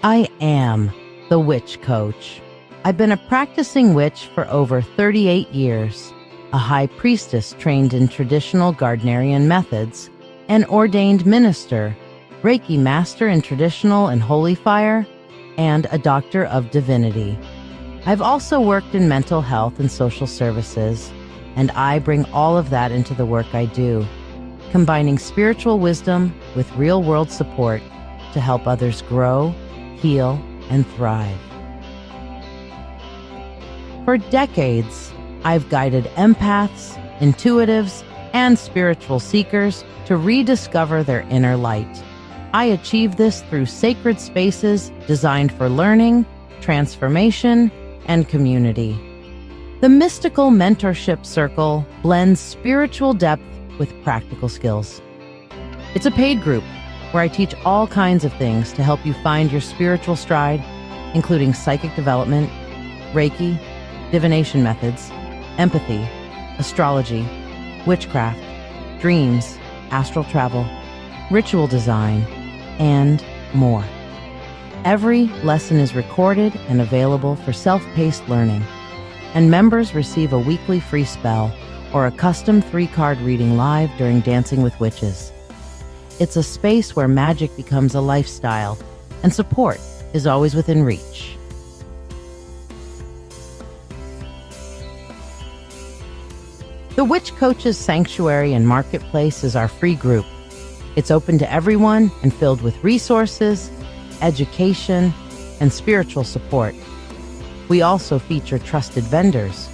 I am the Witch Coach. I've been a practicing witch for over 38 years, a high priestess trained in traditional Gardnerian methods, an ordained minister, Reiki master in traditional and holy fire, and a doctor of divinity. I've also worked in mental health and social services, and I bring all of that into the work I do, combining spiritual wisdom with real-world support to help others grow, heal, and thrive. For decades, I've guided empaths, intuitives, and spiritual seekers to rediscover their inner light. I achieve this through sacred spaces designed for learning, transformation, and community. The Mystical Mentorship Circle blends spiritual depth with practical skills. It's a paid group where I teach all kinds of things to help you find your spiritual stride, including psychic development, Reiki, divination methods, empathy, astrology, witchcraft, dreams, astral travel, ritual design, and more. Every lesson is recorded and available for self-paced learning, and members receive a weekly free spell or a custom 3-card reading live during Dancing with Witches. It's a space where magic becomes a lifestyle, and support is always within reach. The Witch Coaches Sanctuary and Marketplace is our free group. It's open to everyone and filled with resources, education, and spiritual support. We also feature trusted vendors,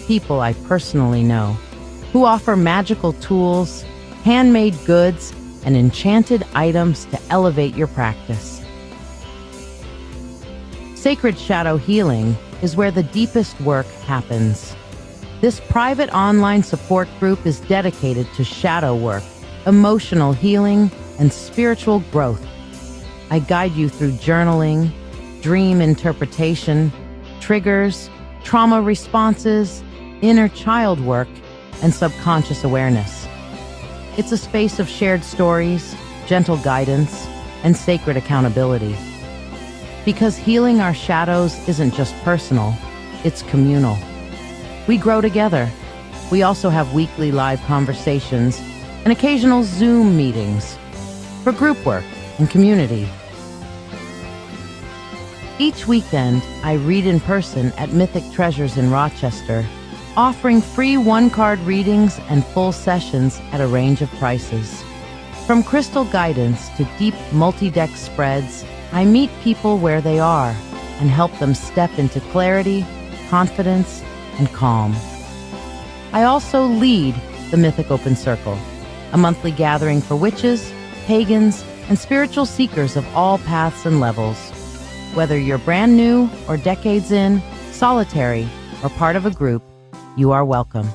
people I personally know, who offer magical tools, handmade goods, and enchanted items to elevate your practice. Sacred Shadow Healing is where the deepest work happens. This private online support group is dedicated to shadow work, emotional healing, and spiritual growth. I guide you through journaling, dream interpretation, triggers, trauma responses, inner child work, and subconscious awareness. It's a space of shared stories, gentle guidance, and sacred accountability. Because healing our shadows isn't just personal, it's communal. We grow together. We also have weekly live conversations and occasional Zoom meetings for group work and community. Each weekend, I read in person at Mythic Treasures in Rochester, offering free 1-card readings and full sessions at a range of prices. From crystal guidance to deep multi-deck spreads, I meet people where they are and help them step into clarity, confidence, and calm. I also lead the Mythic Open Circle, a monthly gathering for witches, pagans, and spiritual seekers of all paths and levels. Whether you're brand new or decades in, solitary, or part of a group, you are welcome.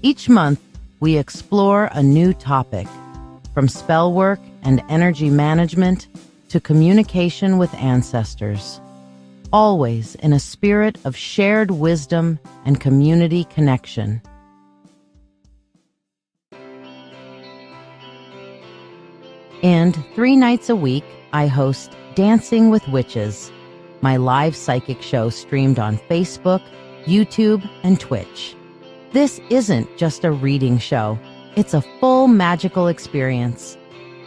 Each month, we explore a new topic, from spell work and energy management to communication with ancestors, always in a spirit of shared wisdom and community connection. And 3 nights a week, I host Dancing with Witches, my live psychic show streamed on Facebook, YouTube, and Twitch. This isn't just a reading show. It's a full magical experience.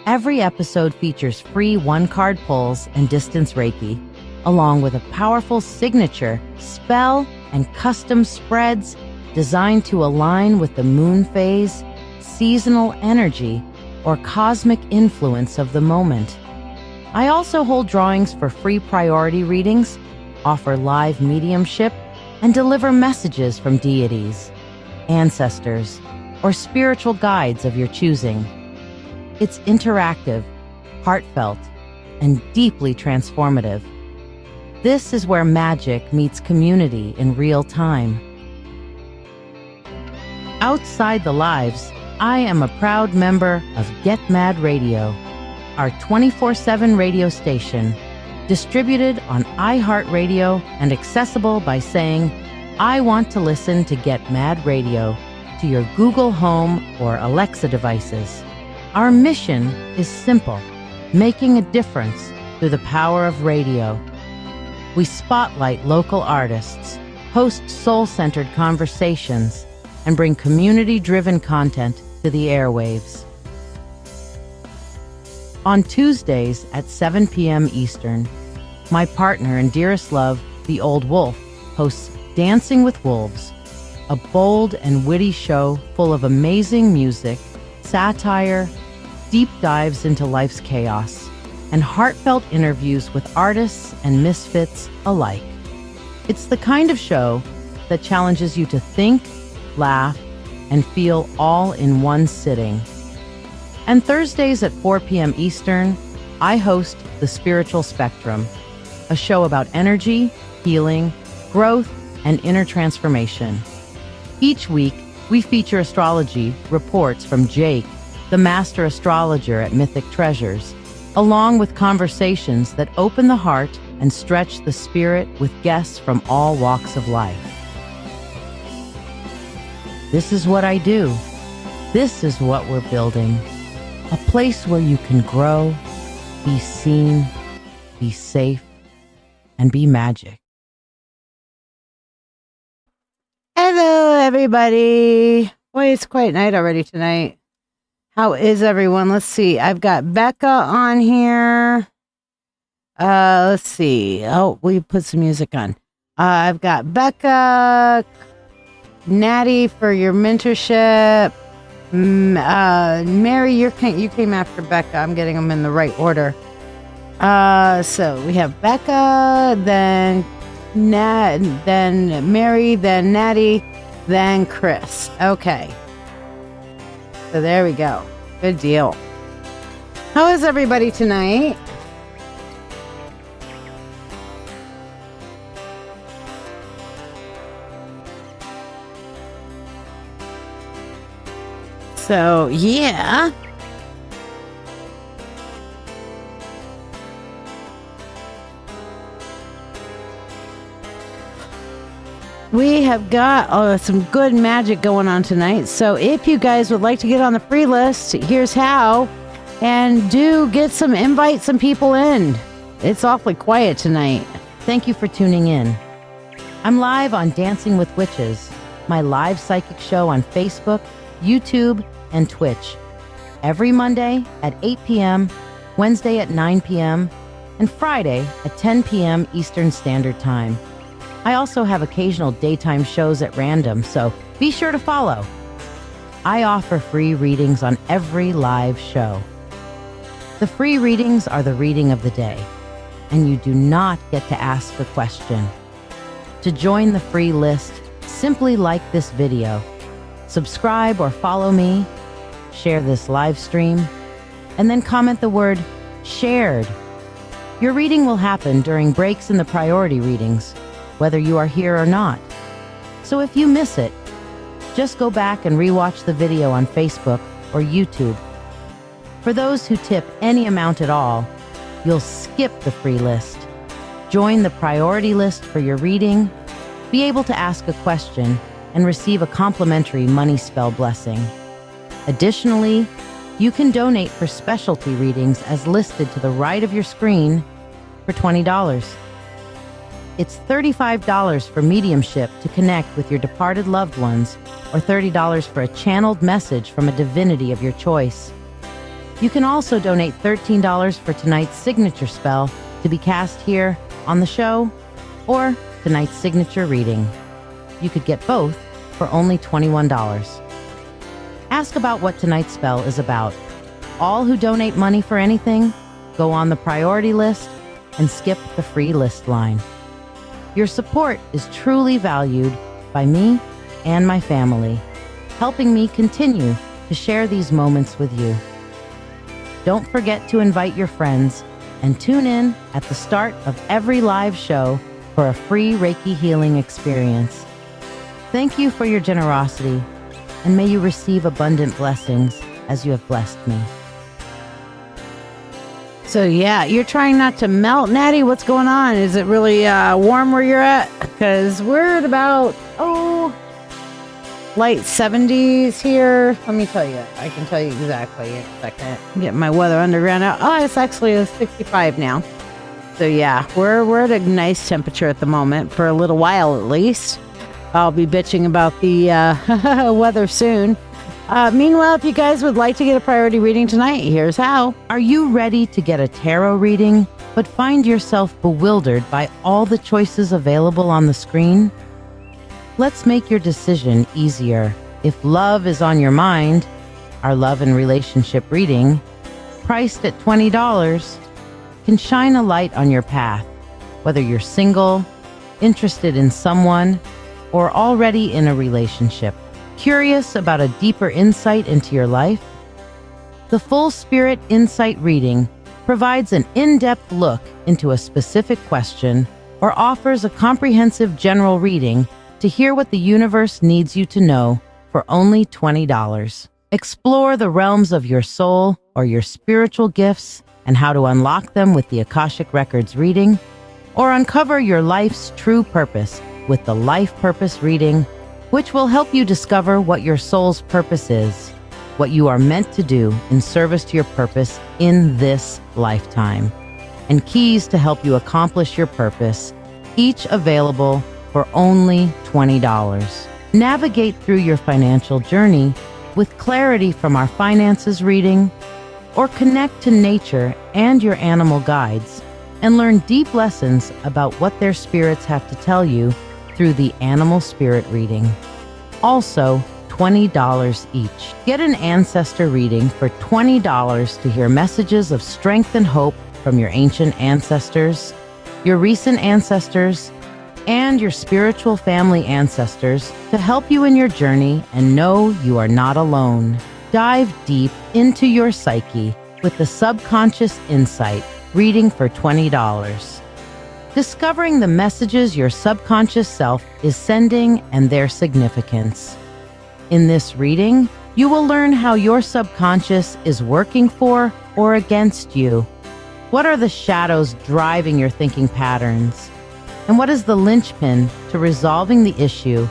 Every episode features free 1-card pulls and distance Reiki, along with a powerful signature, spell, and custom spreads designed to align with the moon phase, seasonal energy, or cosmic influence of the moment. I also hold drawings for free priority readings, offer live mediumship, and deliver messages from deities, ancestors, or spiritual guides of your choosing. It's interactive, heartfelt, and deeply transformative. This is where magic meets community in real time. Outside the lives, I am a proud member of Get Mad Radio, our 24/7 radio station, distributed on iHeartRadio and accessible by saying, "I want to listen to Get Mad Radio" to your Google Home or Alexa devices. Our mission is simple: making a difference through the power of radio. We spotlight local artists, host soul-centered conversations, and bring community-driven content to the airwaves. On Tuesdays at 7 p.m. Eastern, my partner and dearest love, the Old Wolf, hosts Dancing with Wolves, a bold and witty show full of amazing music, satire, deep dives into life's chaos, and heartfelt interviews with artists and misfits alike. It's the kind of show that challenges you to think, laugh, and feel all in one sitting. And Thursdays at 4 p.m. Eastern, I host The Spiritual Spectrum, a show about energy, healing, growth, and inner transformation. Each week, we feature astrology reports from Jake, the master astrologer at Mythic Treasures, along with conversations that open the heart and stretch the spirit with guests from all walks of life. This is what I do. This is what we're building. A place where you can grow, be seen, be safe, and be magic. Hello, everybody. Boy, it's quite night already tonight. How is everyone? Let's see. I've got Becca on here. Let's see. Oh, we put some music on. I've got Becca, Natty for your mentorship. Mary, you came after Becca. I'm getting them in the right order. So we have Becca, then Mary, then Natty, then Chris. Okay. So there we go. Good deal. How is everybody tonight? So, yeah. We have got some good magic going on tonight. So if you guys would like to get on the free list, here's how. And do get invite some people in. It's awfully quiet tonight. Thank you for tuning in. I'm live on Dancing with Witches, my live psychic show on Facebook, YouTube, and Twitch. Every Monday at 8 p.m., Wednesday at 9 p.m., and Friday at 10 p.m. Eastern Standard Time. I also have occasional daytime shows at random, so be sure to follow. I offer free readings on every live show. The free readings are the reading of the day, and you do not get to ask a question. To join the free list, simply like this video, subscribe or follow me, share this live stream, and then comment the word shared. Your reading will happen during breaks in the priority readings, whether you are here or not. So if you miss it, just go back and rewatch the video on Facebook or YouTube. For those who tip any amount at all, you'll skip the free list, join the priority list for your reading, be able to ask a question, and receive a complimentary money spell blessing. Additionally, you can donate for specialty readings as listed to the right of your screen for $20. It's $35 for mediumship to connect with your departed loved ones, or $30 for a channeled message from a divinity of your choice. You can also donate $13 for tonight's signature spell to be cast here on the show, or tonight's signature reading. You could get both for only $21. Ask about what tonight's spell is about. All who donate money for anything go on the priority list and skip the free list line. Your support is truly valued by me and my family, helping me continue to share these moments with you. Don't forget to invite your friends and tune in at the start of every live show for a free Reiki healing experience. Thank you for your generosity, and may you receive abundant blessings as you have blessed me. So yeah, you're trying not to melt, Natty. What's going on? Is it really warm where you're at? Because we're at about, light 70s here. Let me tell you. I can tell you exactly in a second. I'm getting my weather underground out. Oh, it's actually a 65 now. So yeah, we're at a nice temperature at the moment for a little while at least. I'll be bitching about the weather soon. Meanwhile, if you guys would like to get a priority reading tonight, here's how. Are you ready to get a tarot reading, but find yourself bewildered by all the choices available on the screen? Let's make your decision easier. If love is on your mind, our love and relationship reading, priced at $20, can shine a light on your path, whether you're single, interested in someone, or already in a relationship. Curious about a deeper insight into your life? The Full Spirit Insight reading provides an in-depth look into a specific question or offers a comprehensive general reading to hear what the universe needs you to know for only $20. Explore the realms of your soul or your spiritual gifts and how to unlock them with the Akashic Records reading, or uncover your life's true purpose with the Life Purpose reading, which will help you discover what your soul's purpose is, what you are meant to do in service to your purpose in this lifetime, and keys to help you accomplish your purpose, each available for only $20. Navigate through your financial journey with clarity from our finances reading, or connect to nature and your animal guides and learn deep lessons about what their spirits have to tell you through the Animal Spirit reading. Also, $20 each. Get an ancestor reading for $20 to hear messages of strength and hope from your ancient ancestors, your recent ancestors, and your spiritual family ancestors to help you in your journey and know you are not alone. Dive deep into your psyche with the Subconscious Insight reading for $20. Discovering the messages your subconscious self is sending and their significance. In this reading, you will learn how your subconscious is working for or against you. What are the shadows driving your thinking patterns? And what is the linchpin to resolving the issue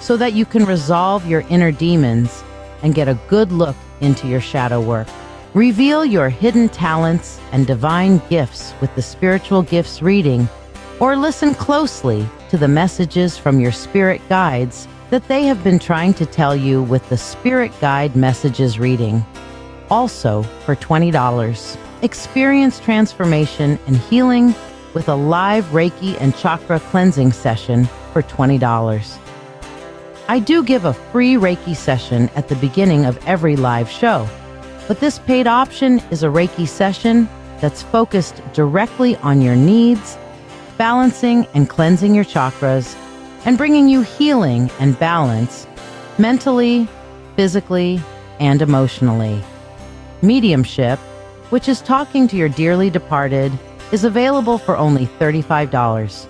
so that you can resolve your inner demons and get a good look into your shadow work? Reveal your hidden talents and divine gifts with the Spiritual Gifts reading, or listen closely to the messages from your spirit guides that they have been trying to tell you with the Spirit Guide Messages reading. Also for $20. Experience transformation and healing with a live Reiki and chakra cleansing session for $20. I do give a free Reiki session at the beginning of every live show, but this paid option is a Reiki session that's focused directly on your needs, balancing and cleansing your chakras, and bringing you healing and balance mentally, physically, and emotionally. Mediumship, which is talking to your dearly departed, is available for only $35.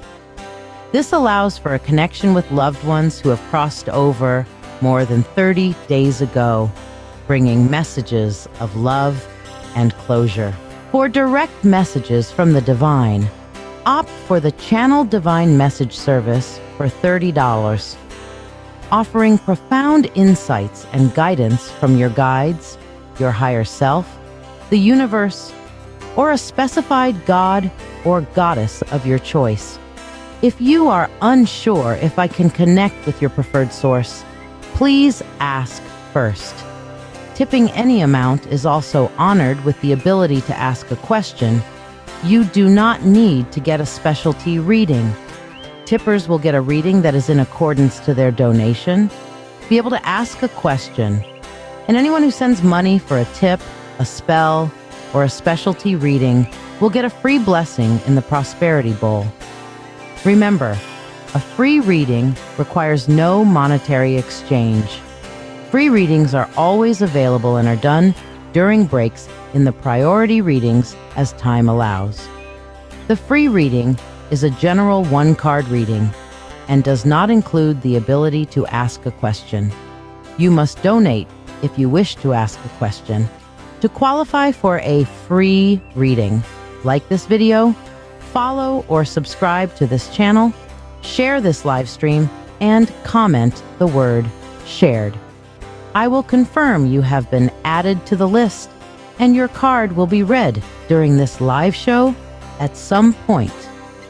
This allows for a connection with loved ones who have crossed over more than 30 days ago, bringing messages of love and closure. For direct messages from the divine, opt for the Channel Divine Message service for $30, offering profound insights and guidance from your guides, your higher self, the universe, or a specified god or goddess of your choice. If you are unsure if I can connect with your preferred source, please ask first. Tipping any amount is also honored with the ability to ask a question. You do not need to get a specialty reading. Tippers will get a reading that is in accordance to their donation, be able to ask a question, and anyone who sends money for a tip, a spell, or a specialty reading will get a free blessing in the Prosperity Bowl. Remember, a free reading requires no monetary exchange. Free readings are always available and are done during breaks in the priority readings as time allows. The free reading is a general one-card reading and does not include the ability to ask a question. You must donate if you wish to ask a question. To qualify for a free reading, like this video, follow or subscribe to this channel, share this live stream, and comment the word shared. I will confirm you have been added to the list, and your card will be read during this live show at some point,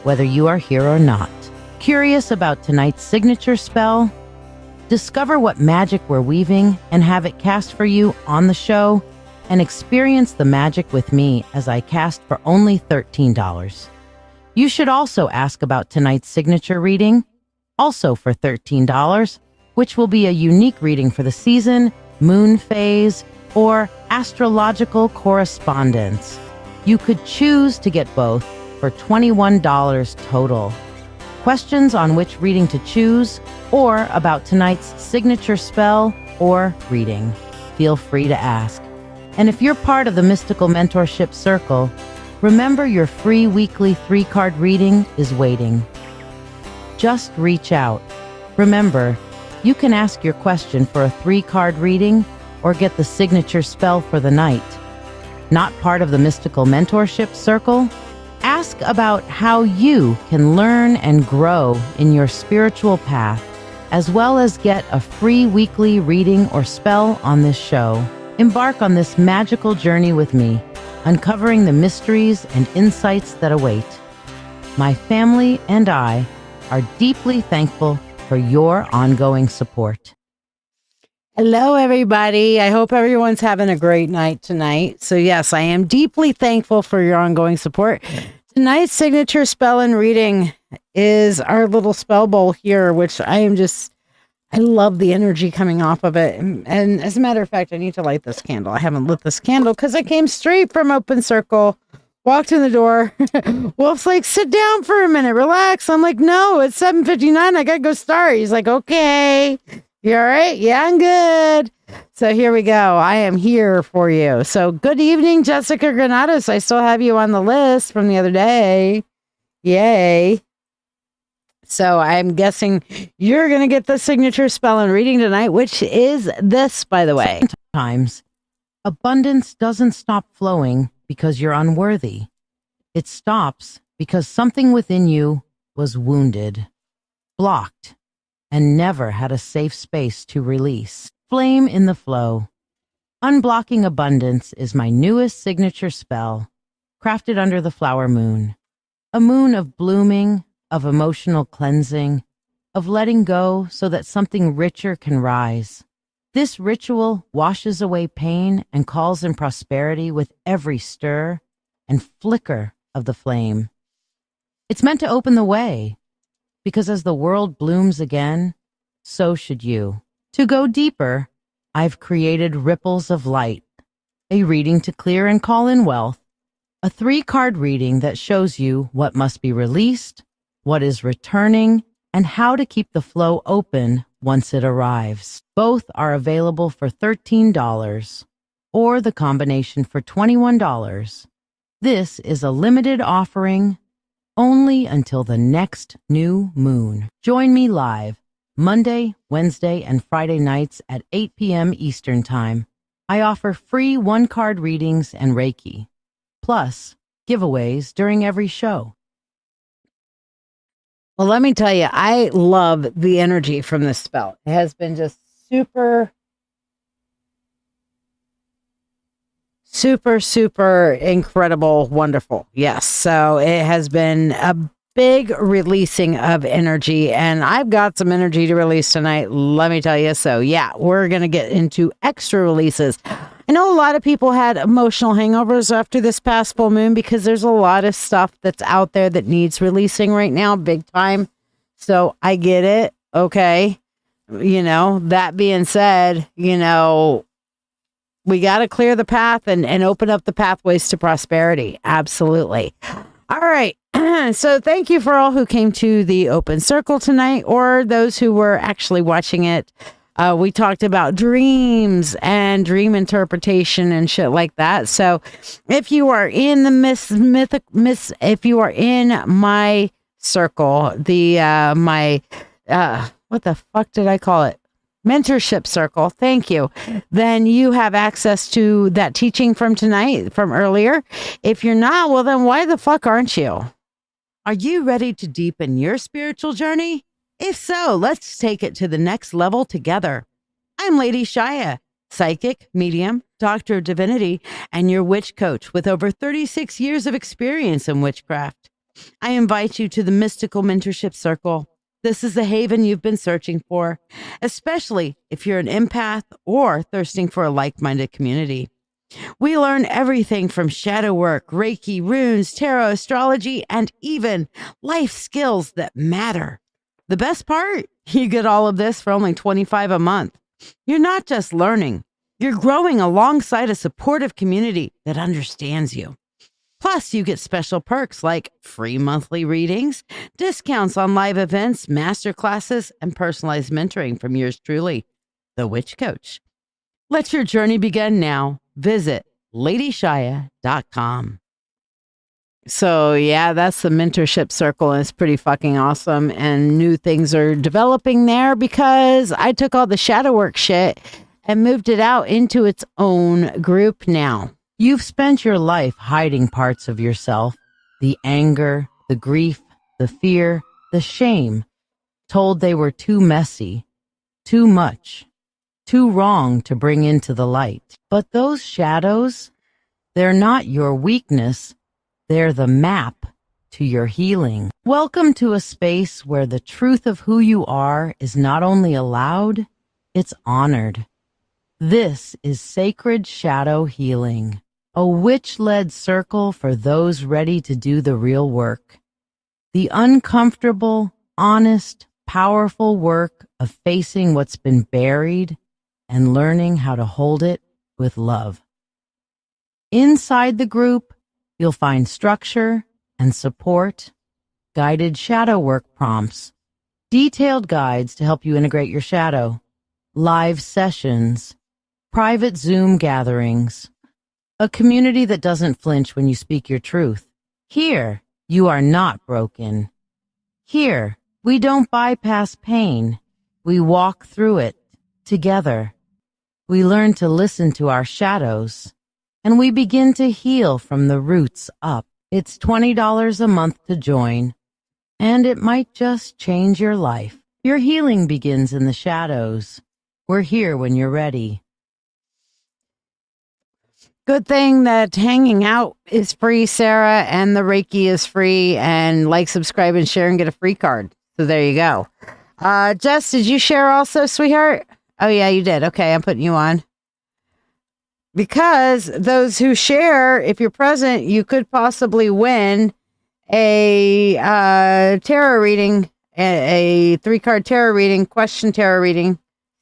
whether you are here or not. Curious about tonight's signature spell? Discover what magic we're weaving and have it cast for you on the show, and experience the magic with me as I cast for only $13. You should also ask about tonight's signature reading, also for $13, which will be a unique reading for the season, moon phase, or astrological correspondence. You could choose to get both for $21 total. Questions on which reading to choose or about tonight's signature spell or reading, feel free to ask. And if you're part of the Mystical Mentorship Circle, remember your free weekly 3-card reading is waiting. Just reach out. Remember, you can ask your question for a 3-card reading or get the signature spell for the night. Not part of the Mystical Mentorship Circle? Ask about how you can learn and grow in your spiritual path, as well as get a free weekly reading or spell on this show. Embark on this magical journey with me, uncovering the mysteries and insights that await. My family and I are deeply thankful for your ongoing support. Hello, everybody. I hope everyone's having a great night tonight. So yes, I am deeply thankful for your ongoing support. Tonight's signature spell and reading is our little spell bowl here, which I love the energy coming off of it. And as a matter of fact, I need to light this candle. I haven't lit this candle because I came straight from Open Circle, walked in the door. Wolf's like, sit down for a minute, relax. I'm like, no, it's 7:59. I got to go start. He's like, okay. You all right? Yeah, I'm good. So here we go. I am here for you. So good evening, Jessica Granados. I still have you on the list from the other day. Yay. So I'm guessing you're going to get the signature spell and reading tonight, which is this, by the way. Sometimes abundance doesn't stop flowing because you're unworthy. It stops because something within you was wounded, blocked, and never had a safe space to release. Flame in the flow. Unblocking Abundance is my newest signature spell, crafted under the flower moon. A moon of blooming, of emotional cleansing, of letting go so that something richer can rise. This ritual washes away pain and calls in prosperity with every stir and flicker of the flame. It's meant to open the way, because as the world blooms again, so should you. To go deeper, I've created Ripples of Light, a reading to clear and call in wealth, a 3-card reading that shows you what must be released, what is returning, and how to keep the flow open once it arrives. Both are available for $13 or the combination for $21. This is a limited offering only until the next new moon. Join me live Monday, Wednesday, and Friday nights at 8 p.m. Eastern Time. I offer free 1-card readings and Reiki, plus giveaways during every show. Well, let me tell you, I love the energy from this spell. It has been just super incredible, wonderful. Yes. So it has been a big releasing of energy, and I've got some energy to release tonight, let me tell you. So yeah, we're going to get into extra releases. I know a lot of people had emotional hangovers after this past full moon because there's a lot of stuff that's out there that needs releasing right now, big time. So I get it. Okay. That being said, we got to clear the path and open up the pathways to prosperity. Absolutely. All right. So thank you for all who came to the Open Circle tonight, or those who were actually watching it. We talked about dreams and dream interpretation and shit like that. So if you are in the if you are in my circle, what the fuck did I call it? Mentorship circle. Thank you. Then you have access to that teaching from tonight, from earlier. If you're not, well, then why the fuck aren't you? Are you ready to deepen your spiritual journey? If so, let's take it to the next level together. I'm Lady Shiya, psychic, medium, Doctor of Divinity, and your witch coach with over 36 years of experience in witchcraft. I invite you to the Mystical Mentorship Circle. This is the haven you've been searching for, especially if you're an empath or thirsting for a like-minded community. We learn everything from shadow work, Reiki, runes, tarot, astrology, and even life skills that matter. The best part? You get all of this for only $25 a month. You're not just learning. You're growing alongside a supportive community that understands you. Plus, you get special perks like free monthly readings, discounts on live events, masterclasses, and personalized mentoring from yours truly, the Witch Coach. Let your journey begin now. Visit LadyShiya.com. So yeah, that's the mentorship circle, and it's pretty fucking awesome. And new things are developing there because I took all the shadow work shit and moved it out into its own group now. You've spent your life hiding parts of yourself, the anger, the grief, the fear, the shame, told they were too messy, too much, too wrong to bring into the light. But those shadows, they're not your weakness. They're the map to your healing. Welcome to a space where the truth of who you are is not only allowed, it's honored. This is Sacred Shadow Healing, a witch-led circle for those ready to do the real work. The uncomfortable, honest, powerful work of facing what's been buried and learning how to hold it with love. Inside the group, you'll find structure and support, guided shadow work prompts, detailed guides to help you integrate your shadow, live sessions, private Zoom gatherings, a community that doesn't flinch when you speak your truth. Here, you are not broken. Here, we don't bypass pain. We walk through it together. We learn to listen to our shadows, and we begin to heal from the roots up. It's $20 a month to join, and it might just change your life. Your healing begins in the shadows. We're here when you're ready. Good thing that hanging out is free, Sarah, and the Reiki is free, and like, subscribe, and share, and get a free card. So there you go. Jess, did you share also, sweetheart? Oh, yeah, you did. Okay, I'm putting you on. Because those who share, if you're present, you could possibly win a tarot reading, a 3-card tarot reading, question tarot reading.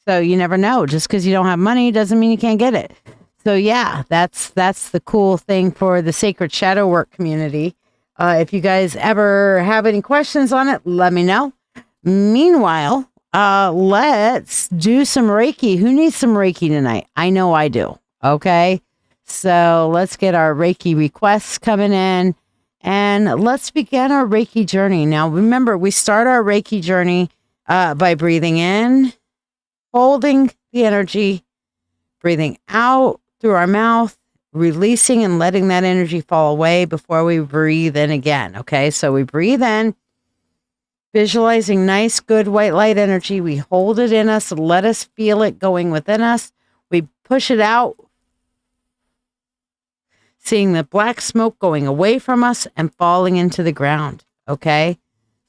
So you never know. Just because you don't have money doesn't mean you can't get it. So yeah, that's the cool thing for the Sacred Shadow Work community. If you guys ever have any questions on it, let me know. Meanwhile, let's do some Reiki. Who needs some Reiki tonight? I know I do. Okay, so let's get our Reiki requests coming in, and let's begin our Reiki journey. Now, remember, we start our Reiki journey by breathing in, holding the energy, breathing out through our mouth, releasing and letting that energy fall away before we breathe in again. Okay, so we breathe in, visualizing nice, good white light energy. We hold it in us, let us feel it going within us. We push it out, seeing the black smoke going away from us and falling into the ground. Okay,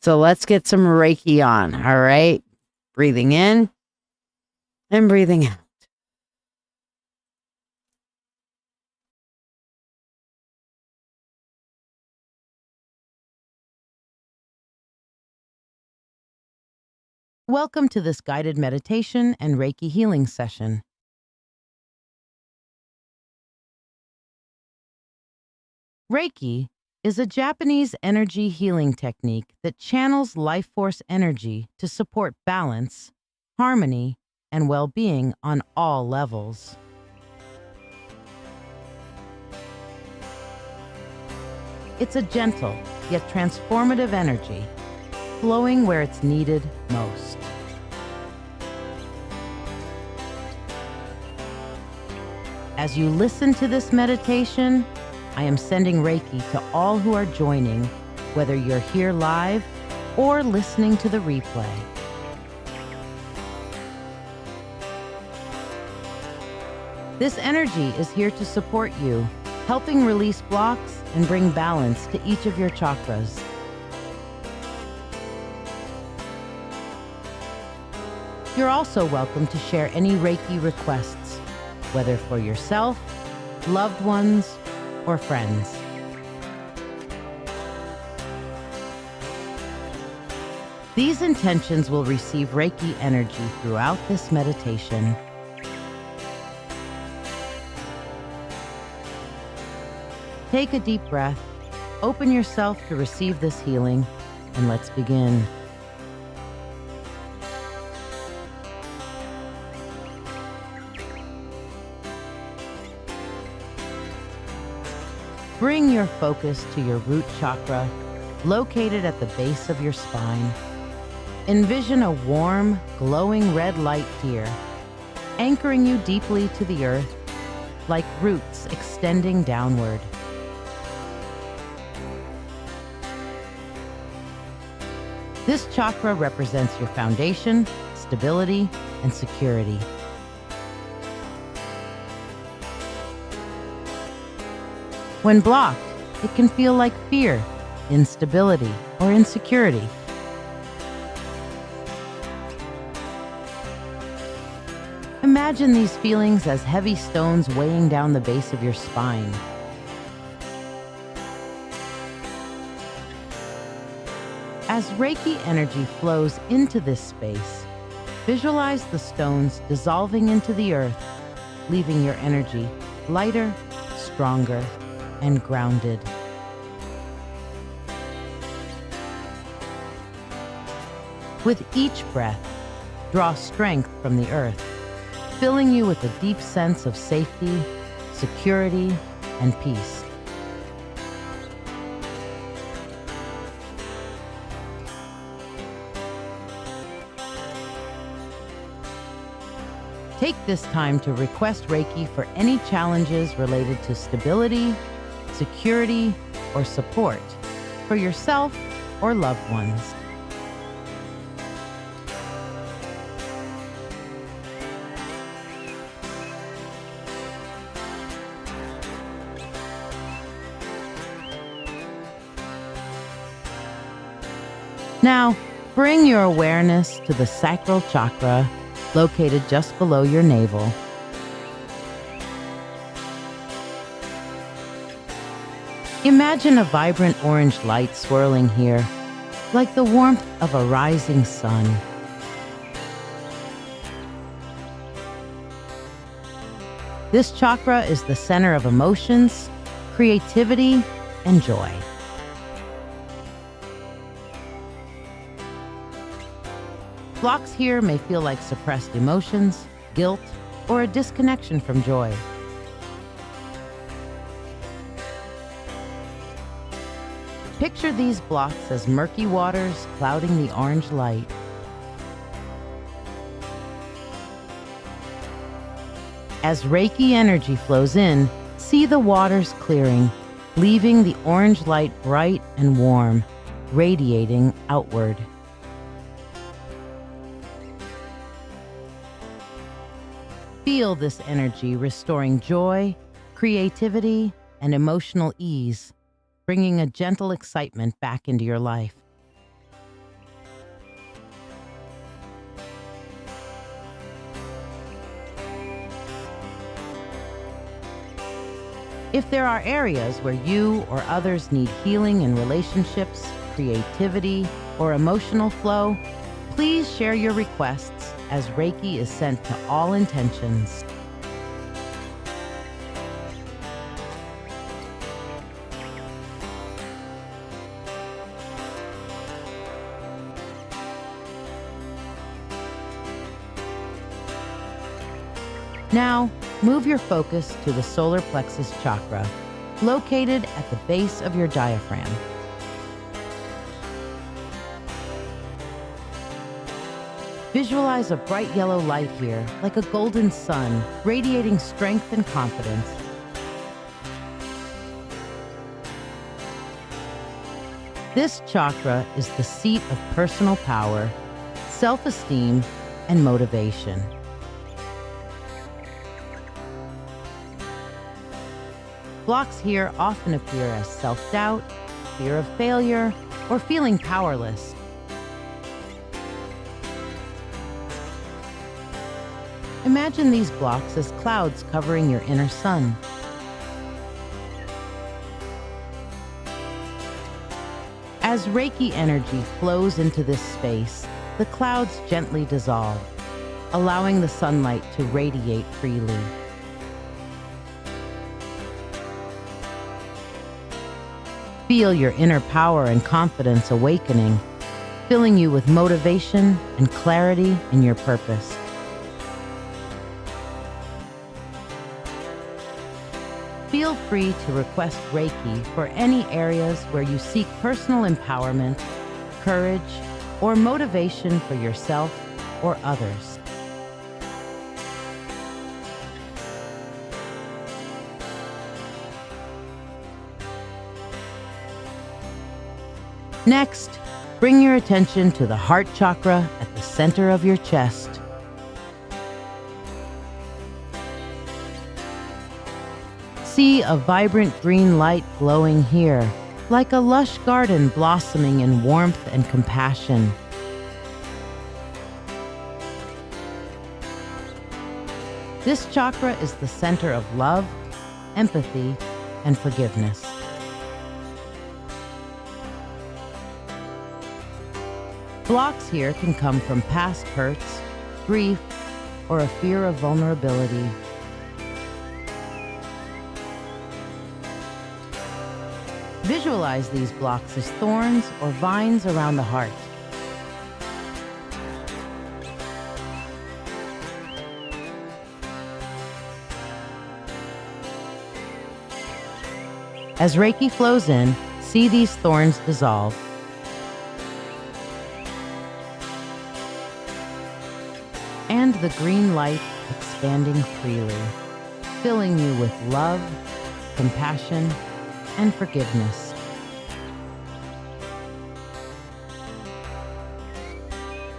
so let's get some Reiki on. All right, breathing in and breathing out. Welcome to this guided meditation and Reiki healing session. Reiki is a Japanese energy healing technique that channels life force energy to support balance, harmony, and well-being on all levels. It's a gentle yet transformative energy, flowing where it's needed most. As you listen to this meditation, I am sending Reiki to all who are joining, whether you're here live or listening to the replay. This energy is here to support you, helping release blocks and bring balance to each of your chakras. You're also welcome to share any Reiki requests, whether for yourself, loved ones, or friends. These intentions will receive Reiki energy throughout this meditation. Take a deep breath, open yourself to receive this healing, and let's begin. Bring your focus to your root chakra, located at the base of your spine. Envision a warm, glowing red light here, anchoring you deeply to the earth, like roots extending downward. This chakra represents your foundation, stability, and security. When blocked, it can feel like fear, instability, or insecurity. Imagine these feelings as heavy stones weighing down the base of your spine. As Reiki energy flows into this space, visualize the stones dissolving into the earth, leaving your energy lighter, stronger, and grounded. With each breath, draw strength from the earth, filling you with a deep sense of safety, security, and peace. Take this time to request Reiki for any challenges related to stability, security, or support for yourself or loved ones. Now, bring your awareness to the sacral chakra, located just below your navel. Imagine a vibrant orange light swirling here, like the warmth of a rising sun. This chakra is the center of emotions, creativity, and joy. Blocks here may feel like suppressed emotions, guilt, or a disconnection from joy. Picture these blocks as murky waters clouding the orange light. As Reiki energy flows in, see the waters clearing, leaving the orange light bright and warm, radiating outward. Feel this energy restoring joy, creativity, and emotional ease, bringing a gentle excitement back into your life. If there are areas where you or others need healing in relationships, creativity, or emotional flow, please share your requests as Reiki is sent to all intentions. Now, move your focus to the solar plexus chakra, located at the base of your diaphragm. Visualize a bright yellow light here, like a golden sun, radiating strength and confidence. This chakra is the seat of personal power, self-esteem, and motivation. Blocks here often appear as self-doubt, fear of failure, or feeling powerless. Imagine these blocks as clouds covering your inner sun. As Reiki energy flows into this space, the clouds gently dissolve, allowing the sunlight to radiate freely. Feel your inner power and confidence awakening, filling you with motivation and clarity in your purpose. Feel free to request Reiki for any areas where you seek personal empowerment, courage, or motivation for yourself or others. Next, bring your attention to the heart chakra at the center of your chest. See a vibrant green light glowing here, like a lush garden blossoming in warmth and compassion. This chakra is the center of love, empathy, and forgiveness. Blocks here can come from past hurts, grief, or a fear of vulnerability. Visualize these blocks as thorns or vines around the heart. As Reiki flows in, see these thorns dissolve. And the green light expanding freely, filling you with love, compassion, and forgiveness.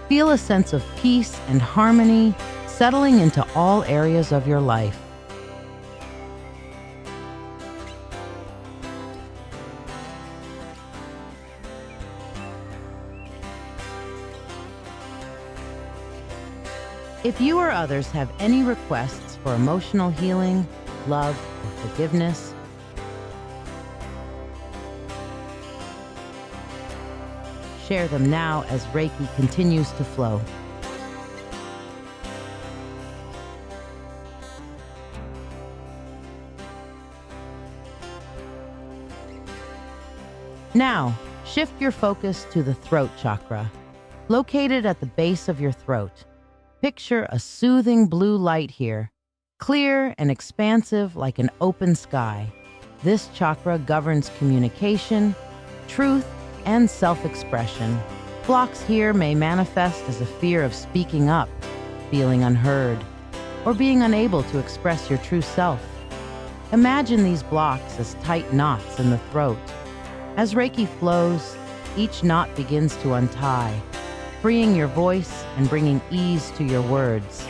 Feel a sense of peace and harmony settling into all areas of your life. If you or others have any requests for emotional healing, love, or forgiveness, share them now as Reiki continues to flow. Now, shift your focus to the throat chakra, located at the base of your throat. Picture a soothing blue light here, clear and expansive like an open sky. This chakra governs communication, truth, and self-expression. Blocks here may manifest as a fear of speaking up, feeling unheard, or being unable to express your true self. Imagine these blocks as tight knots in the throat. As Reiki flows, each knot begins to untie, freeing your voice and bringing ease to your words.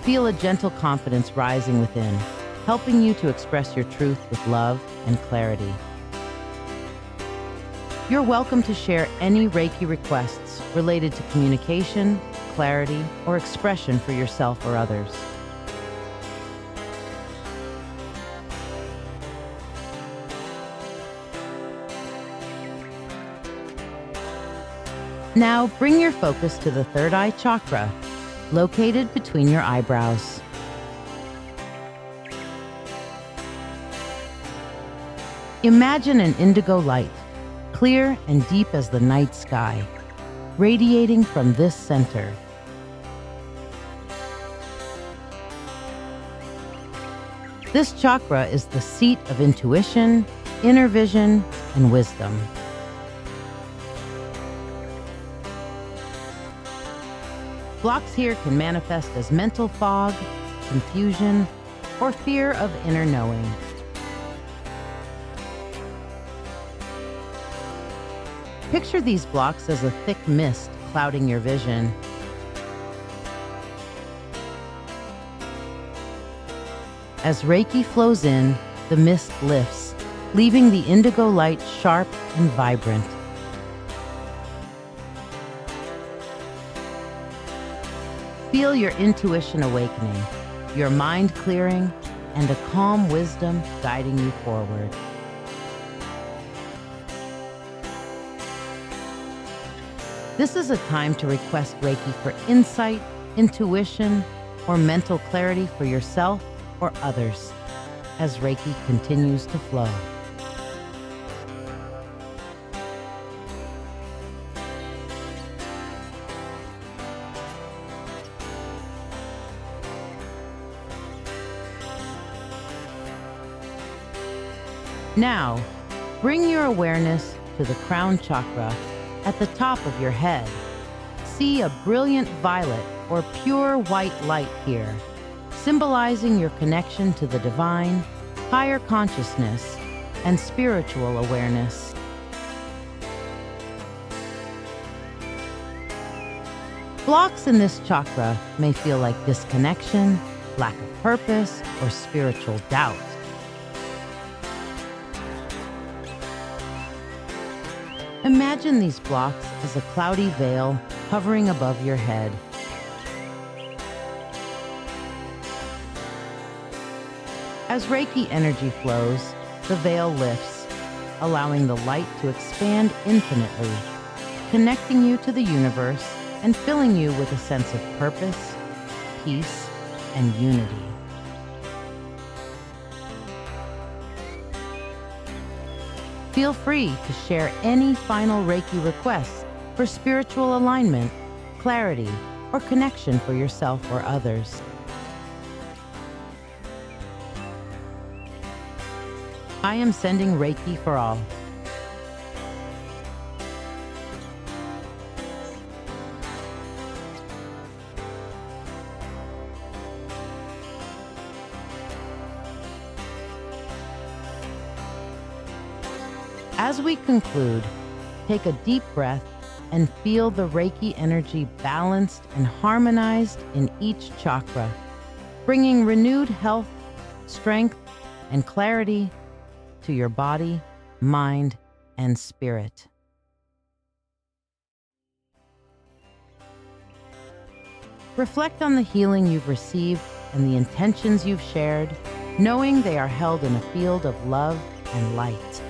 Feel a gentle confidence rising within, helping you to express your truth with love and clarity. You're welcome to share any Reiki requests related to communication, clarity, or expression for yourself or others. Now bring your focus to the third eye chakra, located between your eyebrows. Imagine an indigo light, clear and deep as the night sky, radiating from this center. This chakra is the seat of intuition, inner vision, and wisdom. Blocks here can manifest as mental fog, confusion, or fear of inner knowing. Picture these blocks as a thick mist clouding your vision. As Reiki flows in, the mist lifts, leaving the indigo light sharp and vibrant. Feel your intuition awakening, your mind clearing, and a calm wisdom guiding you forward. This is a time to request Reiki for insight, intuition, or mental clarity for yourself or others as Reiki continues to flow. Now, bring your awareness to the crown chakra at the top of your head. See a brilliant violet or pure white light here, symbolizing your connection to the divine, higher consciousness, and spiritual awareness. Blocks in this chakra may feel like disconnection, lack of purpose, or spiritual doubt. Imagine these blocks as a cloudy veil hovering above your head. As Reiki energy flows, the veil lifts, allowing the light to expand infinitely, connecting you to the universe and filling you with a sense of purpose, peace, and unity. Feel free to share any final Reiki requests for spiritual alignment, clarity, or connection for yourself or others. I am sending Reiki for all. As we conclude, take a deep breath and feel the Reiki energy balanced and harmonized in each chakra, bringing renewed health, strength, and clarity to your body, mind, and spirit. Reflect on the healing you've received and the intentions you've shared, knowing they are held in a field of love and light.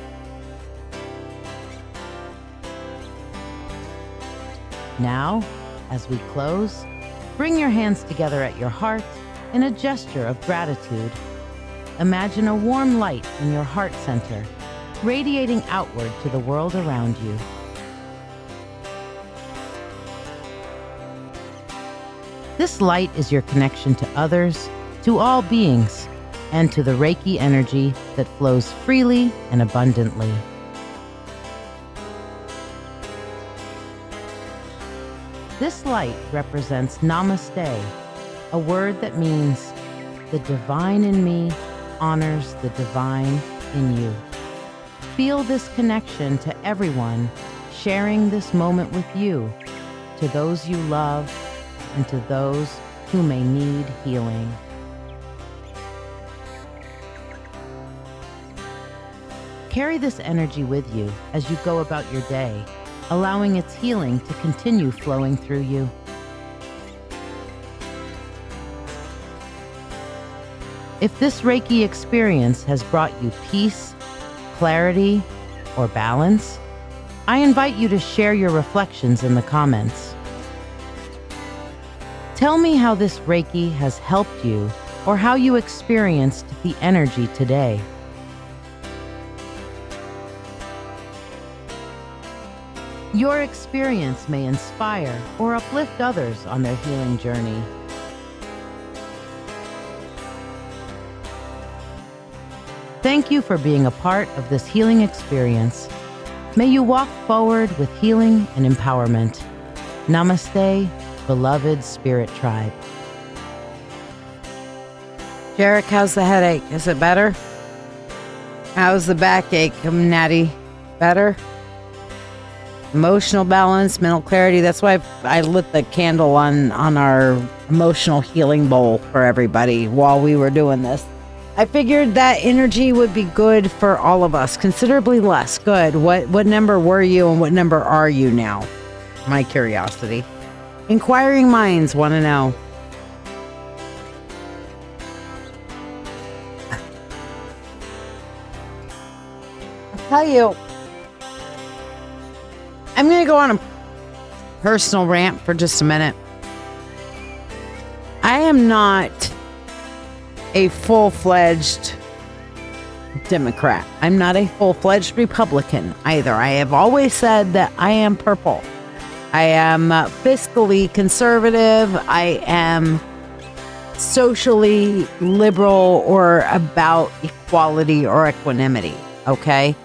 Now, as we close, bring your hands together at your heart in a gesture of gratitude. Imagine a warm light in your heart center, radiating outward to the world around you. This light is your connection to others, to all beings, and to the Reiki energy that flows freely and abundantly. This light represents Namaste, a word that means the divine in me honors the divine in you. Feel this connection to everyone sharing this moment with you, to those you love, and to those who may need healing. Carry this energy with you as you go about your day, allowing its healing to continue flowing through you. If this Reiki experience has brought you peace, clarity, or balance, I invite you to share your reflections in the comments. Tell me how this Reiki has helped you or how you experienced the energy today. Your experience may inspire or uplift others on their healing journey. Thank you for being a part of this healing experience. May you walk forward with healing and empowerment. Namaste, beloved Spirit Tribe. Jarek, how's the headache? Is it better? How's the backache, Natty? Better? Emotional balance, mental clarity. That's why I lit the candle on our emotional healing bowl for everybody while we were doing this. I figured that energy would be good for all of us, considerably less. Good. What number were you and what number are you now? My curiosity. Inquiring minds want to know. I'll tell you, I'm going to go on a personal rant for just a minute. I am not a full-fledged Democrat. I'm not a full-fledged Republican either. I have always said that I am purple. I am fiscally conservative. I am socially liberal or about equality or equanimity. Okay?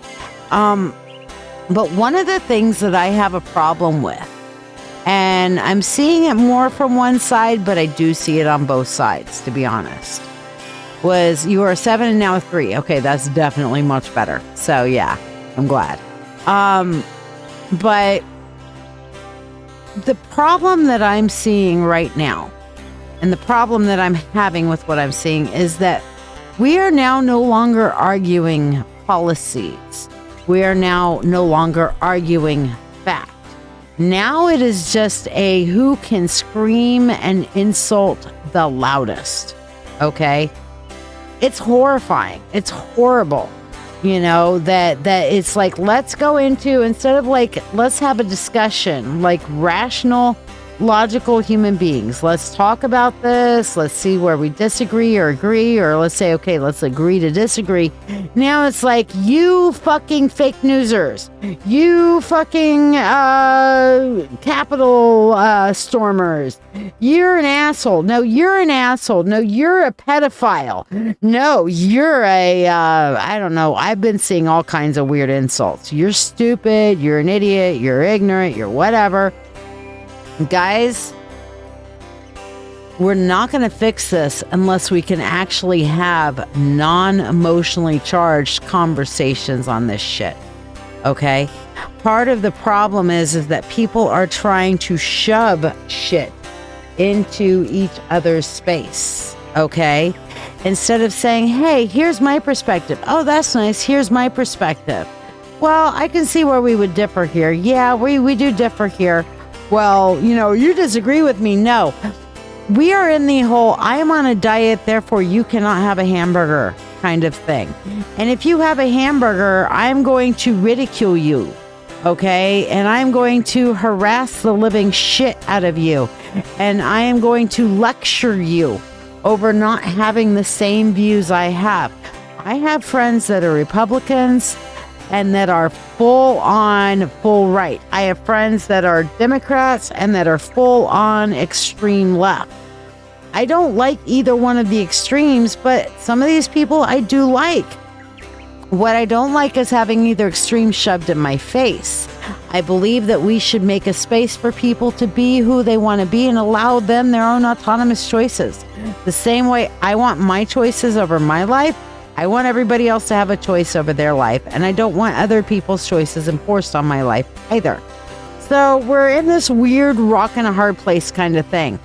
But one of the things that I have a problem with, and I'm seeing it more from one side, but I do see it on both sides, to be honest, was you are 7 and now 3. Okay, that's definitely much better. So yeah, I'm glad. But the problem that I'm seeing right now, and the problem that I'm having with what I'm seeing, is that we are now no longer arguing policies. We are now no longer arguing fact. Now it is just a who can scream and insult the loudest. Okay? It's horrifying. It's horrible. You know, that it's like, let's go into, instead of like, let's have a discussion, like rational, logical human beings. Let's talk about this. Let's see where we disagree or agree, or let's say, okay, let's agree to disagree. Now it's like, you fucking fake newsers, you fucking Capitol stormers, you're an asshole. No, you're an asshole. No, you're a pedophile. No, you're a, I don't know. I've been seeing all kinds of weird insults. You're stupid. You're an idiot. You're ignorant. You're whatever. Guys, we're not going to fix this unless we can actually have non-emotionally charged conversations on this shit. Okay? Part of the problem is that people are trying to shove shit into each other's space. Okay? Instead of saying, hey, here's my perspective. Oh, that's nice. Here's my perspective. Well, I can see where we would differ here. Yeah, we do differ here. Well, you know, you disagree with me. No, we are in the whole, I am on a diet, therefore you cannot have a hamburger kind of thing. And if you have a hamburger, I'm going to ridicule you. Okay. And I'm going to harass the living shit out of you. And I am going to lecture you over not having the same views I have. I have friends that are Republicans and that are full right. I have friends that are Democrats and that are full on extreme left. I don't like either one of the extremes, but some of these people I do like. What I don't like is having either extreme shoved in my face. I believe that we should make a space for people to be who they want to be and allow them their own autonomous choices. The same way I want my choices over my life, I want everybody else to have a choice over their life, and I don't want other people's choices enforced on my life either. So we're in this weird rock and a hard place kind of thing.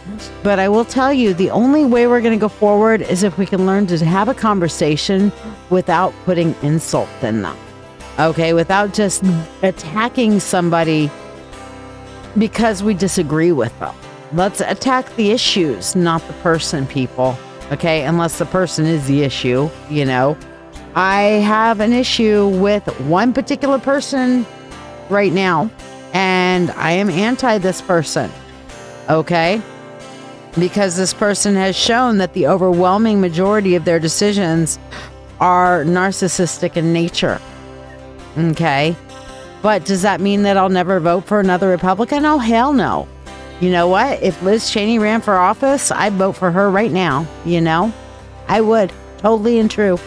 But I will tell you, the only way we're going to go forward is if we can learn to have a conversation without putting insult in them. Okay, without just attacking somebody because we disagree with them. Let's attack the issues, not the person, people. Okay, unless the person is the issue, you know. I have an issue with one particular person right now, and I am anti this person. Okay? Because this person has shown that the overwhelming majority of their decisions are narcissistic in nature. Okay? But does that mean that I'll never vote for another Republican? Oh, hell no. You know what? If Liz Cheney ran for office, I'd vote for her right now. You know, I would. Totally and true.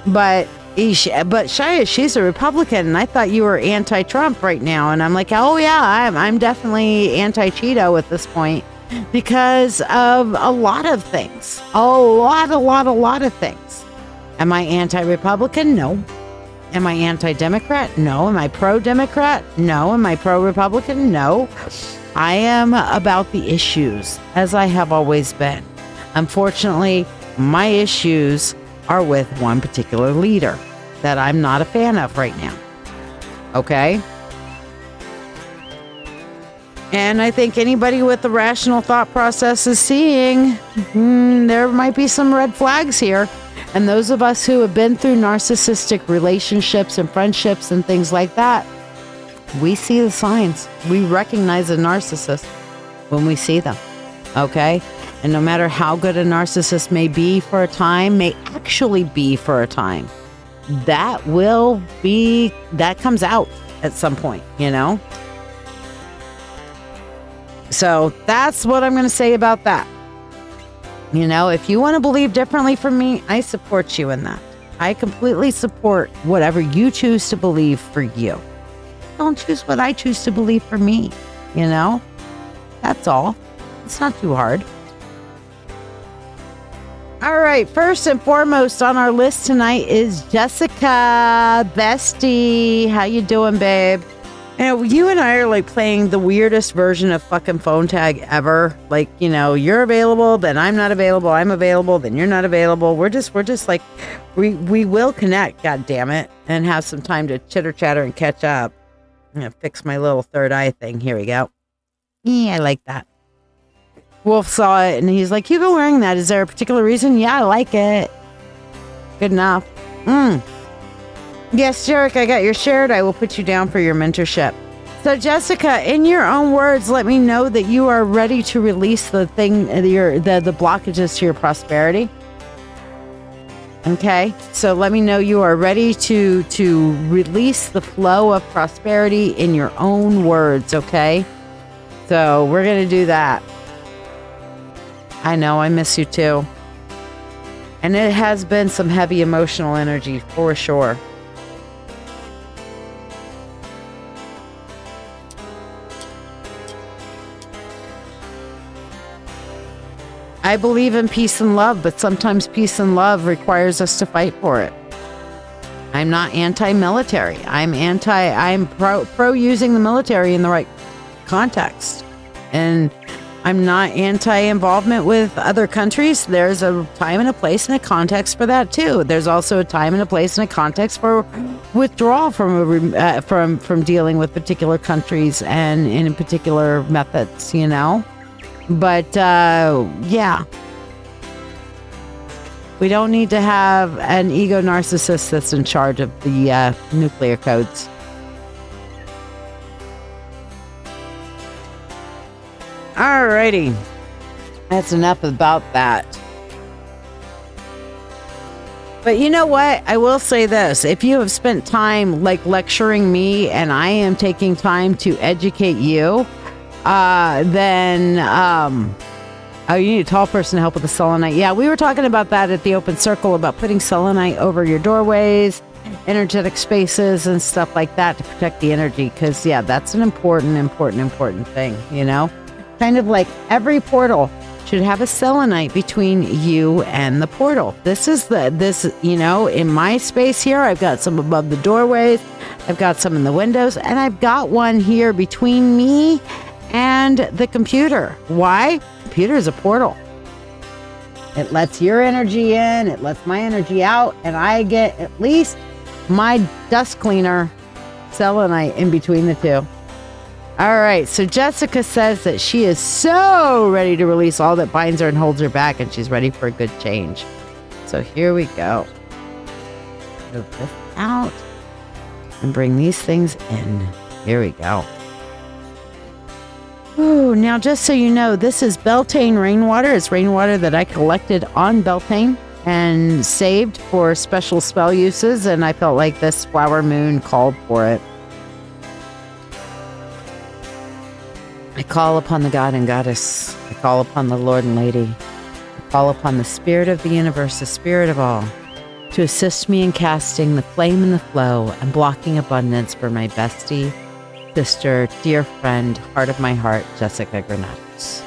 But Shiya, she's a Republican, and I thought you were anti-Trump right now. And I'm like, oh yeah, I'm definitely anti-Cheeto at this point because of a lot of things. A lot of things. Am I anti-Republican? No. Am I anti-Democrat? No. Am I pro-Democrat? No. Am I pro-Republican? No. I am about the issues, as I have always been. Unfortunately, my issues are with one particular leader that I'm not a fan of right now. Okay? And I think anybody with a rational thought process is seeing there might be some red flags here. And those of us who have been through narcissistic relationships and friendships and things like that, we see the signs. We recognize a narcissist when we see them. Okay? And no matter how good a narcissist may be for a time, may actually be for a time, that comes out at some point, you know? So that's what I'm going to say about that. You know, if you want to believe differently from me, I support you in that. I completely support whatever you choose to believe for you. Don't choose what I choose to believe for me, you know? That's all. It's not too hard. All right, first and foremost on our list tonight is Jessica, bestie. How you doing, babe? You know, you and I are like playing the weirdest version of fucking phone tag ever. Like, you know, you're available, then I'm not available. I'm available, then you're not available. We're just like, we will connect, god damn it, and have some time to chitter chatter and catch up. I'm gonna fix my little third eye thing. Here we go. Yeah, I like that. Wolf saw it and he's like, "You go wearing that. Is there a particular reason?" "Yeah, I like it." Good enough. Yes, Jarek, I got your shared. I will put you down for your mentorship. So, Jessica, in your own words, let me know that you are ready to release the blockages to your prosperity. Okay, so let me know you are ready to release the flow of prosperity in your own words. Okay, so we're gonna do that. I know, I miss you too. And it has been some heavy emotional energy for sure. I believe in peace and love, but sometimes peace and love requires us to fight for it. I'm not anti-military. I'm pro using the military in the right context. And I'm not anti-involvement with other countries. There's a time and a place and a context for that too. There's also a time and a place and a context for withdrawal from dealing with particular countries and in particular methods, you know. But yeah, we don't need to have an ego narcissist that's in charge of the nuclear codes. Alrighty, that's enough about that. But you know what? I will say this. If you have spent time like lecturing me and I am taking time to educate you, then you need a tall person to help with the selenite. Yeah, we were talking about that at the open circle about putting selenite over your doorways, energetic spaces and stuff like that to protect the energy. Because, yeah, that's an important thing, you know? Kind of like every portal should have a selenite between you and the portal. This, you know, in my space here, I've got some above the doorways, I've got some in the windows, and I've got one here between me and the computer. Why? Computer is a portal. It lets your energy in, it lets my energy out, and I get at least my dust cleaner selenite in between the two. All right, so Jessica says that she is so ready to release all that binds her and holds her back, and she's ready for a good change. So here we go. Move this out and bring these things in. Here we go. Ooh, now, just so you know, this is Beltane rainwater. It's rainwater that I collected on Beltane and saved for special spell uses, and I felt like this flower moon called for it. I call upon the God and Goddess. I call upon the Lord and Lady. I call upon the Spirit of the universe, the Spirit of all, to assist me in casting the flame and the flow and blocking abundance for my bestie, sister, dear friend, heart of my heart, Jessica Granados.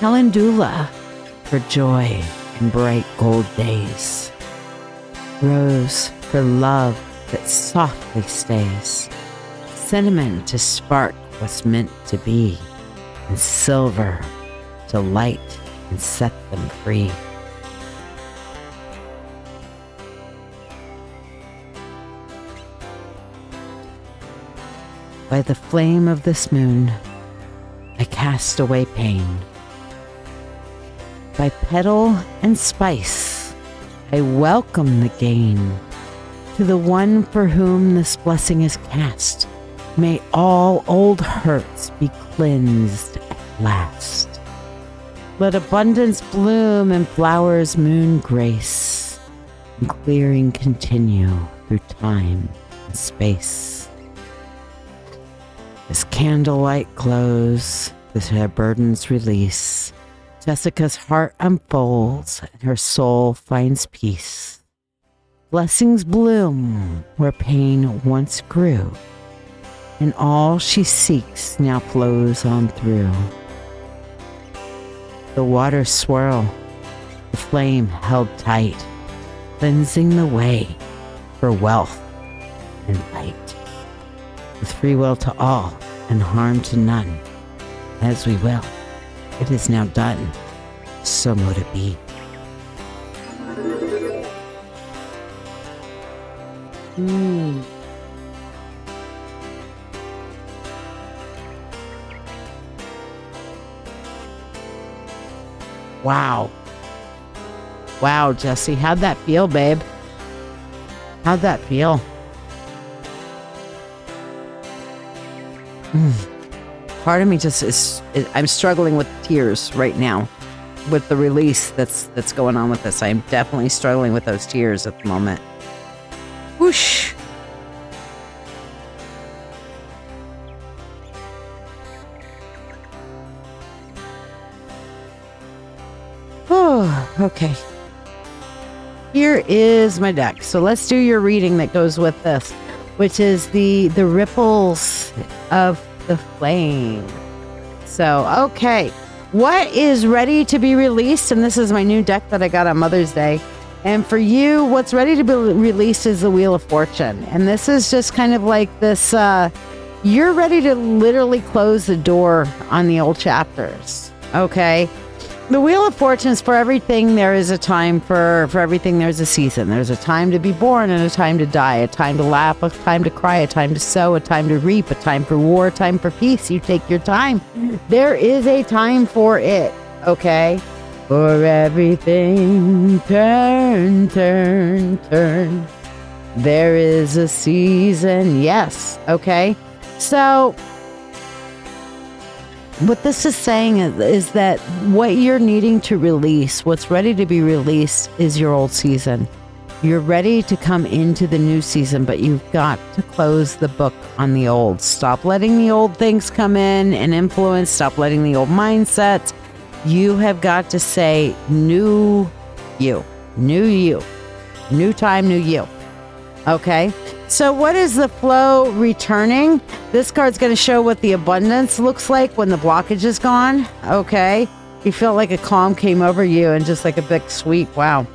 Calendula for joy and bright gold days. Rose for love that softly stays. Cinnamon to spark what's meant to be. And silver to light and set them free. By the flame of this moon, I cast away pain. By petal and spice, I welcome the gain. To the one for whom this blessing is cast, may all old hurts be cleansed at last. Let abundance bloom and flowers moon grace, and clearing continue through time and space. As candlelight glows, as her burdens release, Jessica's heart unfolds and her soul finds peace. Blessings bloom where pain once grew, and all she seeks now flows on through. The waters swirl, the flame held tight, cleansing the way for wealth and light. With free will to all and harm to none, as we will, it is now done, so mote it be. Wow. Wow, Jesse, how'd that feel, babe? How'd that feel? Part of me just I'm struggling with tears right now with the release that's going on with this. I'm definitely struggling with those tears at the moment. Whoosh. Oh, okay. Here is my deck. So let's do your reading that goes with this, which is the ripples of the flame. So, okay. What is ready to be released? And this is my new deck that I got on Mother's Day. And for you, what's ready to be released is the Wheel of Fortune. And this is just kind of like this, you're ready to literally close the door on the old chapters. Okay. The Wheel of Fortune is for everything. There is a time for everything. There's a season. There's a time to be born and a time to die, a time to laugh, a time to cry, a time to sow, a time to reap, a time for war, a time for peace. You take your time. There is a time for it. Okay. For everything, turn, turn, turn. There is a season. Yes. Okay. So what this is saying is that what you're needing to release, what's ready to be released, is your old season. You're ready to come into the new season, but you've got to close the book on the old. Stop letting the old things come in and influence. Stop letting the old mindsets. You have got to say new you, new time, new you. Okay. So what is the flow returning? This card's going to show what the abundance looks like when the blockage is gone. Okay. You feel like a calm came over you and just like a big sweep. Wow.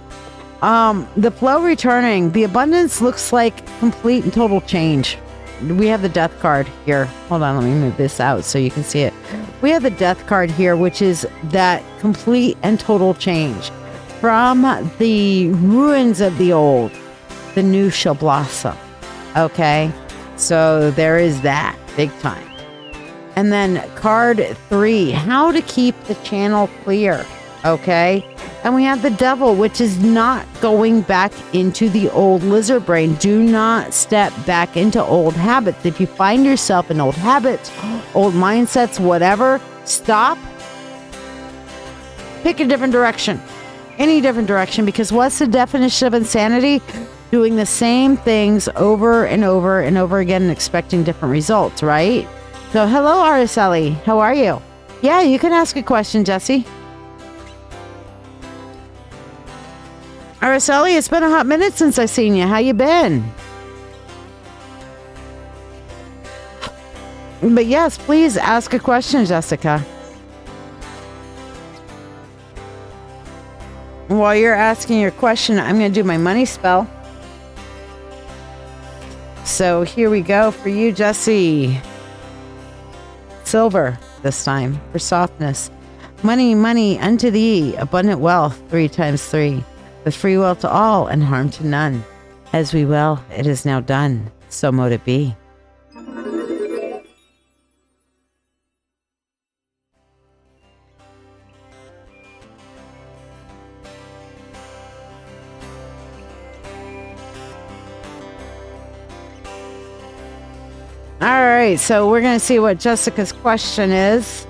The flow returning, the abundance looks like complete and total change. We have the death card here. Hold on. Let me move this out so you can see it. We have the death card here, which is that complete and total change. From the ruins of the old, the new shall blossom. Okay, so there is that, big time. And then card 3, how to keep the channel clear. Okay, and we have the devil, which is not going back into the old lizard brain. Do not step back into old habits. If you find yourself in old habits, old mindsets, whatever, stop. Pick a different direction. Any different direction, because what's the definition of insanity? Doing the same things over and over and over again and expecting different results, right? So, hello, Araceli. How are you? Yeah, you can ask a question, Jesse. Araceli, it's been a hot minute since I've seen you. How you been? But yes, please ask a question, Jessica. While you're asking your question, I'm going to do my money spell. So here we go for you, Jesse. Silver this time for softness. Money, money unto thee, abundant wealth, 3 times 3. With free will to all and harm to none. As we will, it is now done. So mote it be. All right, so we're going to see what Jessica's question is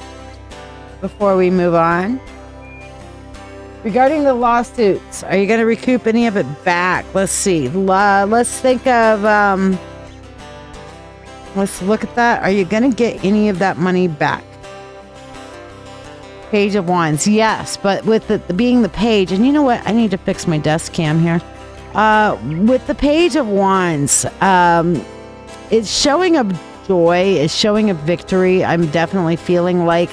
before we move on. Regarding the lawsuits, are you going to recoup any of it back? Let's see. Let's think of, let's look at that. Are you going to get any of that money back? Page of Wands, yes, but with the being the page, and you know what? I need to fix my desk cam here. With the Page of Wands, it's showing a joy, it's showing a victory. I'm definitely feeling like,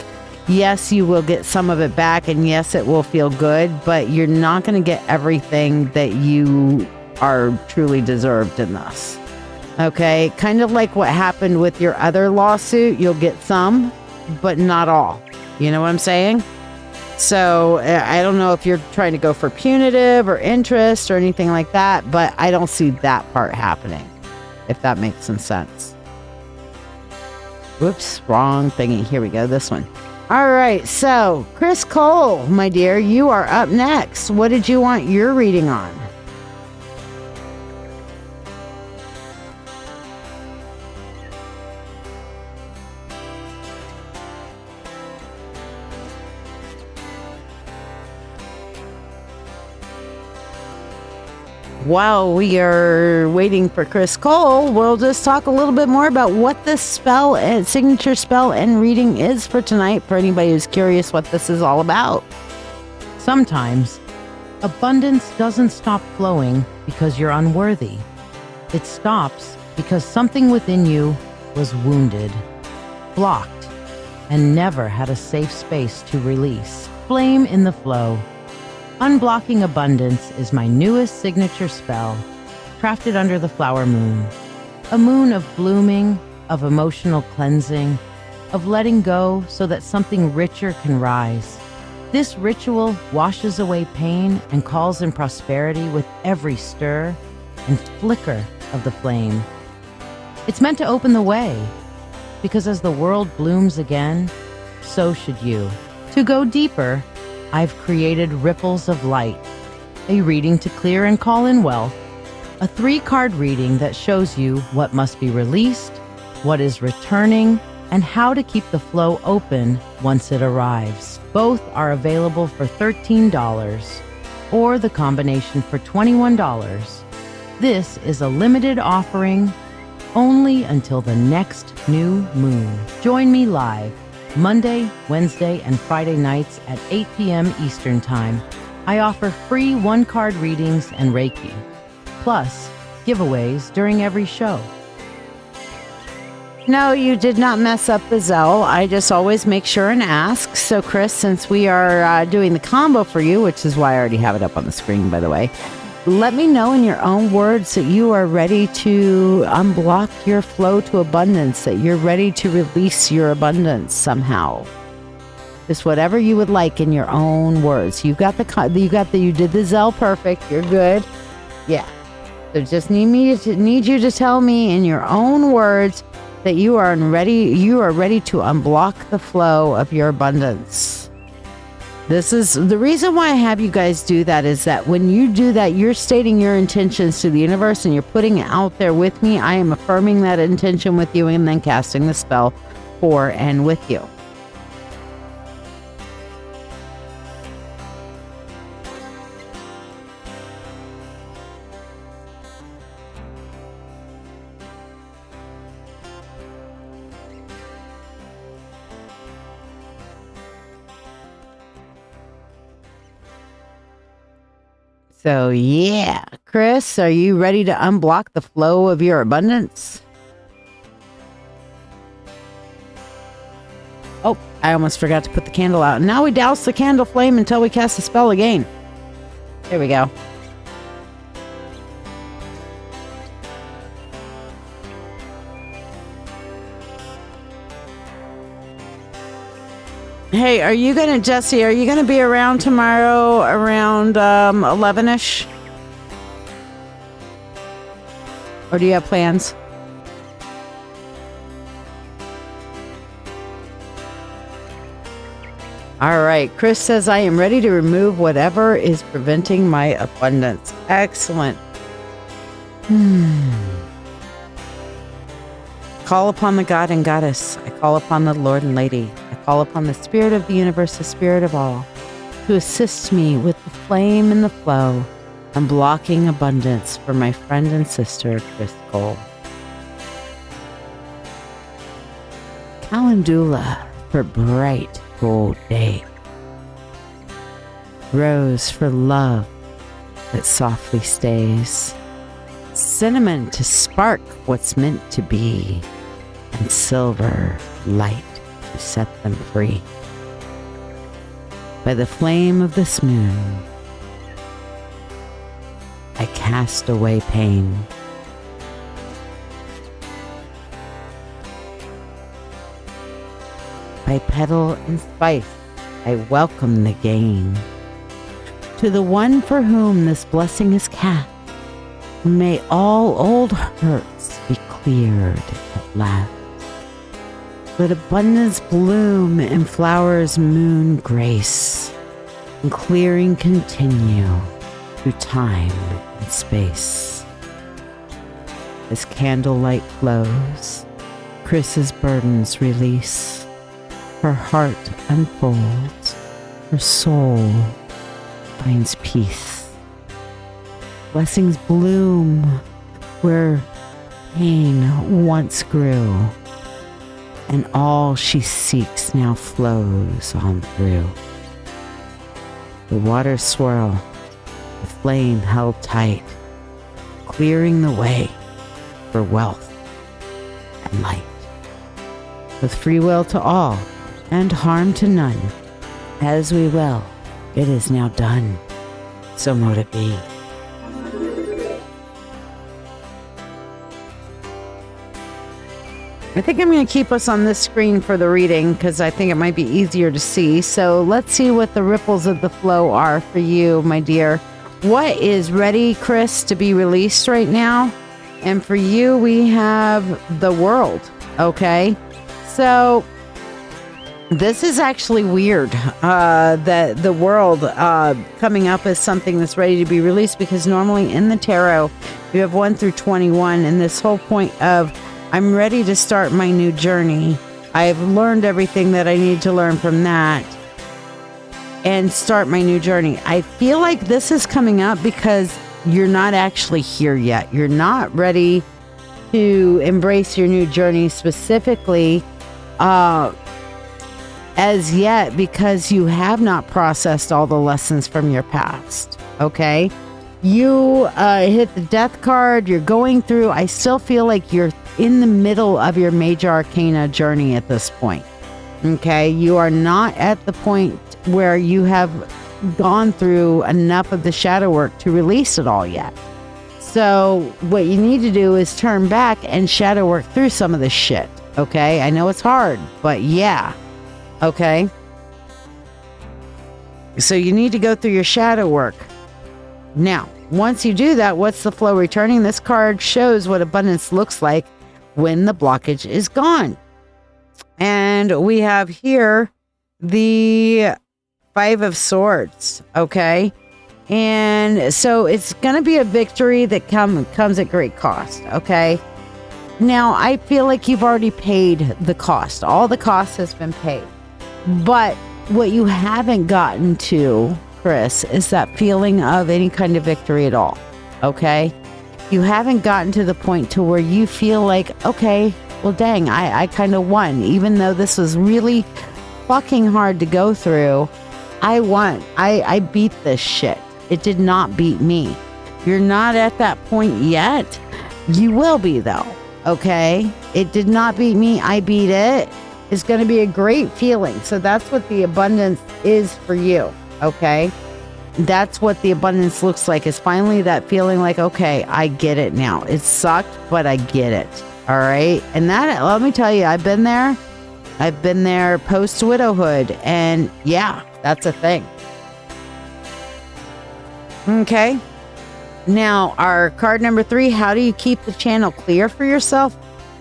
yes, you will get some of it back, and yes, it will feel good, but you're not going to get everything that you are truly deserved in this. Okay, kind of like what happened with your other lawsuit. You'll get some, but not all. You know what I'm saying? So I don't know if you're trying to go for punitive or interest or anything like that, but I don't see that part happening, if that makes some sense. Whoops, wrong thingy. Here we go, this one. All right, so Chris Cole, my dear, you are up next. What did you want your reading on? While we are waiting for Chris Cole, we'll just talk a little bit more about what this spell and signature spell and reading is for tonight, for anybody who's curious what this is all about. Sometimes, abundance doesn't stop flowing because you're unworthy. It stops because something within you was wounded, blocked, and never had a safe space to release. Flame in the flow. Unblocking Abundance is my newest signature spell, crafted under the flower moon. A moon of blooming, of emotional cleansing, of letting go so that something richer can rise. This ritual washes away pain and calls in prosperity with every stir and flicker of the flame. It's meant to open the way, because as the world blooms again, so should you. To go deeper, I've created Ripples of Light, a reading to clear and call in wealth, a 3-card reading that shows you what must be released, what is returning, and how to keep the flow open once it arrives. Both are available for $13 or the combination for $21. This is a limited offering only until the next new moon. Join me live Monday, Wednesday, and Friday nights at 8 p.m. Eastern Time. I offer free 1-card readings and Reiki, plus giveaways during every show. No, you did not mess up the Zelle. I just always make sure and ask. So, Chris, since we are doing the combo for you, which is why I already have it up on the screen, by the way, let me know in your own words that you are ready to unblock your flow to abundance, that you're ready to release your abundance somehow. Just whatever you would like in your own words. You did the Zelle perfect. You're good. Yeah. So just need you to tell me in your own words that you are ready to unblock the flow of your abundance. This is the reason why I have you guys do that, is that when you do that, you're stating your intentions to the universe and you're putting it out there with me. I am affirming that intention with you and then casting the spell for and with you. So yeah, Chris, are you ready to unblock the flow of your abundance? Oh, I almost forgot to put the candle out. Now we douse the candle flame until we cast the spell again. There we go. Hey, Jesse, are you gonna be around tomorrow around 11-ish? Or do you have plans? All right, Chris says, I am ready to remove whatever is preventing my abundance. Excellent. call upon the God and Goddess. I call upon the Lord and Lady. I call upon the Spirit of the universe, the Spirit of all, to assist me with the flame and the flow, unblocking abundance for my friend and sister, Chris Cole. Calendula for bright gold day. Rose for love that softly stays. Cinnamon to spark what's meant to be. And silver light to set them free. By the flame of this moon, I cast away pain. By petal and spice, I welcome the gain. To the one for whom this blessing is cast, may all old hurts be cleared at last. Let abundance bloom and flowers moon grace, and clearing continue through time and space. As candlelight flows, Chris's burdens release. Her heart unfolds, her soul finds peace. Blessings bloom where pain once grew, and all she seeks now flows on through. The waters swirl, the flame held tight, clearing the way for wealth and light. With free will to all and harm to none, as we will, it is now done. So mote it be. I think I'm going to keep us on this screen for the reading because I think it might be easier to see. So let's see what the ripples of the flow are for you, my dear. What is ready, Chris, to be released right now? And for you, we have the world. Okay. So this is actually weird that the world coming up as something that's ready to be released, because normally in the tarot, you have 1 through 21, and this whole point of I'm ready to start my new journey. I've learned everything that I need to learn from that and start my new journey. I feel like this is coming up because you're not actually here yet. You're not ready to embrace your new journey specifically as yet, because you have not processed all the lessons from your past. Okay. You hit the death card. You're going through. I still feel like you're in the middle of your major arcana journey at this point. Okay. You are not at the point where you have gone through enough of the shadow work to release it all yet. So what you need to do is turn back and shadow work through some of this shit. Okay. I know it's hard, but yeah. Okay. So you need to go through your shadow work. Now, once you do that, what's the flow returning? This card shows what abundance looks like when the blockage is gone. And we have here the 5 of Swords. Okay. And so it's going to be a victory that comes at great cost. Okay. Now, I feel like you've already paid the cost. All the cost has been paid. But what you haven't gotten to, Chris, is that feeling of any kind of victory at all. Okay? You haven't gotten to the point to where you feel like, okay, well, dang, I kind of won. Even though this was really fucking hard to go through, I won. I beat this shit. It did not beat me. You're not at that point yet. You will be, though. Okay? It did not beat me. I beat it. It's going to be a great feeling. So that's what the abundance is for you. Okay? That's what the abundance looks like, is finally that feeling like, okay, I get it now. It sucked, but I get it. All right? And that, let me tell you, I've been there. I've been there post-widowhood. And yeah, that's a thing. Okay? Now, our card number 3, how do you keep the channel clear for yourself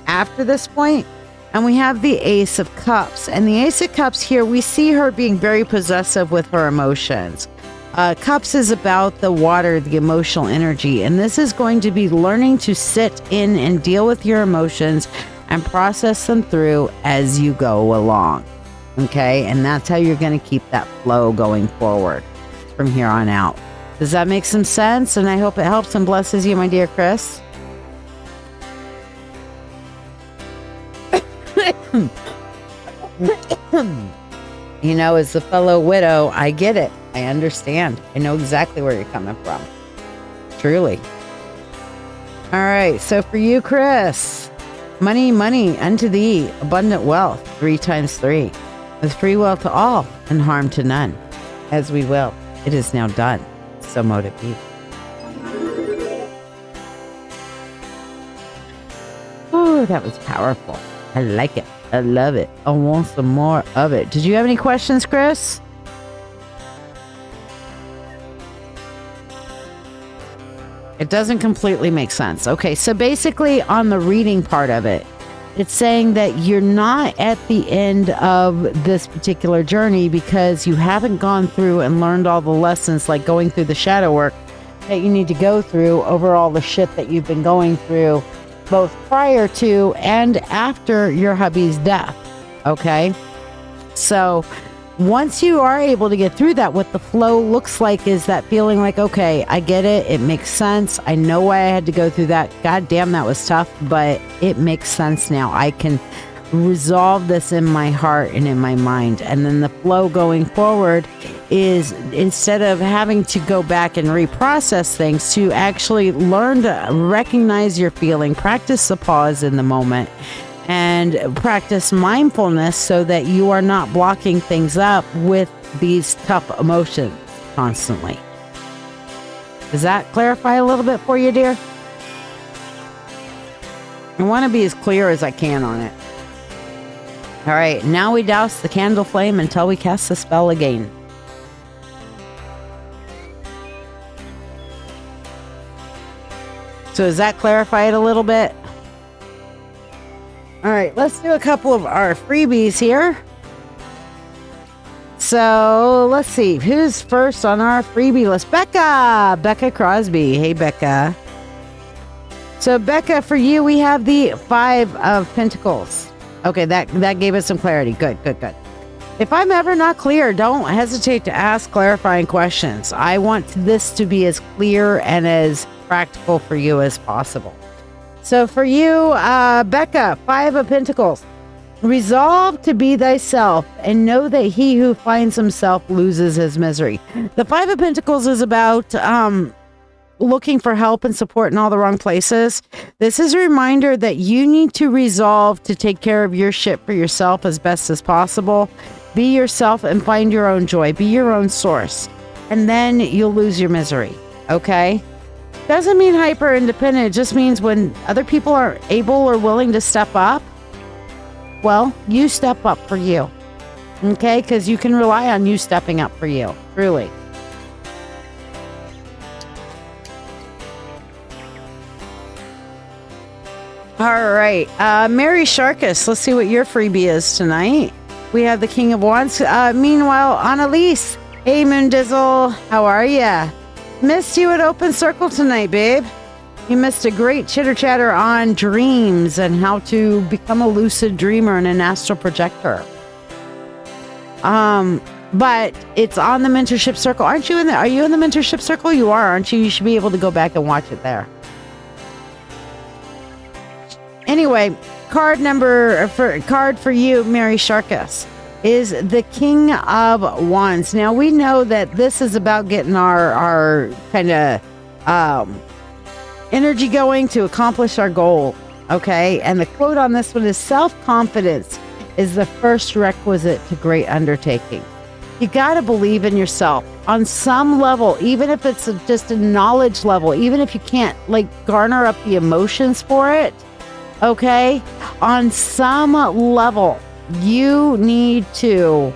after this point? And we have the Ace of Cups. And the Ace of Cups here, we see her being very possessive with her emotions. Cups is about the water, the emotional energy. And this is going to be learning to sit in and deal with your emotions and process them through as you go along. Okay? And that's how you're going to keep that flow going forward from here on out. Does that make some sense? And I hope it helps and blesses you, my dear Chris. You know, as the fellow widow, I get it. I understand. I know exactly where you're coming from. Truly. All right. So for you, Chris, money, money unto thee, abundant wealth, 3 times 3, with free will to all and harm to none. As we will. It is now done. So mote it be. Oh, that was powerful. I like it. I love it. I want some more of it. Did you have any questions, Chris? It doesn't completely make sense. Okay, so basically on the reading part of it, it's saying that you're not at the end of this particular journey because you haven't gone through and learned all the lessons, like going through the shadow work that you need to go through over all the shit that you've been going through, both prior to and after your hubby's death. Okay? So once you are able to get through that, what the flow looks like is that feeling like, okay, I get it. It makes sense. I know why I had to go through that. God damn, that was tough, but it makes sense now. I can resolve this in my heart and in my mind. And then the flow going forward is, instead of having to go back and reprocess things, to actually learn to recognize your feeling, practice the pause in the moment, and practice mindfulness so that you are not blocking things up with these tough emotions constantly. Does that clarify a little bit for you, dear? I want to be as clear as I can on it. All right, now we douse the candle flame until we cast the spell again. So does that clarify it a little bit? All right, let's do a couple of our freebies here. So let's see, who's first on our freebie list? Becca Crosby. Hey, Becca. So Becca, for you, we have the 5 of Pentacles. Okay, that gave us some clarity. Good. If I'm ever not clear, don't hesitate to ask clarifying questions. I want this to be as clear and as practical for you as possible. So for you, Becca, 5 of Pentacles. Resolve to be thyself and know that he who finds himself loses his misery. The 5 of Pentacles is about looking for help and support in all the wrong places. This is a reminder that you need to resolve to take care of your shit for yourself as best as possible. Be yourself and find your own joy. Be your own source. And then you'll lose your misery. Okay? Doesn't mean hyper independent. It just means when other people are able or willing to step up, well, you step up for you. Okay? Because you can rely on you stepping up for you. Truly. All right. Mary Sharkus, let's see what your freebie is tonight. We have the King of Wands. Meanwhile, Annalise. Hey, Moondizzle. How are ya? Missed you at Open Circle tonight, babe. You missed a great chitter-chatter on dreams and how to become a lucid dreamer and an astral projector. But it's on the mentorship circle. Aren't you in there? Are you in the mentorship circle? You are, aren't you? You should be able to go back and watch it there. Anyway, card for you, Mary Sharkus, is the King of Wands. Now, we know that this is about getting our kind of energy going to accomplish our goal, okay? And the quote on this one is, self-confidence is the first requisite to great undertaking. You got to believe in yourself on some level, even if it's just a knowledge level, even if you can't, like, garner up the emotions for it. Okay, on some level, you need to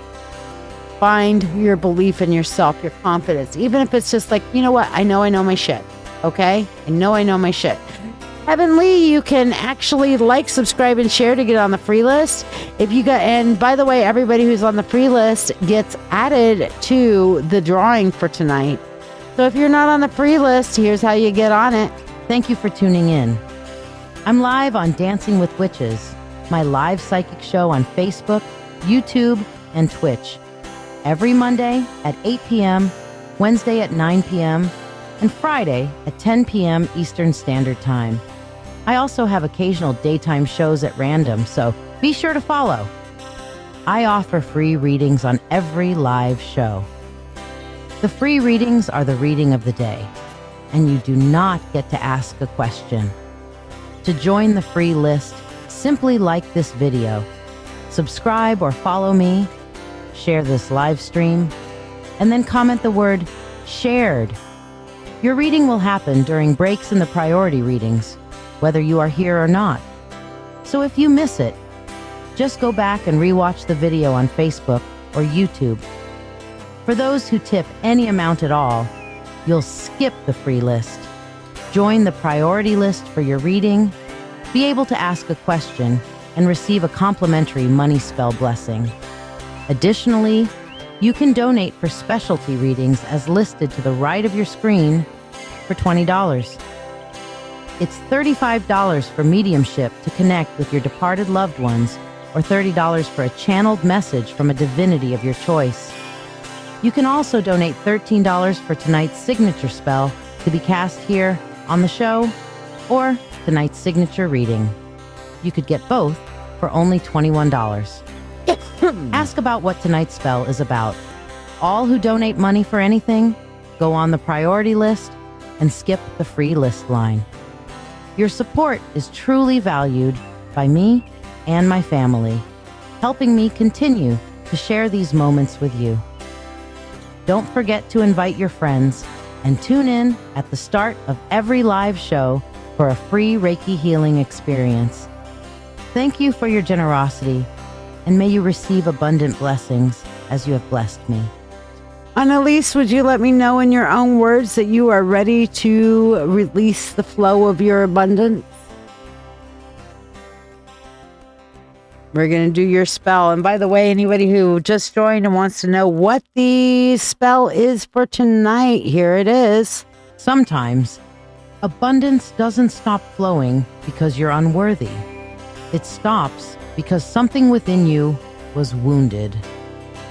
find your belief in yourself, your confidence, even if it's just like, you know what, I know my shit. Okay, I know my shit. Heavenly, you can actually like, subscribe, and share to get on the free list. And by the way, everybody who's on the free list gets added to the drawing for tonight. So if you're not on the free list, here's how you get on it. Thank you for tuning in. I'm live on Dancing with Witches my live psychic show on Facebook, YouTube, and Twitch every Monday at 8 p.m., Wednesday at 9 p.m., and Friday at 10 p.m. Eastern Standard Time. I also have occasional daytime shows at random, so be sure to follow. I offer free readings on every live show. The free readings are the reading of the day, and you do not get to ask a question. To join the free list, simply like this video, subscribe or follow me, share this live stream, and then comment the word shared. Your reading will happen during breaks in the priority readings, whether you are here or not. So if you miss it, just go back and rewatch the video on Facebook or YouTube. For those who tip any amount at all, you'll skip the free list, join the priority list for your reading, be able to ask a question, and receive a complimentary money spell blessing. Additionally, you can donate for specialty readings as listed to the right of your screen for $20. It's $35 for mediumship to connect with your departed loved ones, or $30 for a channeled message from a divinity of your choice. You can also donate $13 for tonight's signature spell to be cast here on the show, or tonight's signature reading. You could get both for only $21. Ask about what tonight's spell is about. All who donate money for anything go on the priority list and skip the free list line. Your support is truly valued by me and my family, helping me continue to share these moments with you. Don't forget to invite your friends and tune in at the start of every live show for a free Reiki healing experience. Thank you for your generosity, and may you receive abundant blessings as you have blessed me. Annalise, would you let me know in your own words that you are ready to release the flow of your abundance? We're going to do your spell. And by the way, anybody who just joined and wants to know what the spell is for tonight, here it is. Sometimes, abundance doesn't stop flowing because you're unworthy. It stops because something within you was wounded,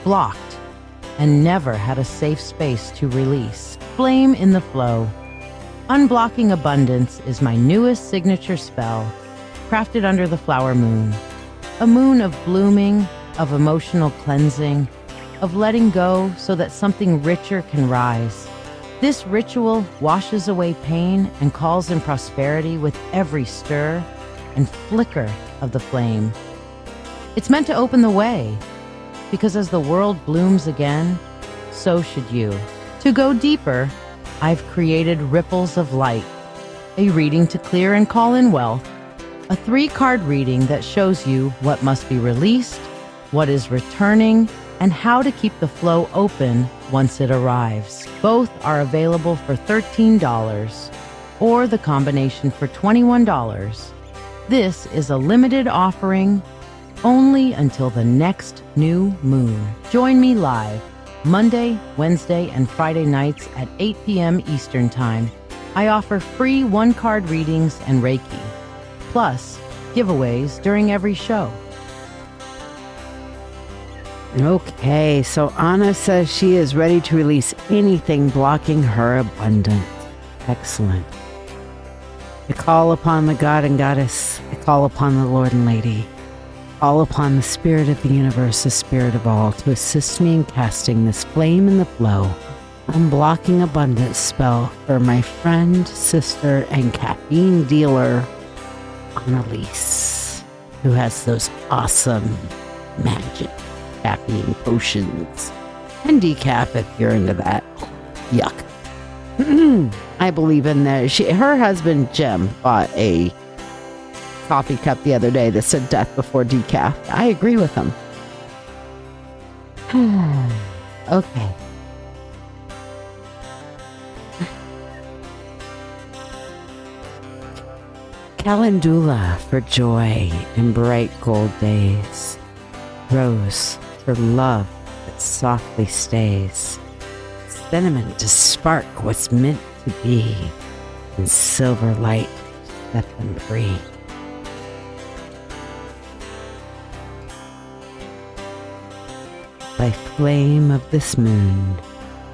blocked, and never had a safe space to release. Flame in the flow. Unblocking Abundance is my newest signature spell, crafted under the flower moon. A moon of blooming, of emotional cleansing, of letting go so that something richer can rise. This ritual washes away pain and calls in prosperity with every stir and flicker of the flame. It's meant to open the way, because as the world blooms again, so should you. To go deeper, I've created Ripples of Light, a reading to clear and call in wealth, a 3-card reading that shows you what must be released, what is returning, and how to keep the flow open once it arrives. Both are available for $13 or the combination for $21. This is a limited offering only until the next new moon. Join me live Monday, Wednesday, and Friday nights at 8 p.m. Eastern Time. I offer free 1-card readings and Reiki, plus giveaways during every show. Okay, so Anna says she is ready to release anything blocking her abundance. Excellent. I call upon the God and Goddess. I call upon the Lord and Lady. Call upon the Spirit of the universe, the Spirit of all, to assist me in casting this flame in the flow, unblocking abundance spell for my friend, sister, and caffeine dealer, Annalise, who has those awesome magic caffeine potions and decaf if you're into that. Yuck. I believe in that. Her husband Jim bought a coffee cup the other day that said death before decaf. I agree with him. Okay. Calendula for joy and bright gold days. Rose for love that softly stays. Cinnamon to spark what's meant to be. And silver light to set them free. By flame of this moon,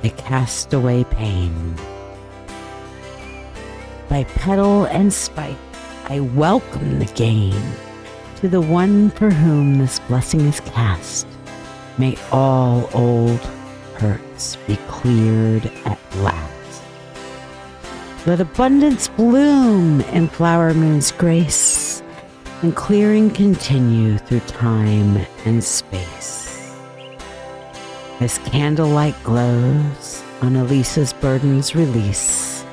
I cast away pain. By petal and spike, I welcome the gain. To the one for whom this blessing is cast, may all old hurts be cleared at last. Let abundance bloom in flower moon's grace, and clearing continue through time and space. As candlelight glows on Elisa's burdens release,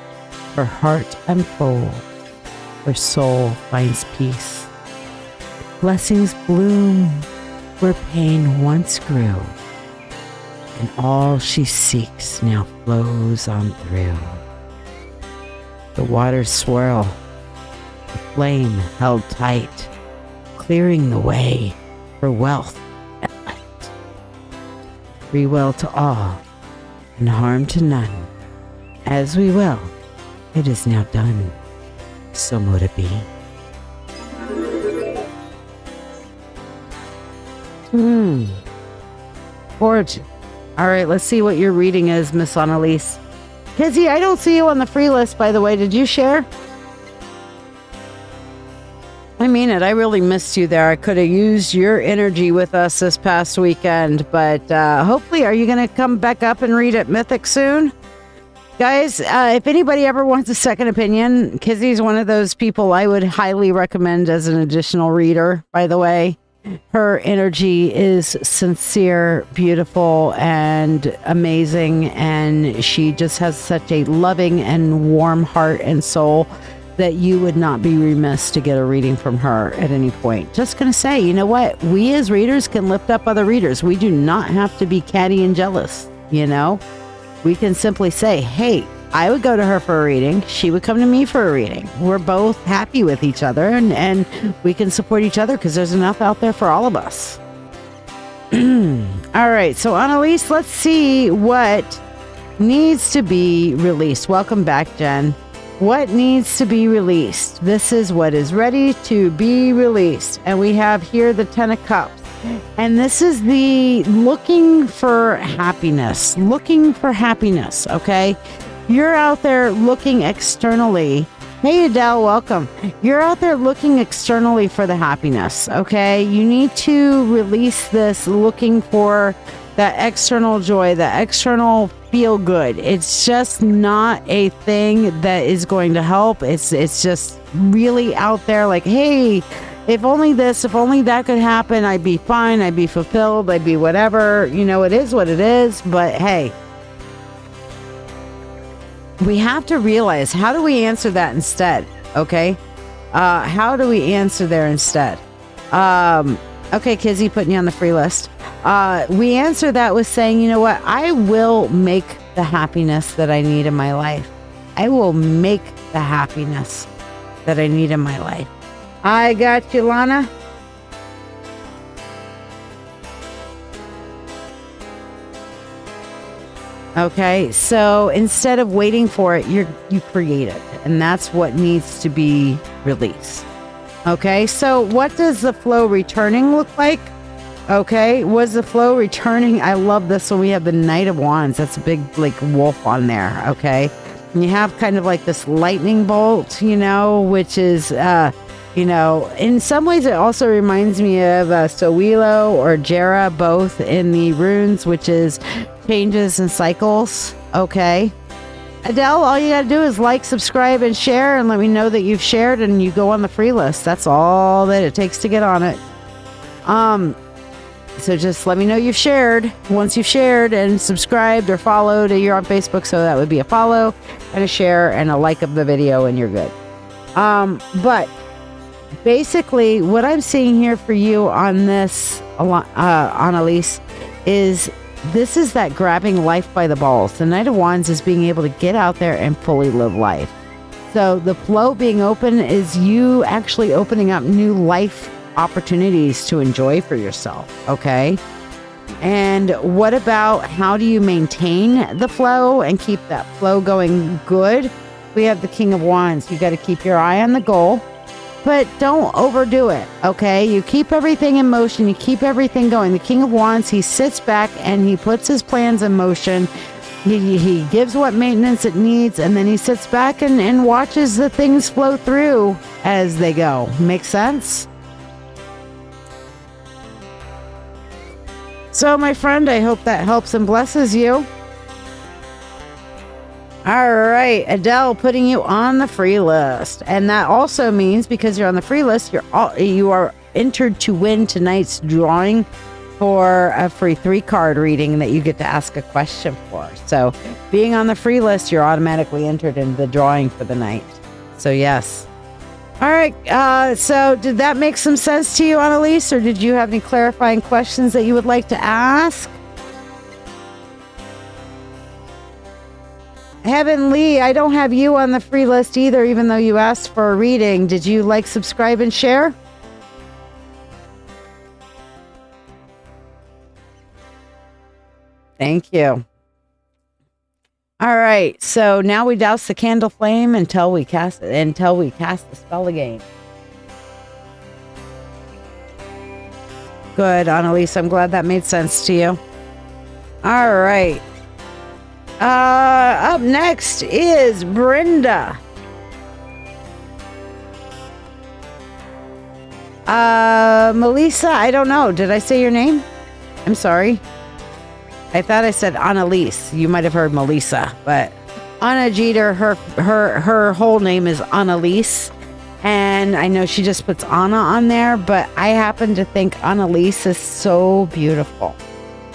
her heart unfolds, her soul finds peace. Blessings bloom where pain once grew, and all she seeks now flows on through. The waters swirl, the flame held tight, clearing the way for wealth and light. Free will to all, and harm to none. As we will, it is now done. So mote it be. Gorgeous. All right, let's see what your reading is, Miss Annalise. Kizzy, I don't see you on the free list, by the way. Did you share? I mean it. I really missed you there. I could have used your energy with us this past weekend, but hopefully, are you going to come back up and read at Mythic soon? Guys, if anybody ever wants a second opinion, Kizzy's one of those people I would highly recommend as an additional reader, by the way. Her energy is sincere, beautiful, and amazing, and she just has such a loving and warm heart and soul that you would not be remiss to get a reading from her at any point. Just gonna say, you know what? We as readers can lift up other readers. We do not have to be catty and jealous, you know? We can simply say, hey, I would go to her for a reading. She would come to me for a reading. We're both happy with each other, and we can support each other because there's enough out there for all of us. All right. So, Annalise, let's see what needs to be released. Welcome back, Jen. What needs to be released? This is what is ready to be released. And we have here the 10 of Cups. And this is the looking for happiness. Looking for happiness, okay? You're out there looking externally. Hey, Adele, welcome. You're out there looking externally for the happiness, okay? You need to release this looking for that external joy, that external feel good. It's just not a thing that is going to help. It's just really out there like, hey, if only this, if only that could happen, I'd be fine, I'd be fulfilled, I'd be whatever. You know, it is what it is, but hey. We have to realize, how do we answer that instead? Okay. How do we answer there instead? Okay, Kizzy, putting you on the free list. We answer that with saying, you know what? I will make the happiness that I need in my life. I will make the happiness that I need in my life. I got you, Lana. Okay, so instead of waiting for it, you create it, and that's what needs to be released. Okay, so what does the flow returning look like? Okay, was the flow returning? I love this one. We have the Knight of Wands. That's a big, like, wolf on there, okay? And you have kind of like this lightning bolt, you know, which is, you know, in some ways it also reminds me of Sowilo or Jera, both in the runes, which is changes and cycles. Okay. Adele, all you gotta do is like, subscribe, and share, and let me know that you've shared and you go on the free list. That's all that it takes to get on it. So just let me know you've shared. Once you've shared and subscribed or followed, you're on Facebook, so that would be a follow and a share and a like of the video, and you're good. But basically what I'm seeing here for you on this, Annalise, is this is that grabbing life by the balls. The Knight of Wands is being able to get out there and fully live life. So the flow being open is you actually opening up new life opportunities to enjoy for yourself. Okay. And what about how do you maintain the flow and keep that flow going good? We have the King of Wands. You got to keep your eye on the goal. but don't overdo it, okay? You keep everything in motion. You keep everything going. The King of Wands, he sits back and he puts his plans in motion. He gives what maintenance it needs, and then he sits back and watches the things flow through as they go. Make sense? So, my friend, I hope that helps and blesses you. All right, Adele, putting you on the free list. And that also means, because you're on the free list, you are entered to win tonight's drawing for a free 3-card reading that you get to ask a question for. So being on the free list, you're automatically entered into the drawing for the night. So yes. All right. So did that make some sense to you, Annalise, or did you have any clarifying questions that you would like to ask? Heaven Lee, I don't have you on the free list either, even though you asked for a reading. Did you like, subscribe, and share? Thank you. All right, so now we douse the candle flame until we cast the spell again. Good, Annalise. I'm glad that made sense to you. All right. Up next is Brenda. Melissa, I don't know. Did I say your name? I'm sorry. I thought I said Annalise. You might have heard Melissa, but Anna Jeter, her whole name is Annalise. And I know she just puts Anna on there, but I happen to think Annalise is so beautiful.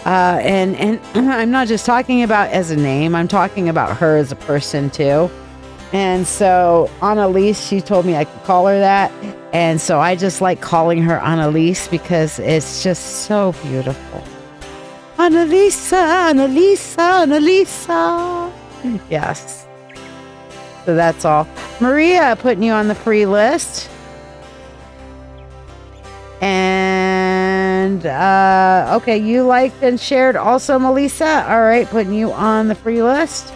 And I'm not just talking about as a name, I'm talking about her as a person too. And so Annalise, she told me I could call her that. And so I just like calling her Annalise because it's just so beautiful. Annalisa, Annalisa, Annalisa. Yes. So that's all. Maria, putting you on the free list. And, okay, you liked and shared also, Melissa. All right, putting you on the free list.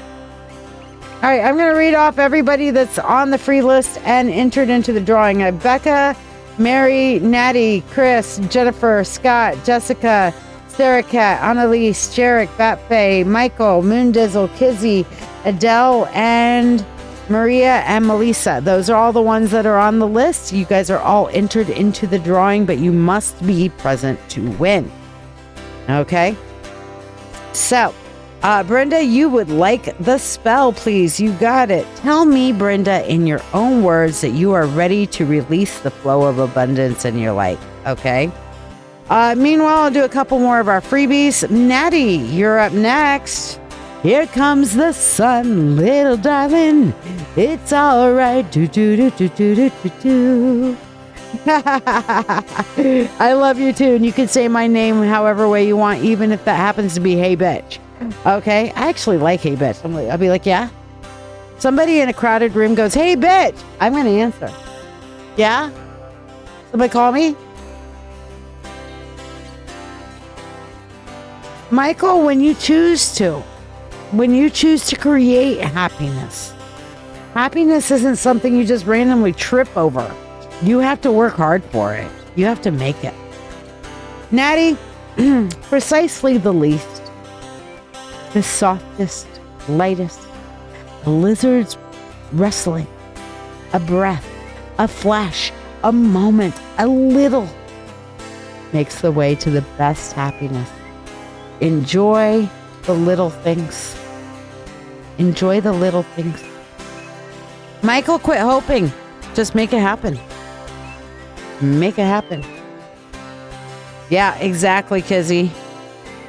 All right, I'm going to read off everybody that's on the free list and entered into the drawing. Becca, Mary, Natty, Chris, Jennifer, Scott, Jessica, Sarah Cat, Annalise, Jarek, Batfaye, Michael, Moondizzle, Kizzy, Adele, and Maria and Melissa. Those are all the ones that are on the list. You guys are all entered into the drawing, but you must be present to win. Okay? So, Brenda, you would like the spell, please. You got it. Tell me, Brenda, in your own words that you are ready to release the flow of abundance in your life. Okay? Meanwhile, I'll do a couple more of our freebies. Natty, you're up next. Here comes the sun, little darling. It's all right. Do do do do do do do do. I love you too, and you can say my name however way you want, even if that happens to be "Hey bitch." Okay, I actually like "Hey bitch." I'll be like, yeah. Somebody in a crowded room goes, "Hey bitch," I'm gonna answer. Yeah. Somebody call me. Michael, when you choose to create happiness, happiness isn't something you just randomly trip over. You have to work hard for it. You have to make it. Natty, precisely the least, the softest, lightest, a lizard's wrestling, a breath, a flash, a moment, a little, makes the way to the best happiness. Enjoy the little things. Enjoy the little things. Michael, quit hoping. Just make it happen. Make it happen. Yeah, exactly, Kizzy.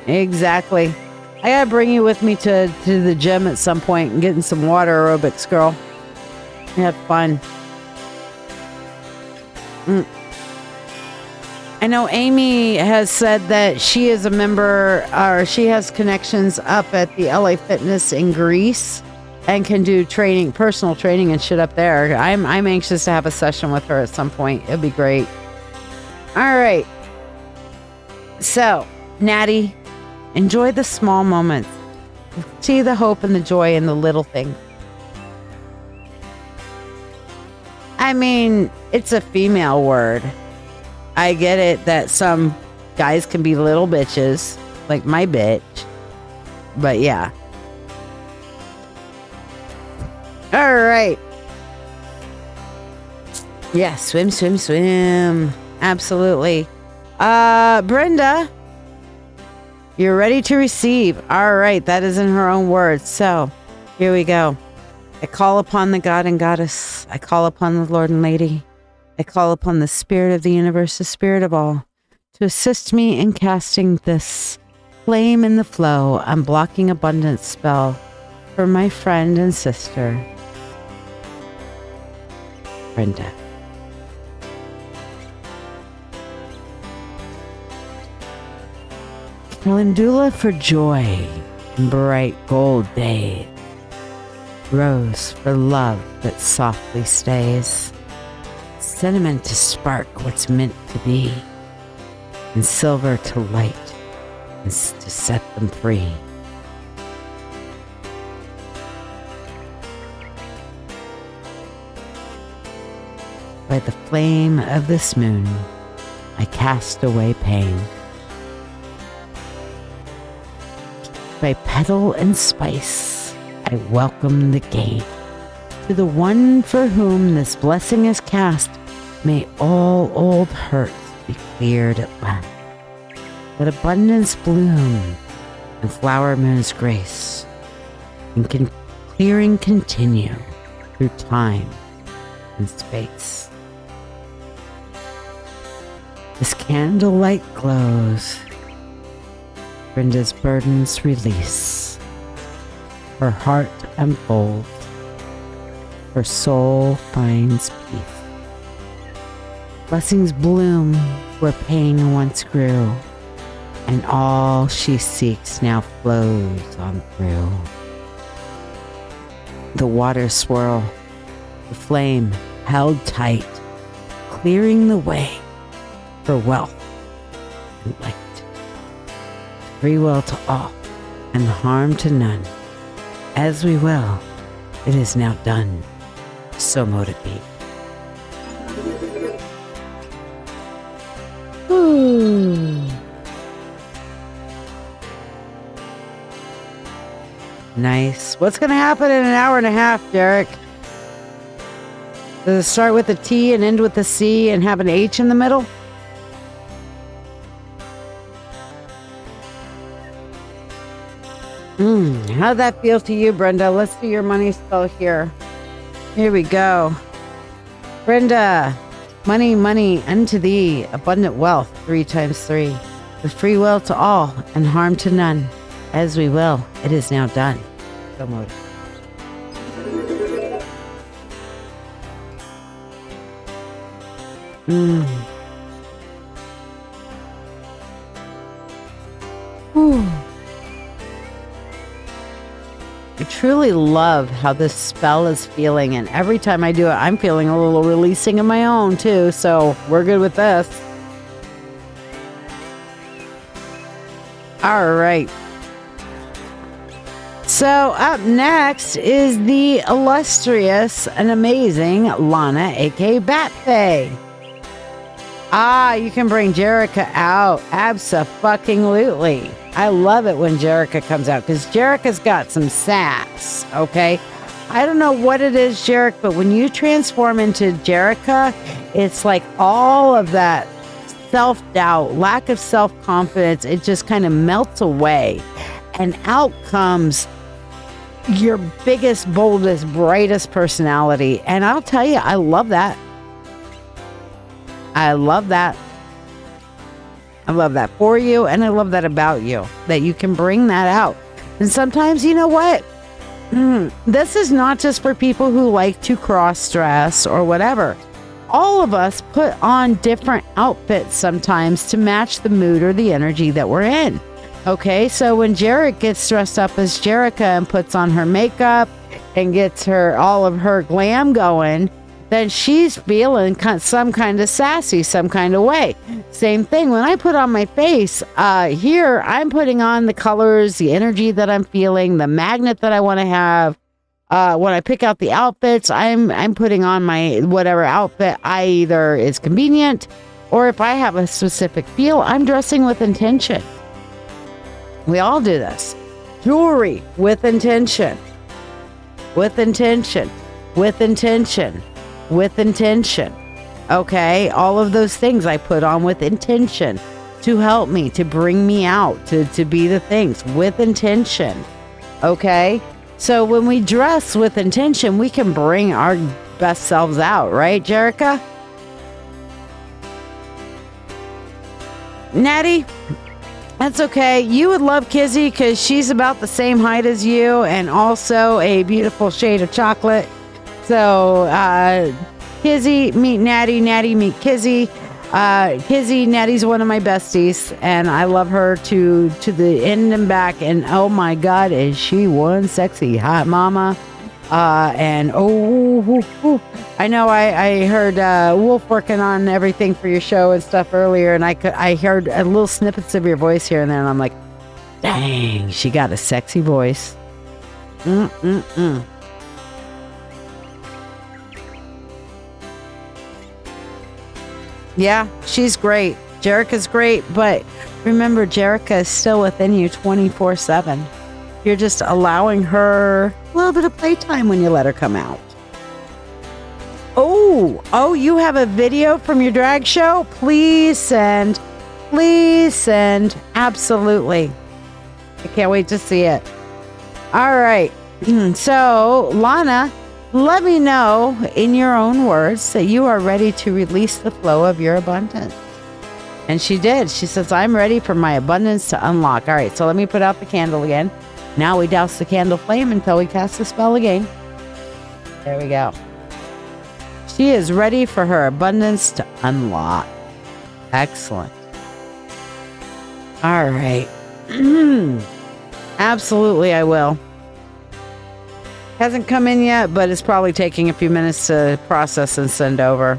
Exactly. I gotta bring you with me to the gym at some point and getting some water aerobics, girl. Have fun. I know Amy has said that she is a member, or she has connections up at the LA Fitness in Greece and can do training, personal training and shit up there. I'm anxious to have a session with her at some point. It'd be great. All right. So, Natty, enjoy the small moments. See the hope and the joy in the little things. I mean, it's a female word. I get it that some guys can be little bitches, like my bitch. But yeah. All right. Yeah, swim, swim, swim. Absolutely. Brenda, you're ready to receive. All right, that is in her own words. So, here we go. I call upon the God and Goddess. I call upon the Lord and Lady. I call upon the Spirit of the universe, the Spirit of all, to assist me in casting this flame in the flow, unblocking abundance spell for my friend and sister, Brenda. Calendula for joy and bright gold days. Rose for love that softly stays. Cinnamon to spark what's meant to be. And silver to light and to set them free. By the flame of this moon, I cast away pain. By petal and spice, I welcome the gain. To the one for whom this blessing is cast, may all old hurts be cleared at last. Let abundance bloom and flower moon's grace, and clearing continue through time and space. As candlelight glows, Brenda's burdens release. Her heart unfolds. Her soul finds peace. Blessings bloom where pain once grew, and all she seeks now flows on through. The waters swirl, the flame held tight, clearing the way for wealth and light. Free will to all and harm to none. As we will, it is now done. So mote it be. Ooh. Nice. What's going to happen in an hour and a half, Derek? Does it start with a T and end with a C and have an H in the middle? How'd that feel to you, Brenda? Let's do your money spell here. Here we go. Brenda, money, money unto thee, abundant wealth, 3 times 3. With free will to all and harm to none. As we will, it is now done. So mote. Ooh. I truly love how this spell is feeling, and every time I do it, I'm feeling a little releasing of my own too, so we're good with this. All right. So up next is the illustrious and amazing Lana, aka Batfae. You can bring Jerica out. Abso-fucking-lutely. I love it when Jerica comes out because Jerica's got some sass, okay? I don't know what it is, Jerica, but when you transform into Jerica, it's like all of that self-doubt, lack of self-confidence, it just kind of melts away. And out comes your biggest, boldest, brightest personality. And I'll tell you, I love that. I love that. I love that for you, and I love that about you, that you can bring that out. And sometimes, you know what? This is not just for people who like to cross-dress or whatever. All of us put on different outfits sometimes to match the mood or the energy that we're in. Okay, so when Jarek gets dressed up as Jerica and puts on her makeup and gets her all of her glam going, then she's feeling some kind of sassy, some kind of way. Same thing when I put on my face. Here, I'm putting on the colors, the energy that I'm feeling, the magnet that I want to have. When I pick out the outfits, I'm putting on my whatever outfit either is convenient, or if I have a specific feel, I'm dressing with intention. We all do this. Jewelry with intention. With intention. With intention. With intention. Okay, all of those things I put on with intention to help me, to bring me out, to be the things with intention. Okay, so when we dress with intention, we can bring our best selves out, right, Jerica? Natty, that's okay. You would love Kizzy because she's about the same height as you and also a beautiful shade of chocolate. So, Kizzy, meet Natty. Natty, meet Kizzy. Kizzy, Natty's one of my besties, and I love her to the end and back. And oh my God, is she one sexy hot mama? And I know I heard Wolf working on everything for your show and stuff earlier, and I heard a little snippets of your voice here and there, and I'm like, dang, she got a sexy voice. Yeah, she's great. Jerica's great, but remember, Jerica is still within you 24/7. You're just allowing her a little bit of playtime when you let her come out. Oh, you have a video from your drag show? Please send. Please send. Absolutely. I can't wait to see it. All right. So, Lana, let me know in your own words that you are ready to release the flow of your abundance. And she did. She says, I'm ready for my abundance to unlock. All right, so let me put out the candle again. Now we douse the candle flame until we cast the spell again. There we go. She is ready for her abundance to unlock. Excellent. All right. Absolutely, I will. Hasn't come in yet, but it's probably taking a few minutes to process and send over.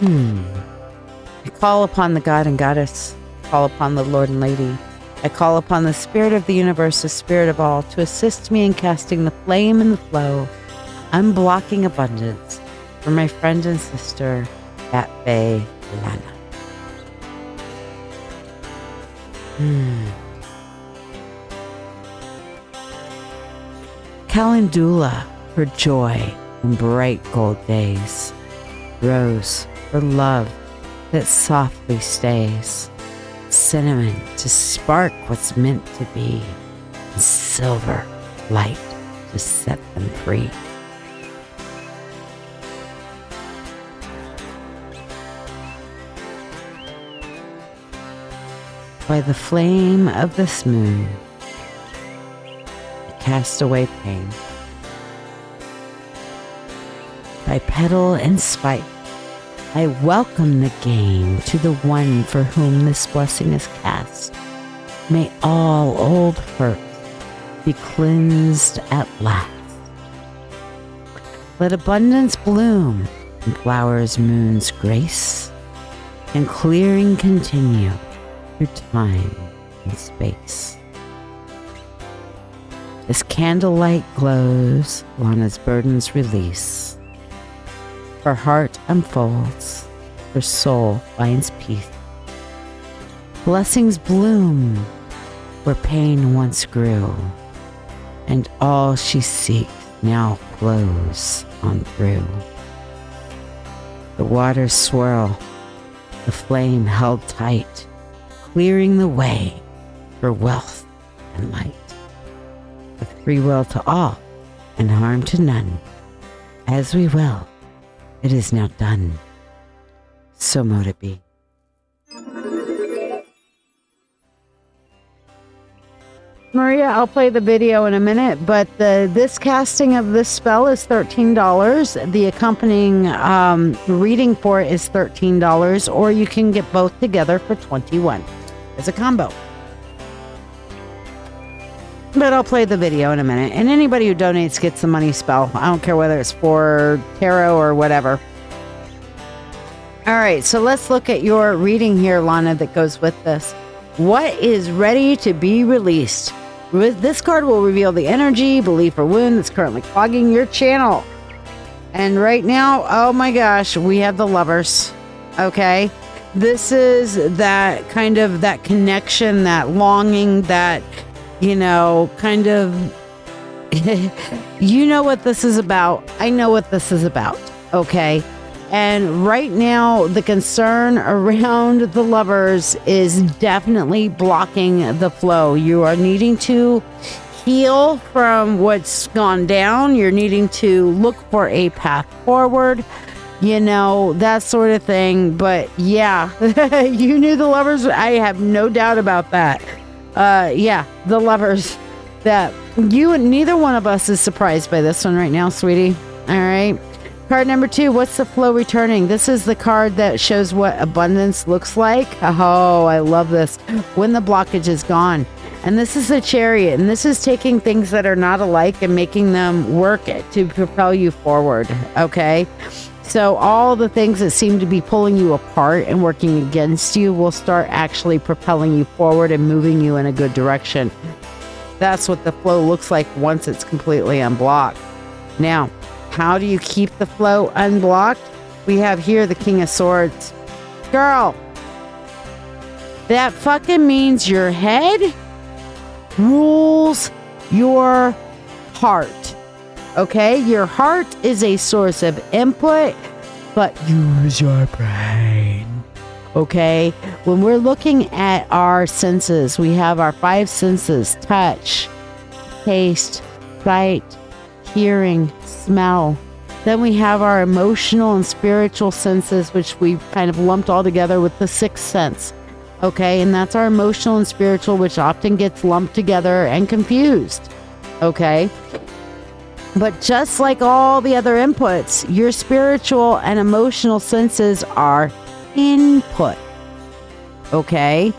I call upon the God and Goddess. I call upon the Lord and Lady. I call upon the Spirit of the Universe, the Spirit of all, to assist me in casting the flame and the flow, unblocking abundance for my friend and sister, Fat Faye Lana. Calendula for joy and bright gold days. Rose for love that softly stays. Cinnamon to spark what's meant to be. And silver light to set them free. By the flame of this moon, cast away pain. By petal and spike, I welcome the gain to the one for whom this blessing is cast. May all old hurt be cleansed at last. Let abundance bloom in flowers moon's grace, and clearing continue through time and space. As candlelight glows, Lana's burdens release. Her heart unfolds, her soul finds peace. Blessings bloom where pain once grew, and all she seeks now flows on through. The waters swirl, the flame held tight, clearing the way for wealth and light. With free will to all and harm to none, as we will, it is now done. So mote it be. Maria, I'll play the video in a minute, but this casting of this spell is $13. The accompanying reading for it is $13, or you can get both together for $21 as a combo. But I'll play the video in a minute. And anybody who donates gets the money spell. I don't care whether it's for tarot or whatever. All right, so let's look at your reading here, Lana, that goes with this. What is ready to be released? This card will reveal the energy, belief, or wound that's currently clogging your channel. And right now, oh my gosh, we have the Lovers. Okay. This is that kind of that connection, that longing, that, kind of, you know what this is about. I know what this is about. Okay. And right now, the concern around the Lovers is definitely blocking the flow. You are needing to heal from what's gone down. You're needing to look for a path forward, that sort of thing. But yeah, you knew the Lovers. I have no doubt about that. The Lovers. That neither one of us is surprised by this one right now, sweetie. All right. Card number 2, what's the flow returning? This is the card that shows what abundance looks like. Oh, I love this. When the blockage is gone. And this is the Chariot. And this is taking things that are not alike and making them work to propel you forward. Okay. So all the things that seem to be pulling you apart and working against you will start actually propelling you forward and moving you in a good direction. That's what the flow looks like once it's completely unblocked. Now, how do you keep the flow unblocked? We have here the King of Swords. Girl, that fucking means your head rules your heart. Okay? Your heart is a source of input, but use your brain. Okay? When we're looking at our senses, we have our 5 senses: touch, taste, sight, hearing, smell. Then we have our emotional and spiritual senses, which we've kind of lumped all together with the 6th sense. Okay, and that's our emotional and spiritual, which often gets lumped together and confused. Okay, but just like all the other inputs, your spiritual and emotional senses are input. Okay,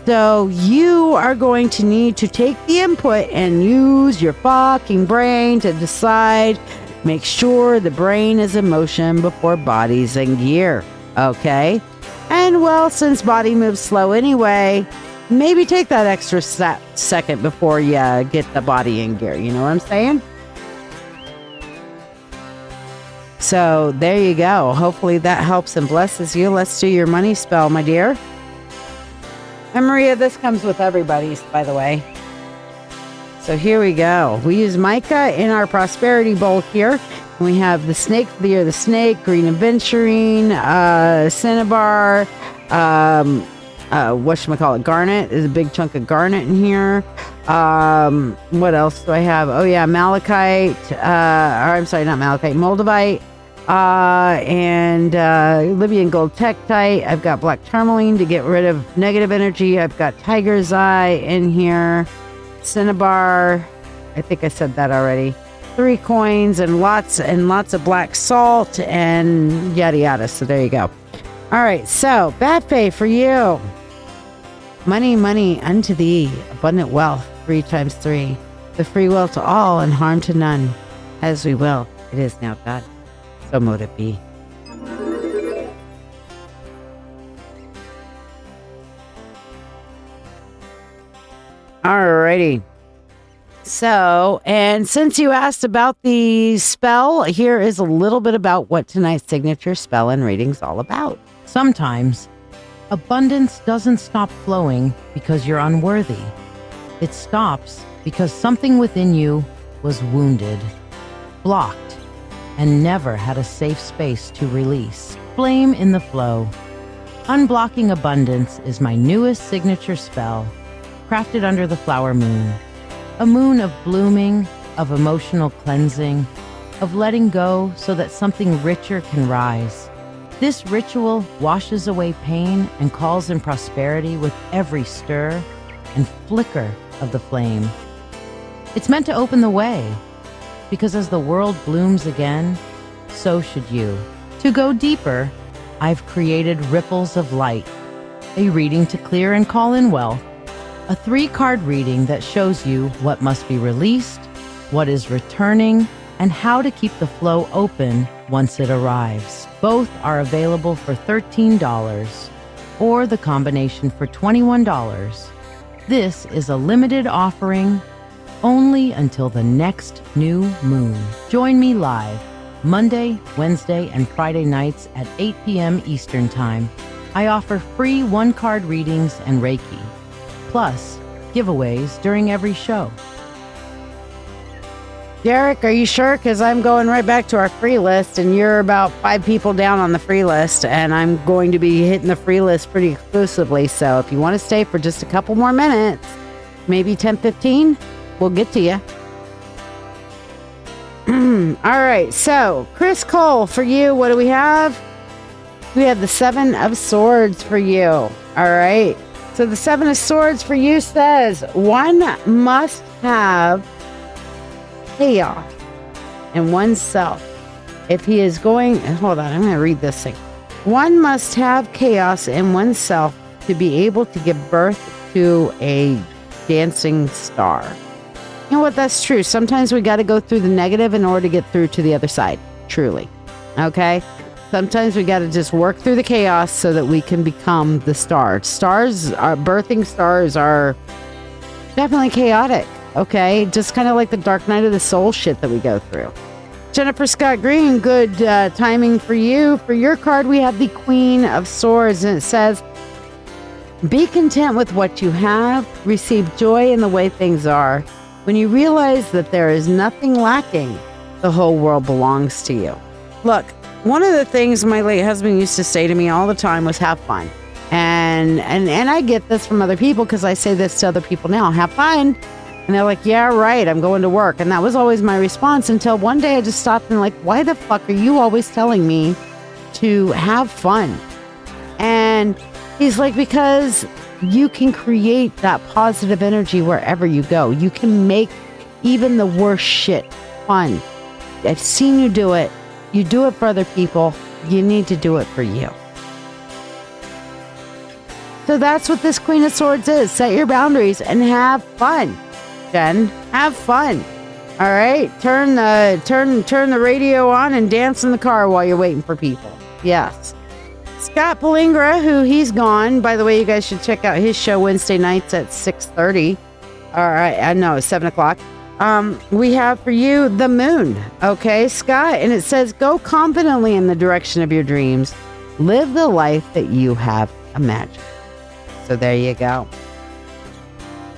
so you are going to need to take the input and use your fucking brain to decide. Make sure the brain is in motion before body's in gear. Okay? And well, since body moves slow anyway, maybe take that extra second before you get the body in gear. You know what I'm saying? So there you go. Hopefully that helps and blesses you. Let's do your money spell, my dear. And Maria, this comes with everybody's, by the way. So here we go. We use mica in our prosperity bowl here. We have the snake for the year, the snake, green aventurine, cinnabar, whatchamacallit, garnet. There's a big chunk of garnet in here. What else do I have? Oh yeah, malachite, not malachite, moldavite, and Libyan gold tektite. I've got black tourmaline to get rid of negative energy. I've got tiger's eye in here. Cinnabar, I think I said that already. 3 coins and lots of black salt and yada yada. So there you go. All right, so bad faith for you. Money, money unto thee, abundant wealth, 3 times 3. The free will to all and harm to none. As we will, it is now done. So mote it be. Alrighty. So, and since you asked about the spell, here is a little bit about what tonight's signature spell and reading's all about. Sometimes, abundance doesn't stop flowing because you're unworthy. It stops because something within you was wounded, blocked, and never had a safe space to release. Flame in the flow. Unblocking Abundance is my newest signature spell, crafted under the flower moon. A moon of blooming, of emotional cleansing, of letting go so that something richer can rise. This ritual washes away pain and calls in prosperity with every stir and flicker of the flame. It's meant to open the way, because as the world blooms again, so should you. To go deeper, I've created Ripples of Light, a reading to clear and call in wealth, a 3-card reading that shows you what must be released, what is returning, and how to keep the flow open once it arrives. Both are available for $13 or the combination for $21. This is a limited offering only until the next new moon. Join me live Monday, Wednesday, and Friday nights at 8 p.m. Eastern Time. I offer free one-card readings and Reiki, plus giveaways during every show. Derek, are you sure? Because I'm going right back to our free list, and you're about 5 people down on the free list, and I'm going to be hitting the free list pretty exclusively. So if you want to stay for just a couple more minutes, maybe 10, 15, we'll get to you. All right. So Chris Cole, for you, what do we have? We have the 7 of Swords for you. All right. So the 7 of Swords for you says one must have chaos in oneself. If he is going, hold on, I'm going to read this thing. One must have chaos in oneself to be able to give birth to a dancing star. You know what? That's true. Sometimes we got to go through the negative in order to get through to the other side. Truly. Okay? Sometimes we got to just work through the chaos so that we can become the star. Birthing stars are definitely chaotic. Okay, just kind of like the dark night of the soul shit that we go through. Jennifer Scott Green, good timing for you. For your card, we have the Queen of Swords, and it says, be content with what you have. Receive joy in the way things are. When you realize that there is nothing lacking, the whole world belongs to you. Look, one of the things my late husband used to say to me all the time was have fun. And I get this from other people because I say this to other people now, have fun. And they're like, yeah, right, I'm going to work. And that was always my response until one day I just stopped and like, why the fuck are you always telling me to have fun? And he's like, because you can create that positive energy wherever you go. You can make even the worst shit fun. I've seen you do it. You do it for other people. You need to do it for you. So that's what this Queen of Swords is. Set your boundaries and have fun. Jen, have fun. All right, turn the radio on and dance in the car while you're waiting for people. Yes. Scott Palingra, who he's gone. By the way, you guys should check out his show Wednesday nights at 6:30. All right, I know 7 o'clock. We have for you the moon. Okay, Scott, and it says go confidently in the direction of your dreams. Live the life that you have imagined. So there you go.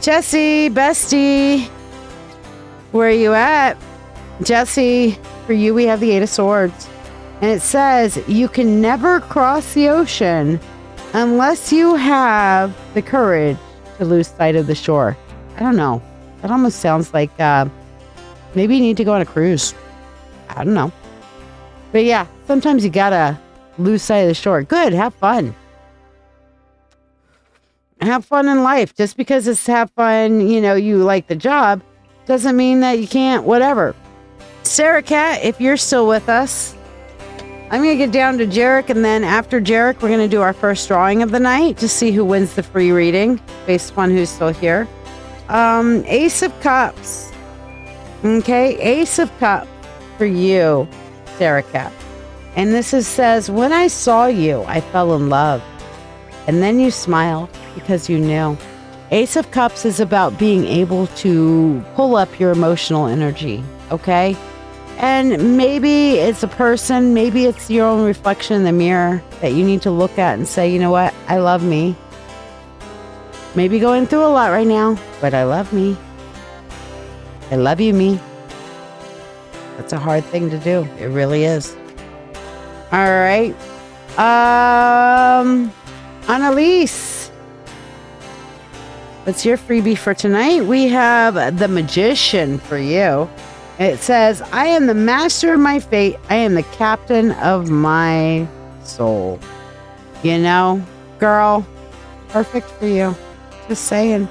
Jesse, bestie, where are you at? Jesse, for you, we have the 8 of Swords. And it says, you can never cross the ocean unless you have the courage to lose sight of the shore. I don't know. That almost sounds like maybe you need to go on a cruise. I don't know. But yeah, sometimes you gotta lose sight of the shore. Good, have fun. Have fun in life. Just because it's have fun, you like the job, doesn't mean that you can't, whatever. Sarah Cat, if you're still with us, I'm going to get down to Jarek, and then after Jarek, we're going to do our first drawing of the night to see who wins the free reading based upon who's still here. Ace of Cups. Okay, Ace of Cups for you, Sarah Cat. And this says, when I saw you, I fell in love. And then you smiled because you knew. Ace of Cups is about being able to pull up your emotional energy, okay? And maybe it's a person, maybe it's your own reflection in the mirror that you need to look at and say, you know what? I love me. Maybe going through a lot right now, but I love me. I love you, me. That's a hard thing to do. It really is. All right. Annalise, what's your freebie for tonight? We have the Magician for you. It says, I am the master of my fate. I am the captain of my soul. You know, girl, perfect for you. Just saying.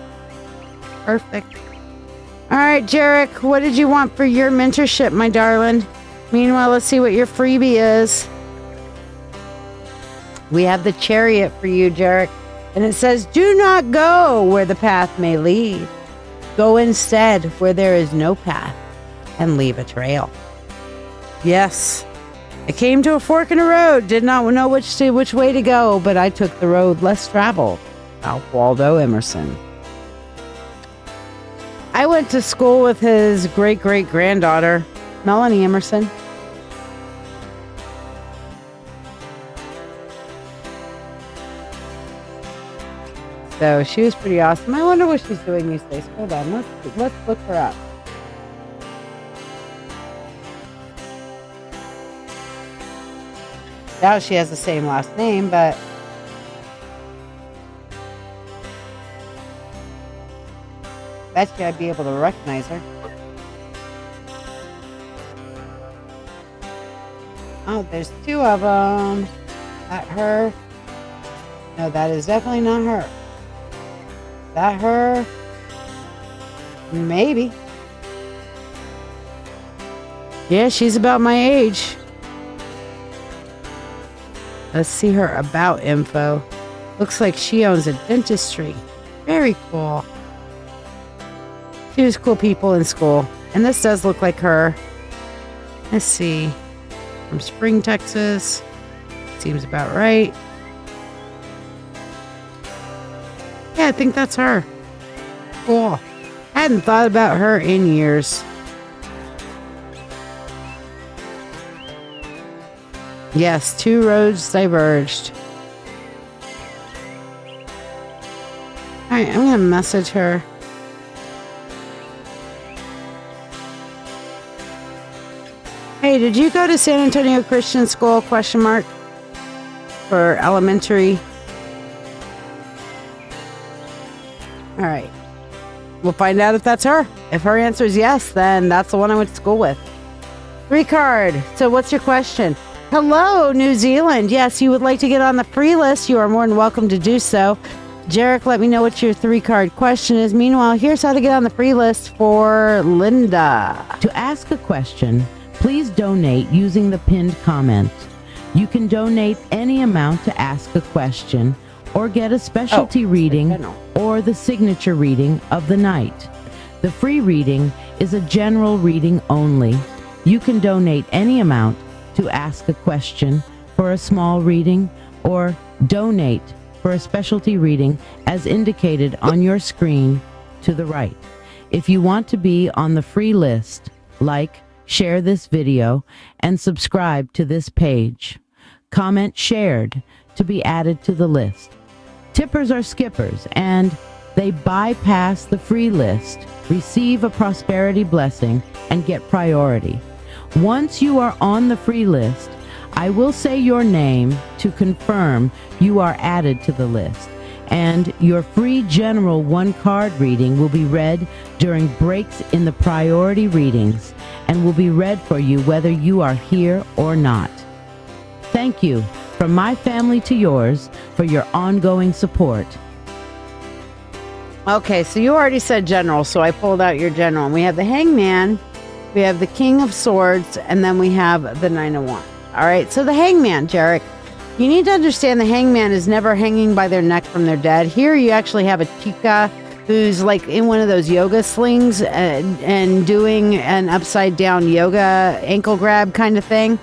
Perfect. All right, Jarek, what did you want for your mentorship, my darling? Meanwhile, let's see what your freebie is. We have the Chariot for you, Jarek. And it says, do not go where the path may lead. Go instead where there is no path and leave a trail. Yes. I came to a fork in the road, did not know which way to go, but I took the road less traveled. Ralph Waldo Emerson. I would went to school with his great-great-granddaughter, Melanie Emerson. So she was pretty awesome. I wonder what she's doing these days. Hold on, let's look her up. Now she has the same last name, but bet you I'd be able to recognize her. Oh, there's two of them. That her? No, that is definitely not her. That her? Maybe. Yeah, she's about my age. Let's see her about info. Looks like she owns a dentistry. Very cool. She was cool people in school. And this does look like her. Let's see. From Spring, Texas. Seems about right. Yeah, I think that's her. Cool. Hadn't thought about her in years. Yes, two roads diverged. Alright, I'm going to message her. Hey, did you go to San Antonio Christian School, ? For elementary? Alright. We'll find out if that's her. If her answer is yes, then that's the one I went to school with. 3 card. So what's your question? Hello, New Zealand. Yes, you would like to get on the free list. You are more than welcome to do so. Jarek, let me know what your 3 card question is. Meanwhile, here's how to get on the free list for Linda. To ask a question, please donate using the pinned comment. You can donate any amount to ask a question or get a specialty reading or the signature reading of the night. The free reading is a general reading only. You can donate any amount to ask a question for a small reading or donate for a specialty reading as indicated on your screen to the right. If you want to be on the free list, share this video and subscribe to this page. Comment shared to be added to the list. Tippers are skippers and they bypass the free list, receive a prosperity blessing, and get priority. Once you are on the free list, I will say your name to confirm you are added to the list, and your free general 1-card reading will be read during breaks in the priority readings and will be read for you whether you are here or not. Thank you from my family to yours for your ongoing support. Okay, so you already said general, so I pulled out your general. And we have the Hangman, we have the King of Swords, and then we have the 9 of Wands. All right, so the Hangman, Jarek. You need to understand the Hangman is never hanging by their neck from their dead. Here you actually have a chica who's like in one of those yoga slings and doing an upside down yoga ankle grab kind of thing.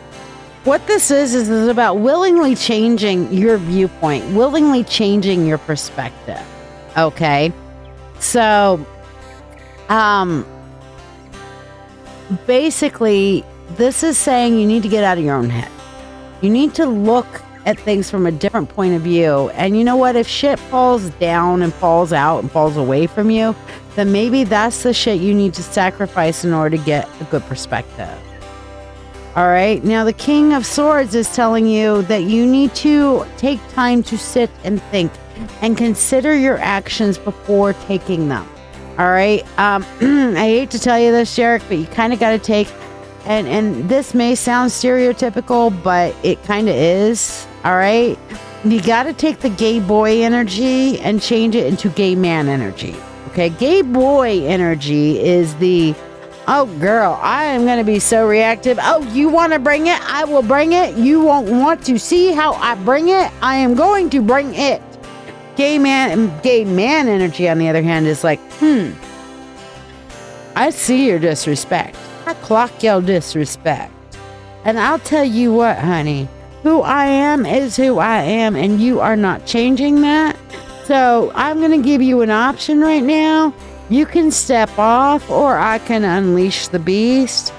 What this is about willingly changing your viewpoint, willingly changing your perspective. Okay? So, basically, this is saying you need to get out of your own head. You need to look at things from a different point of view. And you know what? If shit falls down and falls out and falls away from you, then maybe that's the shit you need to sacrifice in order to get a good perspective. All right. Now, the King of Swords is telling you that you need to take time to sit and think and consider your actions before taking them. All right. I hate to tell you this, Jarek, but you kind of got to take, and this may sound stereotypical, but it kind of is. All right. You got to take the gay boy energy and change it into gay man energy. Okay. Gay boy energy is the, oh, girl, I am going to be so reactive. Oh, you want to bring it? I will bring it. You won't want to see how I bring it. I am going to bring it. Gay man energy, on the other hand, is like, I see your disrespect. I clock your disrespect. And I'll tell you what, honey, who I am is who I am, and you are not changing that. So I'm going to give you an option right now. You can step off, or I can unleash the beast.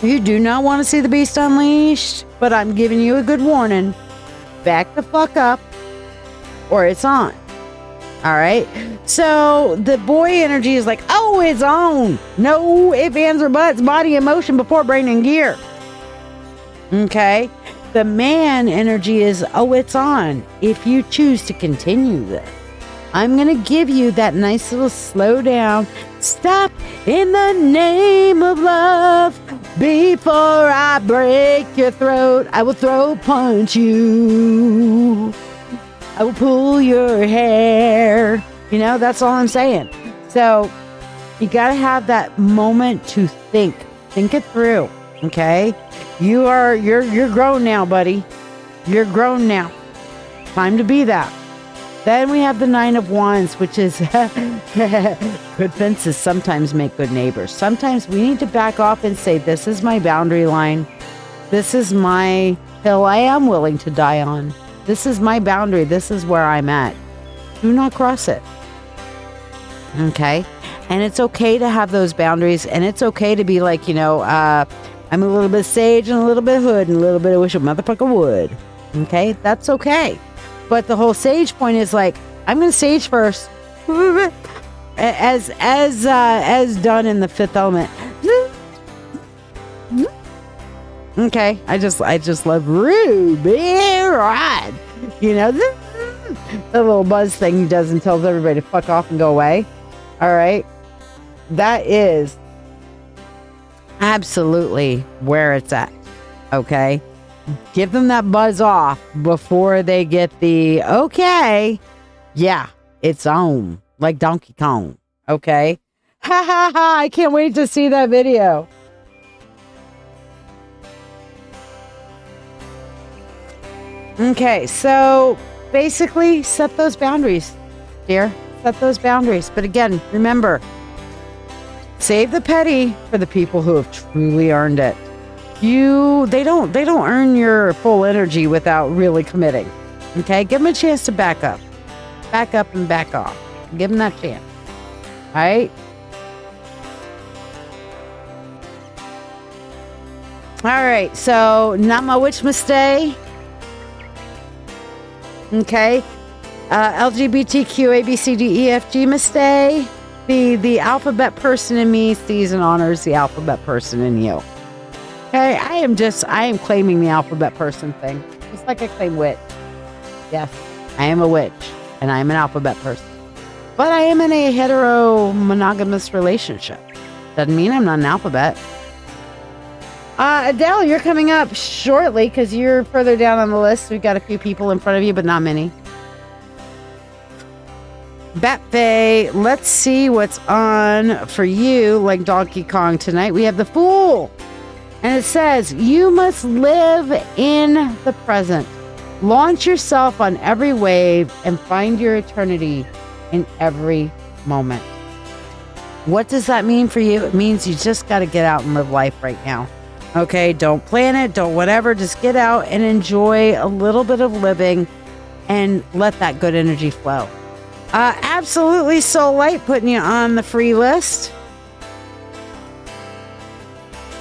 You do not want to see the beast unleashed, but I'm giving you a good warning. Back the fuck up, or it's on. All right? So the boy energy is like, oh, it's on. No ifs, ands, or buts. Body in motion before brain in gear. Okay? The man energy is, oh, it's on. If you choose to continue this, I'm going to give you that nice little slow down. Stop in the name of love. Before I break your throat, I will throat punch you. I will pull your hair. You know, that's all I'm saying. So you got to have that moment to think. Think it through. Okay? You're grown now, buddy. You're grown now. Time to be that. Then we have the 9 of Wands, which is good fences sometimes make good neighbors. Sometimes we need to back off and say, this is my boundary line. This is my hill I am willing to die on. This is my boundary. This is where I'm at. Do not cross it. Okay? And it's okay to have those boundaries. And it's okay to be like, I'm a little bit sage and a little bit hood and a little bit of wish a motherfucker would. Okay? That's okay. But the whole sage point is like, I'm going to sage first. As done in the Fifth Element. Okay, I just love Ruby Rod. The little buzz thing he does and tells everybody to fuck off and go away. All right, that is absolutely where it's at. Okay, give them that buzz off before they get the okay. Yeah, it's on like Donkey Kong. Okay, ha ha ha! I can't wait to see that video. Okay, so basically set those boundaries, dear. Set those boundaries. But again, remember, save the petty for the people who have truly earned it. They don't earn your full energy without really committing. Okay, give them a chance to back up and back off. Give them that chance. All right. All right. So not my witch mistake. Okay. LGBTQ ABCDEFG mistake. The alphabet person in me sees and honors the alphabet person in you. Okay, I am claiming the alphabet person thing. Just like I claim witch. Yes, I am a witch and I am an alphabet person. But I am in a hetero monogamous relationship. Doesn't mean I'm not an alphabet. Adele, you're coming up shortly because you're further down on the list. We've got a few people in front of you, but not many. Batfay, let's see what's on for you like Donkey Kong tonight. We have the Fool. And it says, you must live in the present. Launch yourself on every wave and find your eternity in every moment. What does that mean for you? It means you just got to get out and live life right now. Okay, don't plan it, don't whatever. Just get out and enjoy a little bit of living and let that good energy flow. Absolutely Soul Light putting you on the free list.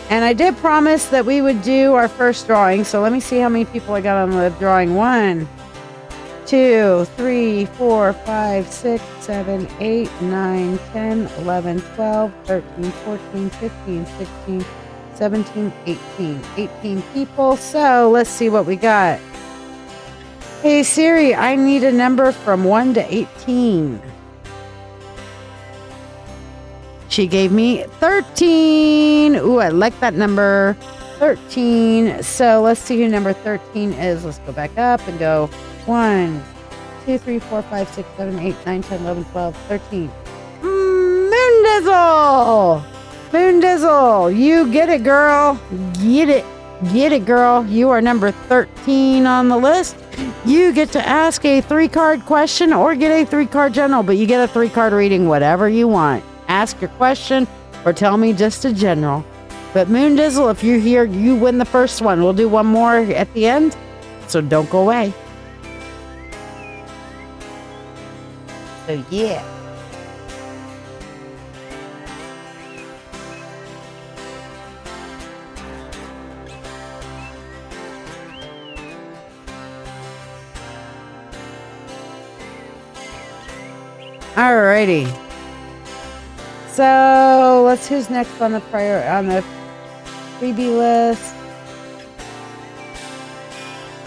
And I did promise that we would do our first drawing. So let me see how many people I got on the drawing. 1, 2, 3, 4, 5, 6, 7, 8, 9, 10, 11, 12, 13, 14, 15, 16, 17, 18. 18 people. So let's see what we got. Hey Siri, I need a number from 1 to 18. She gave me 13. Ooh, I like that number. 13. So let's see who number 13 is. Let's go back up and go 1, 2, 3, 4, 5, 6, 7, 8, 9, 10, 11, 12, 13. Moondizzle! Moondizzle! You get it, girl. Get it. Get it, girl. You are number 13 on the list. You get to ask a 3-card question or get a 3-card general, but you get a 3-card reading, whatever you want. Ask your question or tell me just a general. But Moondizzle, if you're here, you win the first one. We'll do one more at the end, so don't go away. So yeah. Alrighty. So who's next on the freebie list?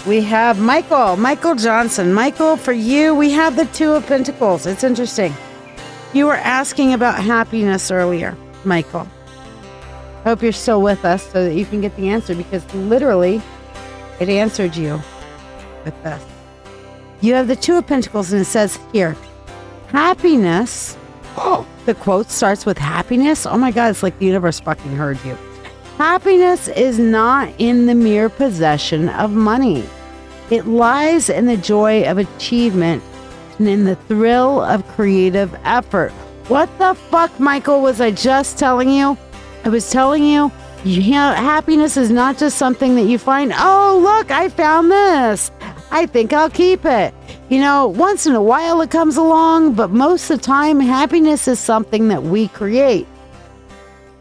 We have Michael Johnson. Michael, for you, we have the Two of Pentacles. It's interesting. You were asking about happiness earlier, Michael. Hope you're still with us so that you can get the answer, because literally it answered you with this. You have the Two of Pentacles, and it says here, happiness. Oh, the quote starts with happiness. Oh my God, it's like the universe fucking heard you. Happiness is not in the mere possession of money. It lies in the joy of achievement and in the thrill of creative effort. What the fuck, Michael, was I just telling you? I was telling you, happiness is not just something that you find, oh, look, I found this. I think I'll keep it. You know, once in a while it comes along, but most of the time, happiness is something that we create.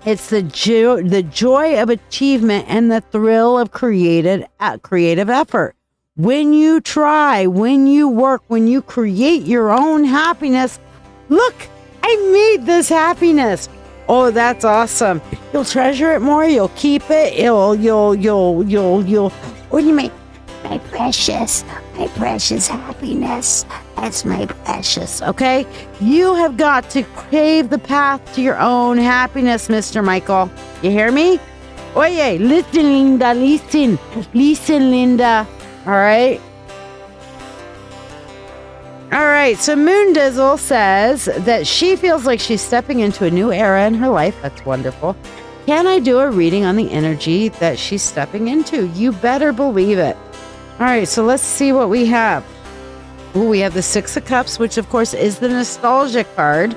It's the joy of achievement and the thrill of creative effort. When you try, when you work, when you create your own happiness, look, I made this happiness. Oh, that's awesome. You'll treasure it more. You'll keep it. What do you mean? My precious happiness. That's my precious, okay? You have got to pave the path to your own happiness, Mr. Michael. You hear me? Oye, listen, Linda, listen. Listen, Linda. All right? All right, so Moon Dizzle says that she feels like she's stepping into a new era in her life. That's wonderful. Can I do a reading on the energy that she's stepping into? You better believe it. All right, so let's see what we have. Ooh, we have the Six of Cups, which of course is the nostalgia card.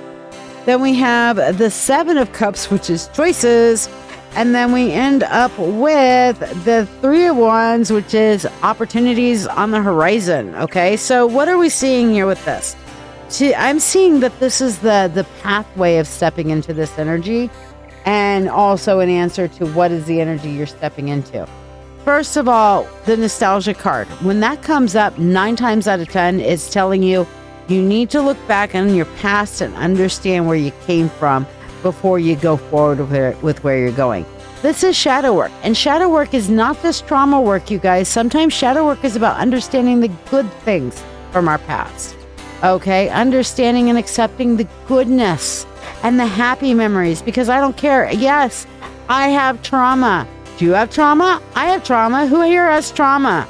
Then we have the Seven of Cups, which is choices. And then we end up with the Three of Wands, which is opportunities on the horizon. Okay, so what are we seeing here with this? See, I'm seeing that this is the pathway of stepping into this energy, and also an answer to what is the energy you're stepping into. First of all, the nostalgia card. When that comes up, 9 times out of 10, it's telling you you need to look back on your past and understand where you came from before you go forward with where you're going. This is shadow work, and shadow work is not just trauma work, you guys. Sometimes shadow work is about understanding the good things from our past. Okay, understanding and accepting the goodness and the happy memories, because I don't care. Yes, I have trauma. Do you have trauma? I have trauma. Who here has trauma?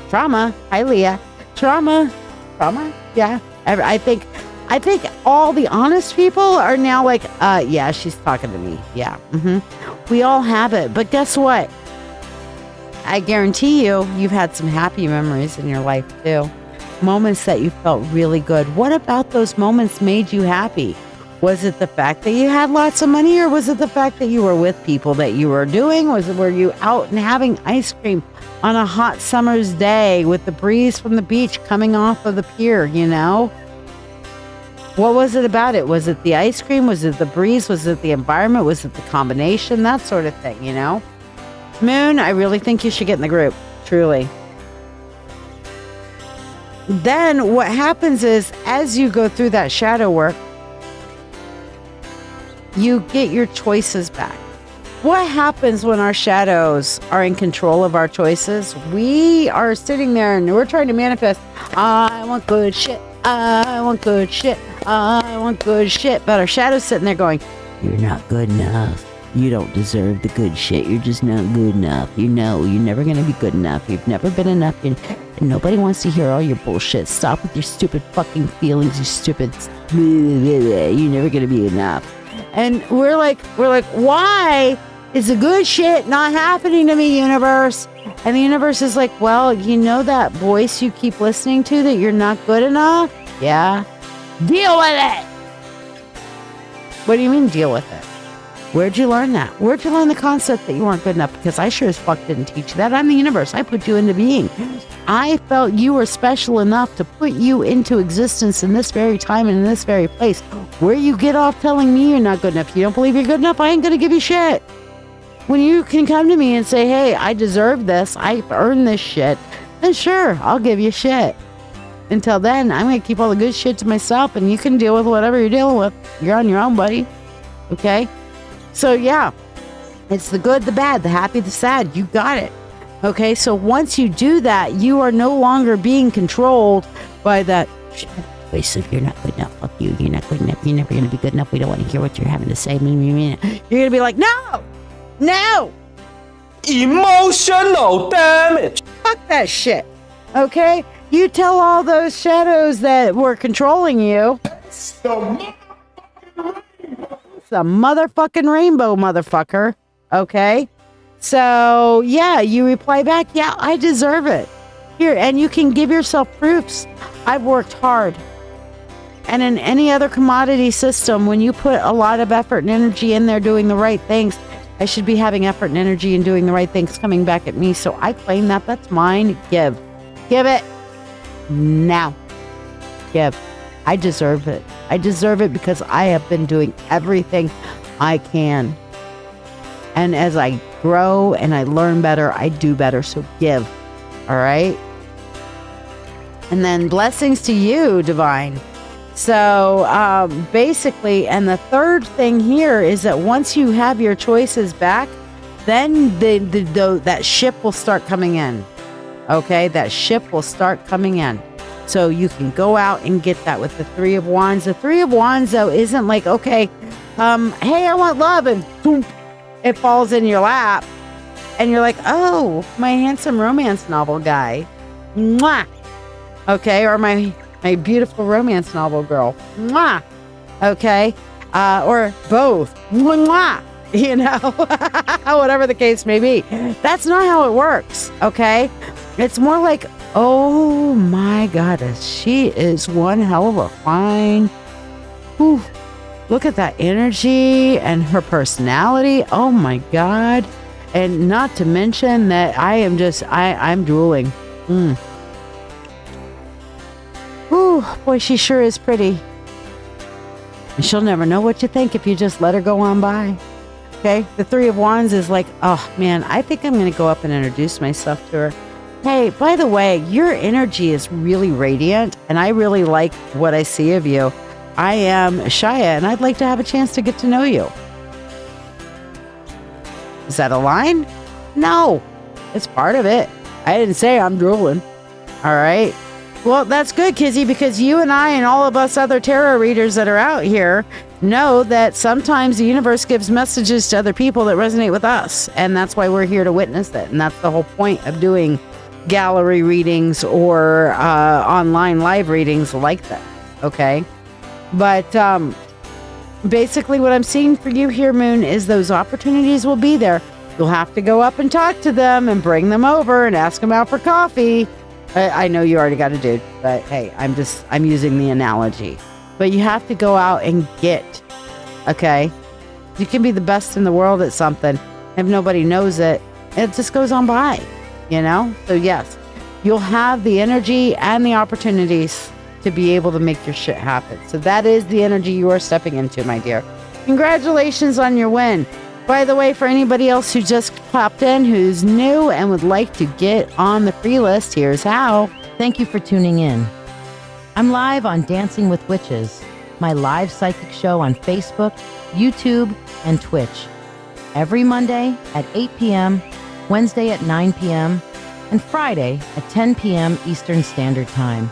Trauma. Hi, Leah. Trauma. Yeah. I think all the honest people are now like, yeah, she's talking to me. Yeah. We all have it. But guess what? I guarantee you've had some happy memories in your life too. Moments that you felt really good. What about those moments made you happy? Was it the fact that you had lots of money, or was it the fact that you were with people that you were doing? Were you out and having ice cream on a hot summer's day with the breeze from the beach coming off of the pier, you know? What was it about it? Was it the ice cream? Was it the breeze? Was it the environment? Was it the combination? That sort of thing, you know? Moon, I really think you should get in the group. Truly. Then what happens is, as you go through that shadow work, you get your choices back. What happens when our shadows are in control of our choices? We are sitting there and we're trying to manifest, I want good shit. I want good shit. I want good shit. But our shadow's sitting there going, you're not good enough. You don't deserve the good shit. You're just not good enough. You know, you're never going to be good enough. You've never been enough. And nobody wants to hear all your bullshit. Stop with your stupid fucking feelings. You stupid. You're never going to be enough. And we're like, why is the good shit not happening to me, universe? And the universe is like, well, you know that voice you keep listening to that you're not good enough? Yeah. Deal with it. What do you mean deal with it? Where'd you learn that? Where'd you learn the concept that you weren't good enough? Because I sure as fuck didn't teach you that. I'm the universe. I put you into being. I felt you were special enough to put you into existence in this very time and in this very place. Where you get off telling me you're not good enough, you don't believe you're good enough, I ain't going to give you shit. When you can come to me and say, hey, I deserve this, I earned this shit, then sure, I'll give you shit. Until then, I'm going to keep all the good shit to myself, and you can deal with whatever you're dealing with. You're on your own, buddy. Okay? So, yeah. It's the good, the bad, the happy, the sad. You got it. Okay? So, once you do that, you are no longer being controlled by that, wait, so you're not good enough. Fuck you. You're not good enough. You're never going to be good enough. We don't want to hear what you're having to say. You're going to be like, no! No! Emotional damage. Fuck that shit. Okay? You tell all those shadows that were controlling you. It's the motherfucking rainbow, motherfucker. Okay? So, yeah, you reply back, yeah, I deserve it. Here, and you can give yourself proofs. I've worked hard. And in any other commodity system, when you put a lot of effort and energy in there doing the right things, I should be having effort and energy and doing the right things coming back at me. So I claim that. That's mine. Give. Give it. Now. Give. I deserve it. I deserve it because I have been doing everything I can. And as I grow and I learn better, I do better. So give. All right? And then blessings to you, Divine. So basically, and the third thing here is that once you have your choices back, then that ship will start coming in. Okay, that ship will start coming in. So you can go out and get that with the Three of Wands. The Three of Wands, though, isn't like, okay, hey, I want love, and boom, it falls in your lap. And you're like, oh, my handsome romance novel guy. Mwah. Okay, or my beautiful romance novel girl. Mwah. Okay, or both. Mwah. You know, whatever the case may be. That's not how it works, okay? It's more like, oh my goddess, she is one hell of a fine. Whew. Look at that energy and her personality. Oh my God. And not to mention that I'm drooling. Ooh, boy, she sure is pretty. And she'll never know what you think if you just let her go on by. Okay, the Three of Wands is like, oh man, I think I'm going to go up and introduce myself to her. Hey, by the way, your energy is really radiant, and I really like what I see of you. I am Shiya, and I'd like to have a chance to get to know you. Is that a line? No, it's part of it. I didn't say I'm drooling. All right. Well, that's good, Kizzy, because you and I and all of us other tarot readers that are out here know that sometimes the universe gives messages to other people that resonate with us. And that's why we're here to witness it. And that's the whole point of doing gallery readings or online live readings like that. Okay. But basically what I'm seeing for you here, Moon, is those opportunities will be there. You'll have to go up and talk to them and bring them over and ask them out for coffee. I know you already got a dude, but hey, I'm using the analogy. But you have to go out and get, okay? You can be the best in the world at something. If nobody knows it, it just goes on by, you know? So yes, you'll have the energy and the opportunities to be able to make your shit happen. So that is the energy you are stepping into, my dear. Congratulations on your win. By the way, for anybody else who just popped in, who's new and would like to get on the free list, here's how. Thank you for tuning in. I'm live on Dancing with Witches, my live psychic show on Facebook, YouTube, and Twitch. Every Monday at 8 p.m., Wednesday at 9 p.m., and Friday at 10 p.m. Eastern Standard Time.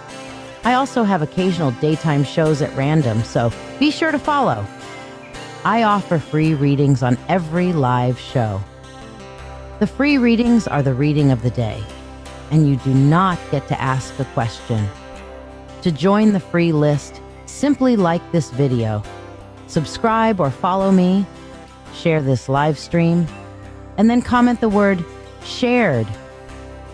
I also have occasional daytime shows at random, so be sure to follow. I offer free readings on every live show. The free readings are the reading of the day, and you do not get to ask a question. To join the free list, simply like this video, subscribe or follow me, share this live stream, and then comment the word shared.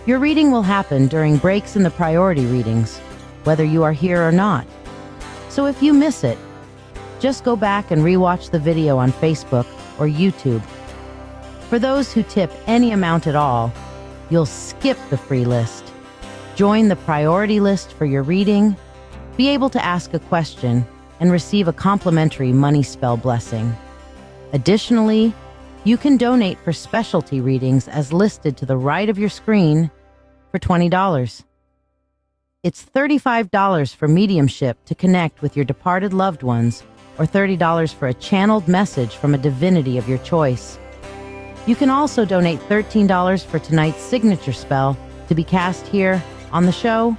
Your reading will happen during breaks in the priority readings, whether you are here or not. So if you miss it, just go back and rewatch the video on Facebook or YouTube. For those who tip any amount at all, you'll skip the free list. Join the priority list for your reading, be able to ask a question, and receive a complimentary money spell blessing. Additionally, you can donate for specialty readings as listed to the right of your screen for $20. It's $35 for mediumship to connect with your departed loved ones, or $30 for a channeled message from a divinity of your choice. You can also donate $13 for tonight's signature spell to be cast here on the show,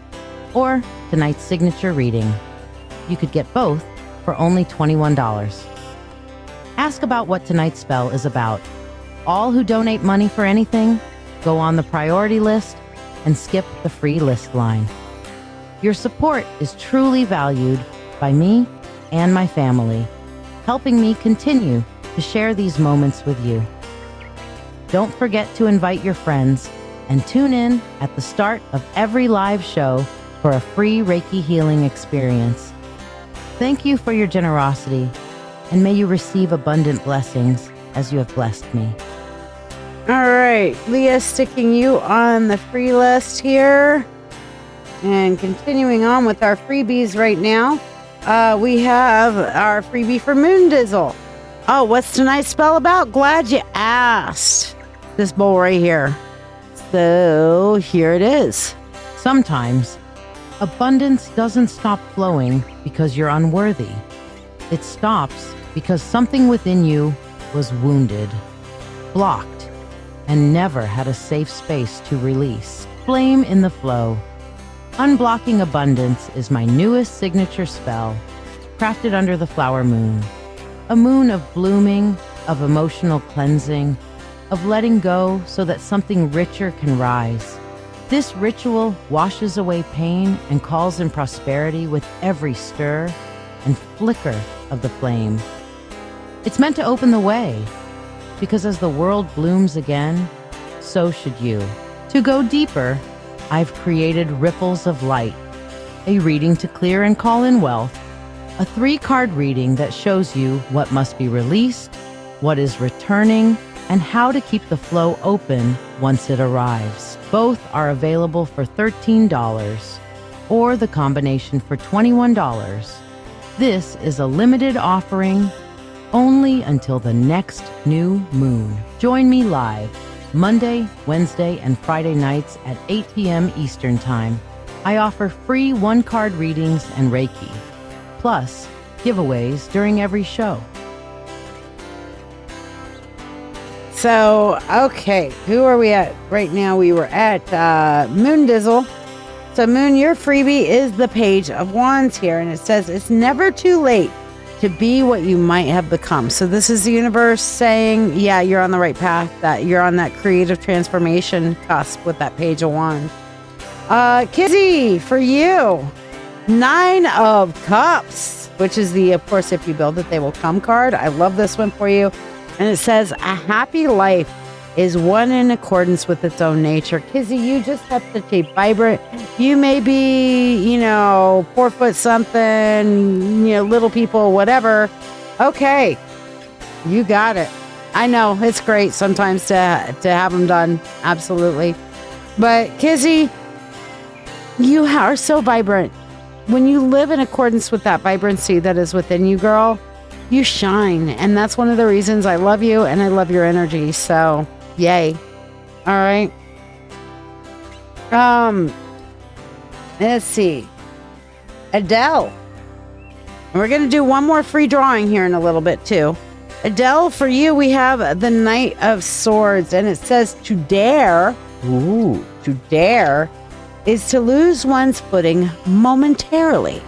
or tonight's signature reading. You could get both for only $21. Ask about what tonight's spell is about. All who donate money for anything go on the priority list and skip the free list line. Your support is truly valued by me and my family, helping me continue to share these moments with you. Don't forget to invite your friends and tune in at the start of every live show for a free Reiki healing experience. Thank you for your generosity, and may you receive abundant blessings as you have blessed me. All right, Leah, sticking you on the free list here. And continuing on with our freebies right now, we have our freebie for Moon Dizzle. Oh, what's tonight's spell about? Glad you asked. This bowl right here. So here it is. Sometimes, abundance doesn't stop flowing because you're unworthy. It stops because something within you was wounded, blocked, and never had a safe space to release. Flame in the flow. Unblocking Abundance is my newest signature spell, crafted under the flower moon. A moon of blooming, of emotional cleansing, of letting go so that something richer can rise. This ritual washes away pain and calls in prosperity with every stir and flicker of the flame. It's meant to open the way, because as the world blooms again, so should you. To go deeper, I've created Ripples of Light, a reading to clear and call in wealth, a 3-card reading that shows you what must be released, what is returning, and how to keep the flow open once it arrives. Both are available for $13 or the combination for $21. This is a limited offering only until the next new moon. Join me live Monday, Wednesday, and Friday nights at 8 p.m. Eastern Time. I offer free 1-card readings and Reiki, plus giveaways during every show. So, okay, who are we at right now? We were at Moon Dizzle. So, Moon, your freebie is the Page of Wands here, and it says it's never too late to be what you might have become. So this is the universe saying, yeah, you're on the right path, that you're on that creative transformation cusp with that Page of Wands. Kizzy, for you, 9 of Cups, which is the, of course, if you build it, they will come card. I love this one for you. And it says, a happy life is one in accordance with its own nature. Kizzy, you just have such a vibrant, you may be, 4 foot something, little people, whatever. Okay, you got it. I know, it's great sometimes to have them done. Absolutely. But Kizzy, you are so vibrant. When you live in accordance with that vibrancy that is within you, girl, you shine. And that's one of the reasons I love you and I love your energy. So, yay. All right. Let's see. Adele. And we're going to do one more free drawing here in a little bit too. Adele, for you, we have the Knight of Swords, and it says to dare. Ooh, to dare is to lose one's footing momentarily.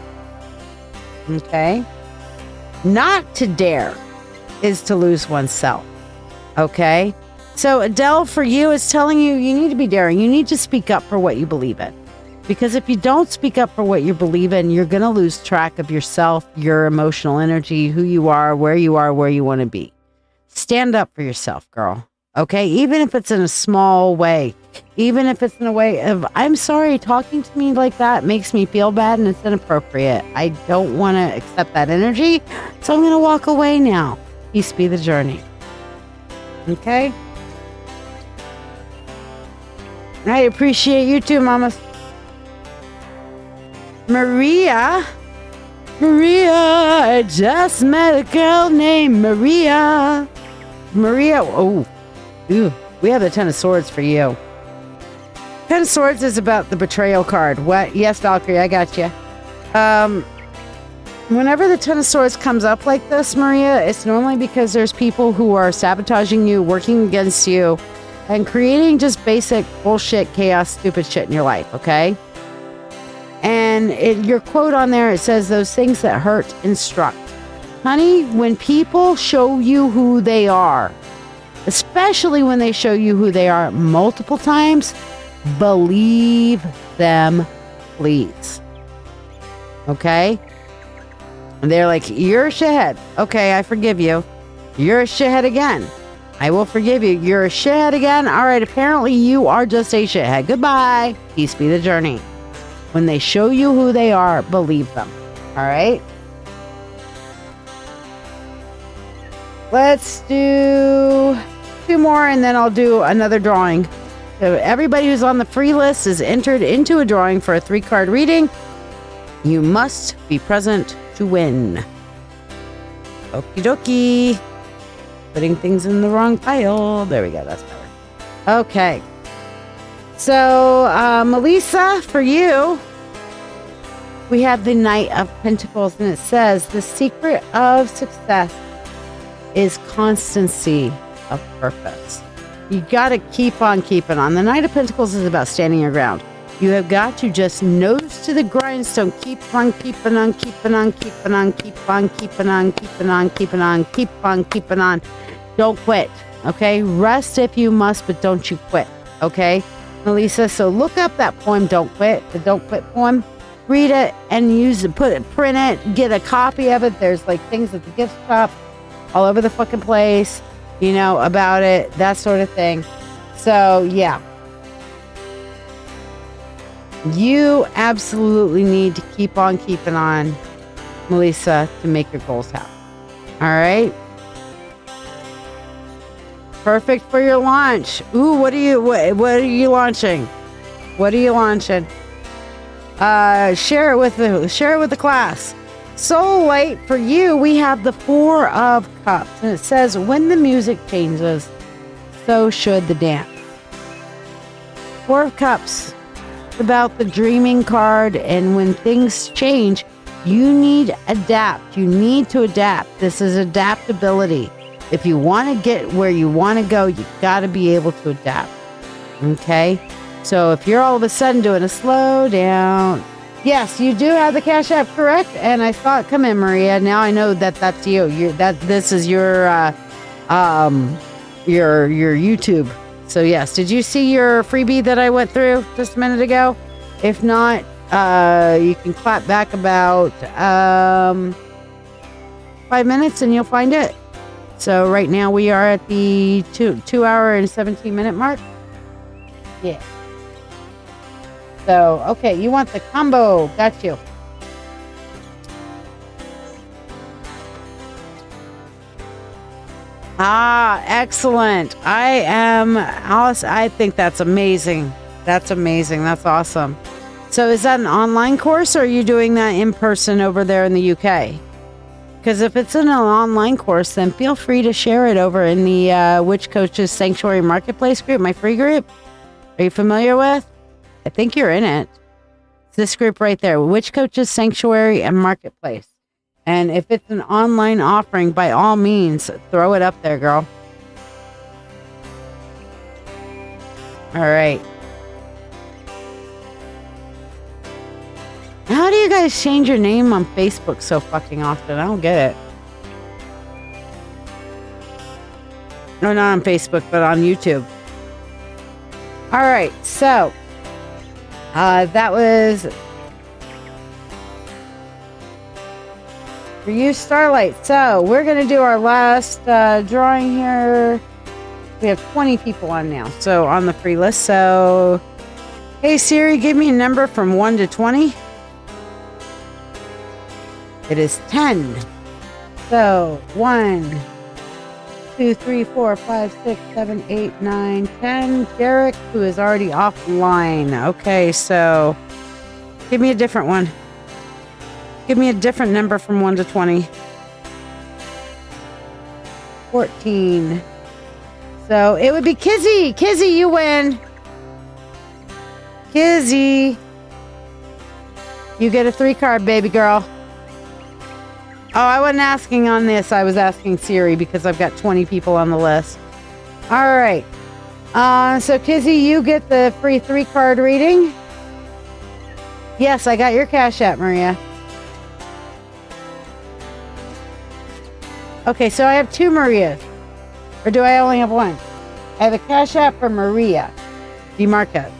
Okay. Not to dare is to lose oneself. Okay. So Adele, for you, is telling you, you need to be daring. You need to speak up for what you believe in. Because if you don't speak up for what you believe in, you're going to lose track of yourself, your emotional energy, who you are, where you want to be. Stand up for yourself, girl. Okay? Even if it's in a small way. Even if it's in a way of, I'm sorry, talking to me like that makes me feel bad and it's inappropriate. I don't want to accept that energy, so I'm going to walk away now. Peace be the journey. Okay? I appreciate you too, Mama. Maria, I just met a girl named Maria. Oh, ooh, we have the 10 of Swords for you. Ten of Swords is about the betrayal card. What? Yes, Valkyrie, I got you. Whenever the Ten of Swords comes up like this, Maria, it's normally because there's people who are sabotaging you, working against you, and creating just basic bullshit, chaos, stupid shit in your life, okay? And your quote on there, it says, those things that hurt instruct. Honey, when people show you who they are, especially when they show you who they are multiple times, believe them, please. Okay? And they're like, you're a shithead. Okay, I forgive you. You're a shithead again. I will forgive you. You're a shithead again. All right, apparently you are just a shithead. Goodbye. Peace be the journey. When they show you who they are, believe them. All right? Let's do 2 more and then I'll do another drawing. So everybody who's on the free list is entered into a drawing for a 3-card reading. You must be present to win. Okie dokie. Putting things in the wrong pile. There we go. That's better. Okay. So, Melissa, for you, we have the Knight of Pentacles, and it says, the secret of success is constancy of purpose. You got to keep on keeping on. The Knight of Pentacles is about standing your ground. You have got to just nose to the grindstone. Keep on keeping on, keeping on, keeping on, keep on keeping on, keeping on, keeping on, keep on keeping on. Don't quit, okay? Rest if you must, but don't you quit, okay, Melissa? So look up that poem, Don't Quit, the Don't Quit poem. Read it and use it, print it, get a copy of it. There's like things at the gift shop all over the fucking place, you know, about it, that sort of thing. So, yeah. You absolutely need to keep on keeping on, Melissa, to make your goals happen. All right? Perfect for your launch. Ooh, what are you launching? What are you launching? Share it with the class. Soul Light, for you, we have the 4 of Cups, and it says, when the music changes, so should the dance. 4 of Cups, about the dreaming card, and when things change, you need to adapt. You need to adapt. This is adaptability. If you want to get where you want to go, you got to be able to adapt. Okay? So if you're all of a sudden doing a slow down, yes, you do have the Cash App, correct? And I saw it come in, Maria. Now I know that that's you. This is your YouTube. So yes, did you see your freebie that I went through just a minute ago? If not, you can clap back about 5 minutes and you'll find it. So right now we are at the 2 hour and 17 minute mark. Yeah. So, okay, you want the combo. Got you. Ah, excellent. I think that's amazing. That's amazing. That's awesome. So is that an online course or are you doing that in person over there in the UK? Because if it's in an online course, then feel free to share it over in the Witch Coaches Sanctuary Marketplace group, my free group. Are you familiar with? I think you're in it. It's this group right there, Witch Coaches Sanctuary and Marketplace. And if it's an online offering, by all means, throw it up there, girl. All right. How do you guys change your name on Facebook so fucking often? I don't get it. No, not on Facebook, but on YouTube. All right, so that was for you, Starlight. So we're going to do our last drawing here. We have 20 people on now, so on the free list. So, hey Siri, give me a number from 1 to 20. It is 10. So 1, 2, 3, 4, 5, 6, 7, 8, 9, 10. Derek, who is already offline. Okay, so give me a different one. Give me a different number from 1 to 20. 14. So it would be Kizzy. Kizzy, you win. Kizzy, you get a 3-card, baby girl. Oh, I wasn't asking on this. I was asking Siri because I've got 20 people on the list. All right. So Kizzy, you get the free 3-card reading. Yes, I got your Cash App, Maria. Okay, so I have 2 Marias. Or do I only have 1? I have a Cash App for Maria DeMarquez.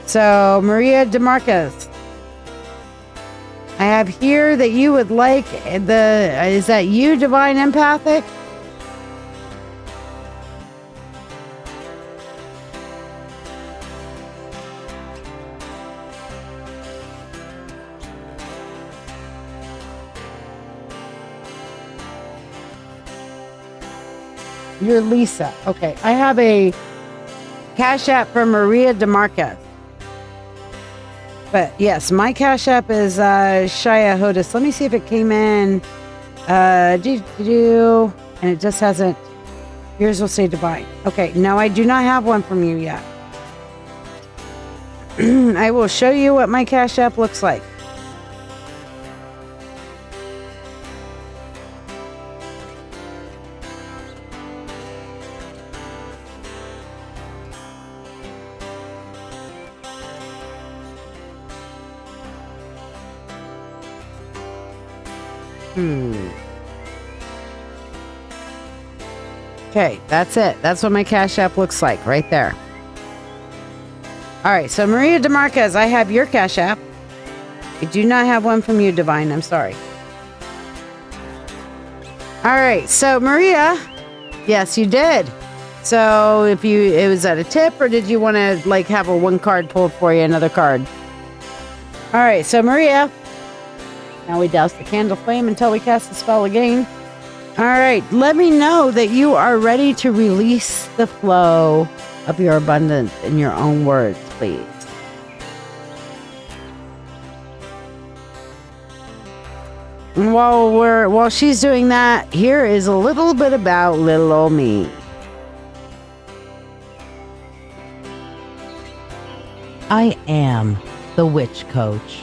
So, Maria DeMarquez. I have here that you would like is that you, Divine Empathic? You're Lisa. Okay, I have a Cash App for Maria DeMarquez. But yes, my Cash App is Shiya Hodis. Let me see if it came in. And it just hasn't. Yours will say Divine. Okay, no, I do not have one from you yet. I will show you what my Cash App looks like. Okay, that's it. That's what my Cash App looks like right there. All right, so Maria DeMarquez, I have your Cash App. I do not have one from you, Divine. I'm sorry. All right, so Maria, yes, you did. So if it was at a tip, or did you want to like have a 1 card pulled for you, another card? All right, so Maria, now we douse the candle flame until we cast the spell again. All right, let me know that you are ready to release the flow of your abundance in your own words, please. And while she's doing that, here is a little bit about little old me. I am the Witch Coach.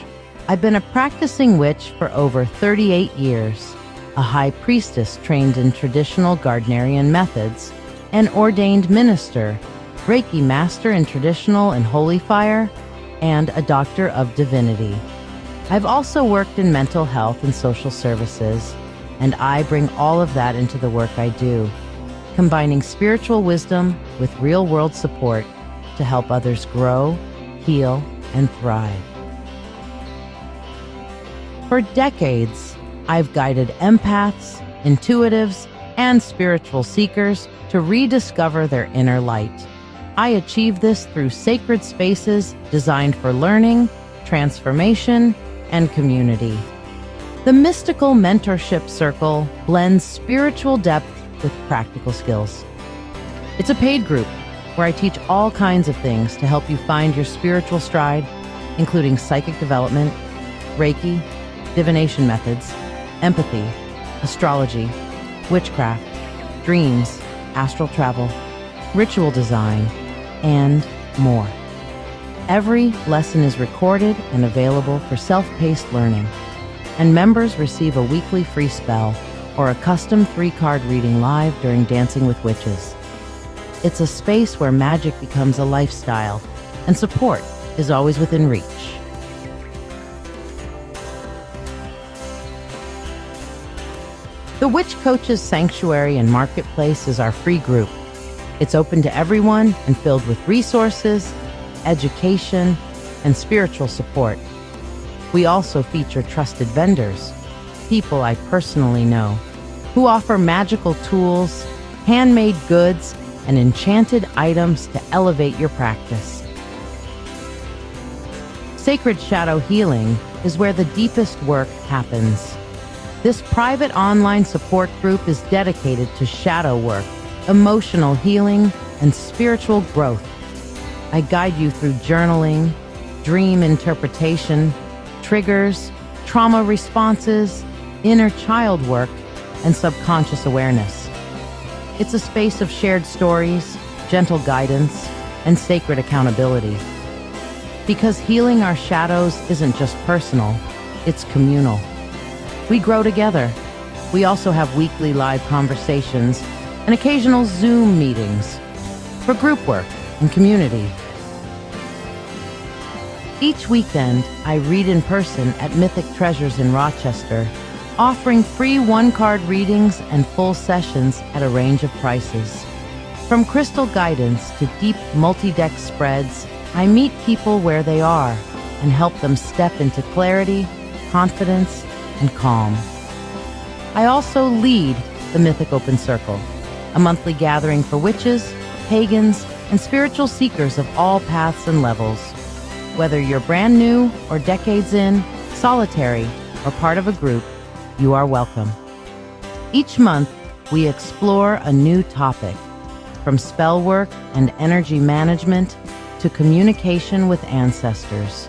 I've been a practicing witch for over 38 years, a high priestess trained in traditional Gardnerian methods, an ordained minister, Reiki master in traditional and holy fire, and a doctor of divinity. I've also worked in mental health and social services, and I bring all of that into the work I do, combining spiritual wisdom with real-world support to help others grow, heal, and thrive. For decades, I've guided empaths, intuitives, and spiritual seekers to rediscover their inner light. I achieve this through sacred spaces designed for learning, transformation, and community. The Mystical Mentorship Circle blends spiritual depth with practical skills. It's a paid group where I teach all kinds of things to help you find your spiritual stride, including psychic development, Reiki, divination methods, empathy, astrology, witchcraft, dreams, astral travel, ritual design, and more. Every lesson is recorded and available for self-paced learning, and members receive a weekly free spell or a custom 3-card reading live during Dancing with Witches. It's a space where magic becomes a lifestyle, and support is always within reach. The Witch Coaches Sanctuary and Marketplace is our free group. It's open to everyone and filled with resources, education, and spiritual support. We also feature trusted vendors, people I personally know, who offer magical tools, handmade goods, and enchanted items to elevate your practice. Sacred Shadow Healing is where the deepest work happens. This private online support group is dedicated to shadow work, emotional healing, and spiritual growth. I guide you through journaling, dream interpretation, triggers, trauma responses, inner child work, and subconscious awareness. It's a space of shared stories, gentle guidance, and sacred accountability. Because healing our shadows isn't just personal, it's communal. We grow together. We also have weekly live conversations and occasional Zoom meetings for group work and community. Each weekend, I read in person at Mythic Treasures in Rochester, offering free one-card readings and full sessions at a range of prices. From crystal guidance to deep multi-deck spreads, I meet people where they are and help them step into clarity, confidence, and calm. I also lead the Mythic Open Circle, a monthly gathering for witches, pagans, and spiritual seekers of all paths and levels. Whether you're brand new or decades in, solitary, or part of a group, you are welcome. Each month, we explore a new topic, from spell work and energy management to communication with ancestors,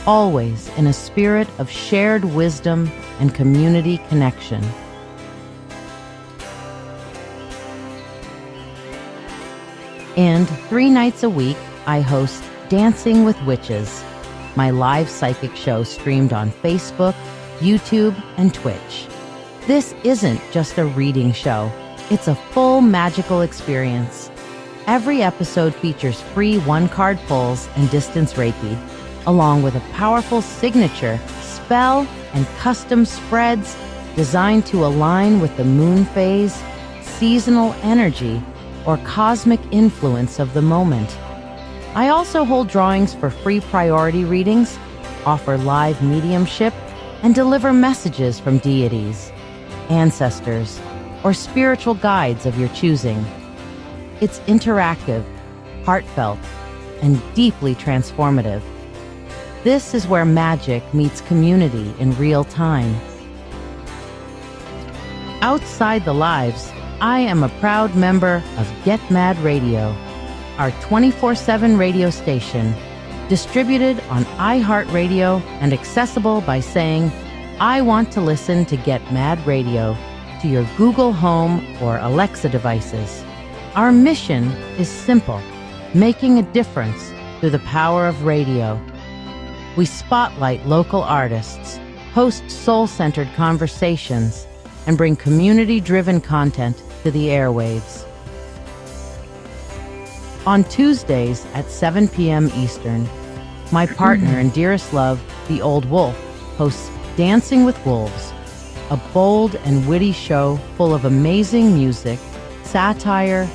always in a spirit of shared wisdom and community connection. And 3 nights a week, I host Dancing with Witches, my live psychic show streamed on Facebook, YouTube, and Twitch. This isn't just a reading show. It's a full magical experience. Every episode features free one-card pulls and distance Reiki, along with a powerful signature, spell, and custom spreads designed to align with the moon phase, seasonal energy, or cosmic influence of the moment. I also hold drawings for free priority readings, offer live mediumship, and deliver messages from deities, ancestors, or spiritual guides of your choosing. It's interactive, heartfelt, and deeply transformative. This is where magic meets community in real time. Outside the lives, I am a proud member of Get Mad Radio, our 24/7 radio station, distributed on iHeartRadio and accessible by saying, "I want to listen to Get Mad Radio" to your Google Home or Alexa devices. Our mission is simple, making a difference through the power of radio. We spotlight local artists, host soul-centered conversations, and bring community-driven content to the airwaves. On Tuesdays at 7 p.m. Eastern, my partner and dearest love, the Old Wolf, hosts Dancing with Wolves, a bold and witty show full of amazing music, satire,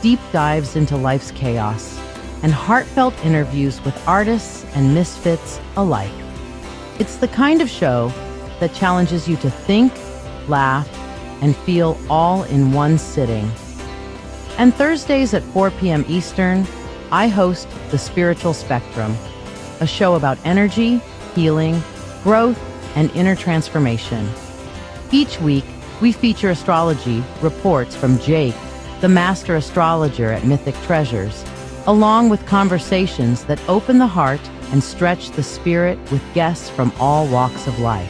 deep dives into life's chaos, and heartfelt interviews with artists and misfits alike. It's the kind of show that challenges you to think, laugh, and feel all in one sitting. And Thursdays at 4 p.m. Eastern, I host The Spiritual Spectrum, a show about energy, healing, growth, and inner transformation. Each week, we feature astrology reports from Jake, the master astrologer at Mythic Treasures, along with conversations that open the heart and stretch the spirit with guests from all walks of life.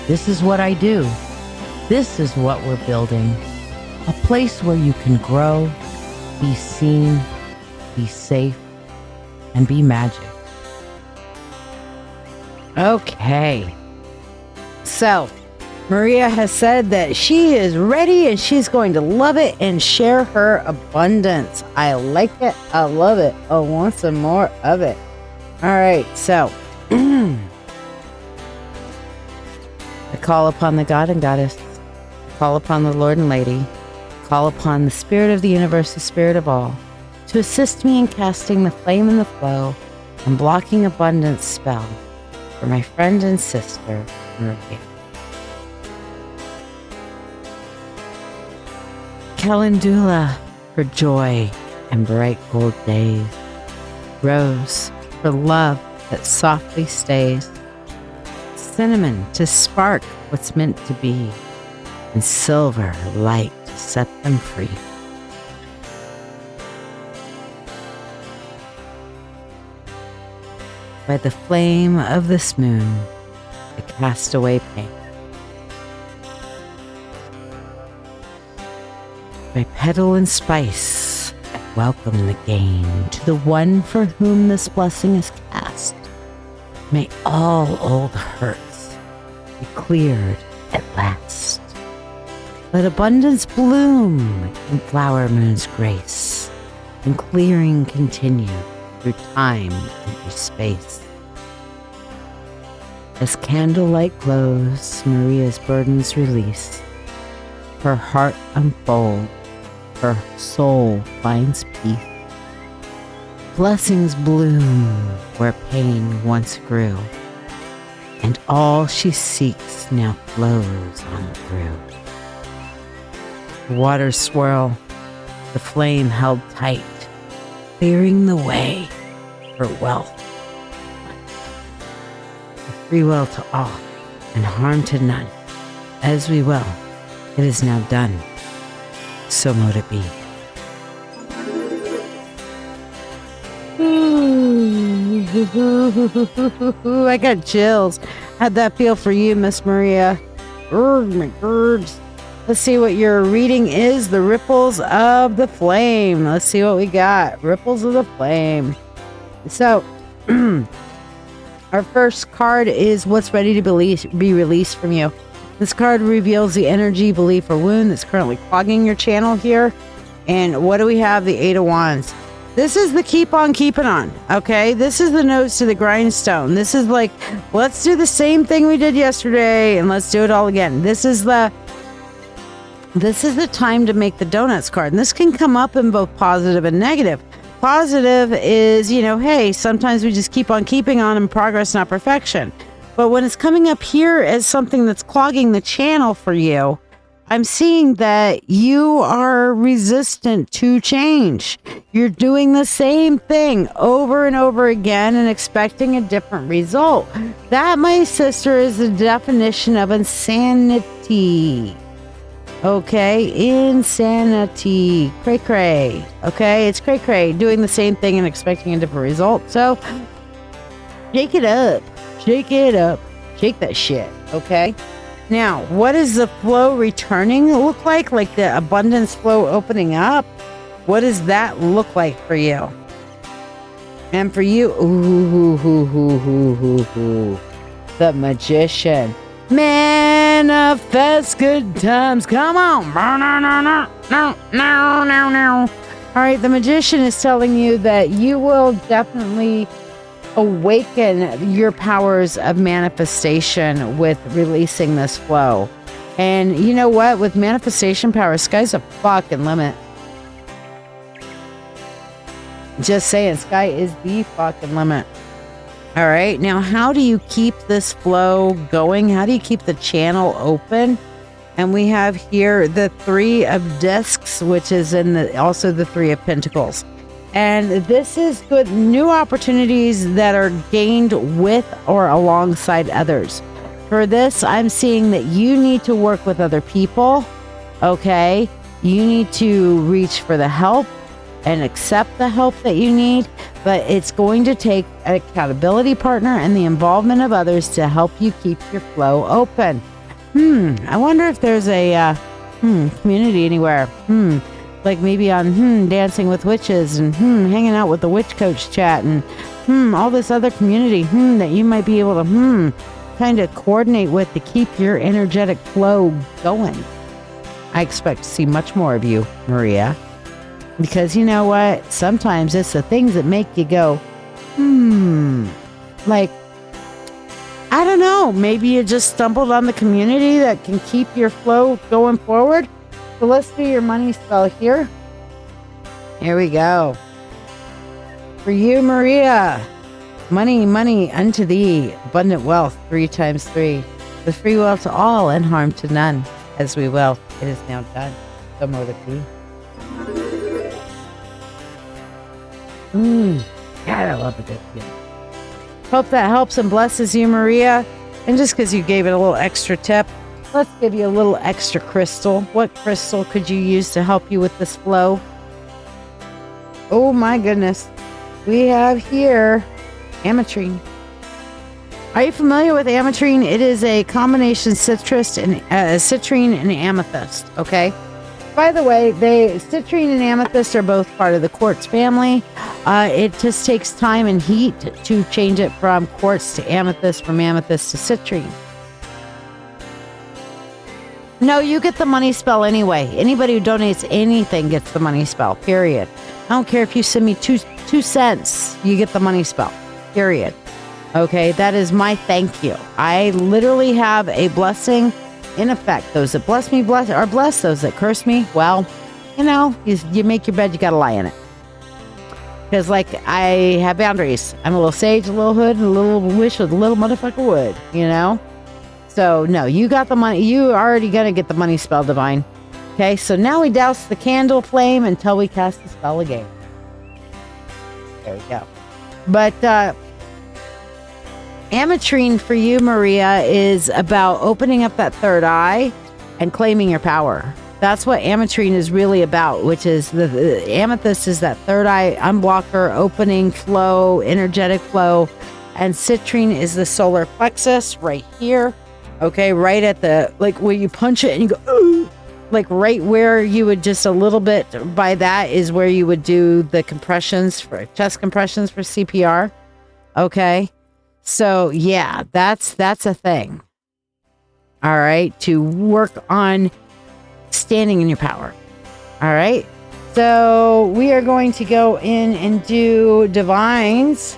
This is what I do. This is what we're building. A place where you can grow, be seen, be safe, and be magic. Okay. So, Maria has said that she is ready and she's going to love it and share her abundance. I like it. I love it. I want some more of it. All right. So, I call upon the God and Goddess. I call upon the Lord and Lady. I call upon the Spirit of the Universe, the Spirit of all, to assist me in casting the flame and the flow and blocking abundance spell for my friend and sister, Maria. Calendula for joy and bright gold days. Rose for love that softly stays. Cinnamon to spark what's meant to be. And silver light to set them free. By the flame of this moon, I cast away pain. By petal and spice, welcome the gain to the one for whom this blessing is cast. May all old hurts be cleared at last. Let abundance bloom in flower moon's grace, and clearing continue through time and through space. As candlelight glows, Maria's burdens release. Her heart unfolds, her soul finds peace. Blessings bloom where pain once grew, and all she seeks now flows on through. The waters swirl, the flame held tight, clearing the way for wealth. Free will to all and harm to none. As we will, it is now done. So mote it be. I got chills. How'd that feel for you, Miss Maria? My birds. Let's see what your reading is. The Ripples of the Flame. Let's see what we got. Ripples of the Flame. So, our first card is what's ready to be released from you. This card reveals the energy, belief, or wound that's currently clogging your channel here. And what do we have? The Eight of Wands. This is the keep on keeping on, okay? This is the nose to the grindstone. This is like, let's do the same thing we did yesterday and let's do it all again. This is the time to make the donuts card. And this can come up in both positive and negative. Positive is, hey, sometimes we just keep on keeping on in progress, not perfection. But when it's coming up here as something that's clogging the channel for you, I'm seeing that you are resistant to change. You're doing the same thing over and over again and expecting a different result. That, my sister, is the definition of insanity. Okay, insanity. Cray cray. Okay, it's cray cray. Doing the same thing and expecting a different result. So, shake it up. Shake it up. Shake that shit. Okay? Now, what does the flow returning look like? Like the abundance flow opening up? What does that look like for you? And for you, the Magician. Manifest good times. Come on. All right, the Magician is telling you that you will definitely awaken your powers of manifestation with releasing this flow. And you know what? With manifestation power, sky's a fucking limit. Just saying, sky is the fucking limit. All right. Now, how do you keep this flow going? How do you keep the channel open? And we have here the Three of Discs, which is also the Three of Pentacles. And this is good new opportunities that are gained with or alongside others. For this, I'm seeing that you need to work with other people. Okay. You need to reach for the help and accept the help that you need. But it's going to take an accountability partner and the involvement of others to help you keep your flow open. I wonder if there's a community anywhere. Like maybe on Dancing with Witches and hanging out with the Witch Coach chat and all this other community that you might be able to kind of coordinate with to keep your energetic flow going. I expect to see much more of you, Maria, because you know what? Sometimes it's the things that make you go, like, I don't know, maybe you just stumbled on the community that can keep your flow going forward. So let's do your money spell here. Here we go. For you, Maria, money unto thee, abundant wealth, 3 times 3, with free will to all and harm to none. As we will, it is now done. So mote it be. God, I love it. Hope that helps and blesses you, Maria. And just because you gave it a little extra tip, let's give you a little extra crystal. What crystal could you use to help you with this flow? Oh my goodness. We have here ametrine. Are you familiar with ametrine? It is a combination citrine and amethyst, okay? by the way, citrine and amethyst are both part of the quartz family. It just takes time and heat to change it from quartz to amethyst, from amethyst to citrine. No, you get the money spell anyway. Anybody who donates anything gets the money spell, period. I don't care if you send me two cents, you get the money spell, period. Okay, that is my thank you. I literally have a blessing in effect. Those that bless me are blessed. Those that curse me, well, you make your bed, you gotta lie in it. Because, like, I have boundaries. I'm a little sage, a little hood, and a little wish with a little motherfucker wood, So, no, you got the money. You already gonna get the money spell, Divine. Okay, so now we douse the candle flame until we cast the spell again. There we go. But, ametrine for you, Maria, is about opening up that third eye and claiming your power. That's what ametrine is really about, which is the amethyst is that third eye unblocker, opening flow, energetic flow, and citrine is the solar plexus right here. Okay, right at the, like, where you punch it and you go, ooh, like right where you would just a little bit by that is where you would do the compressions for chest compressions for CPR. Okay. So yeah, that's a thing. All right. To work on standing in your power. All right. So we are going to go in and do Divine's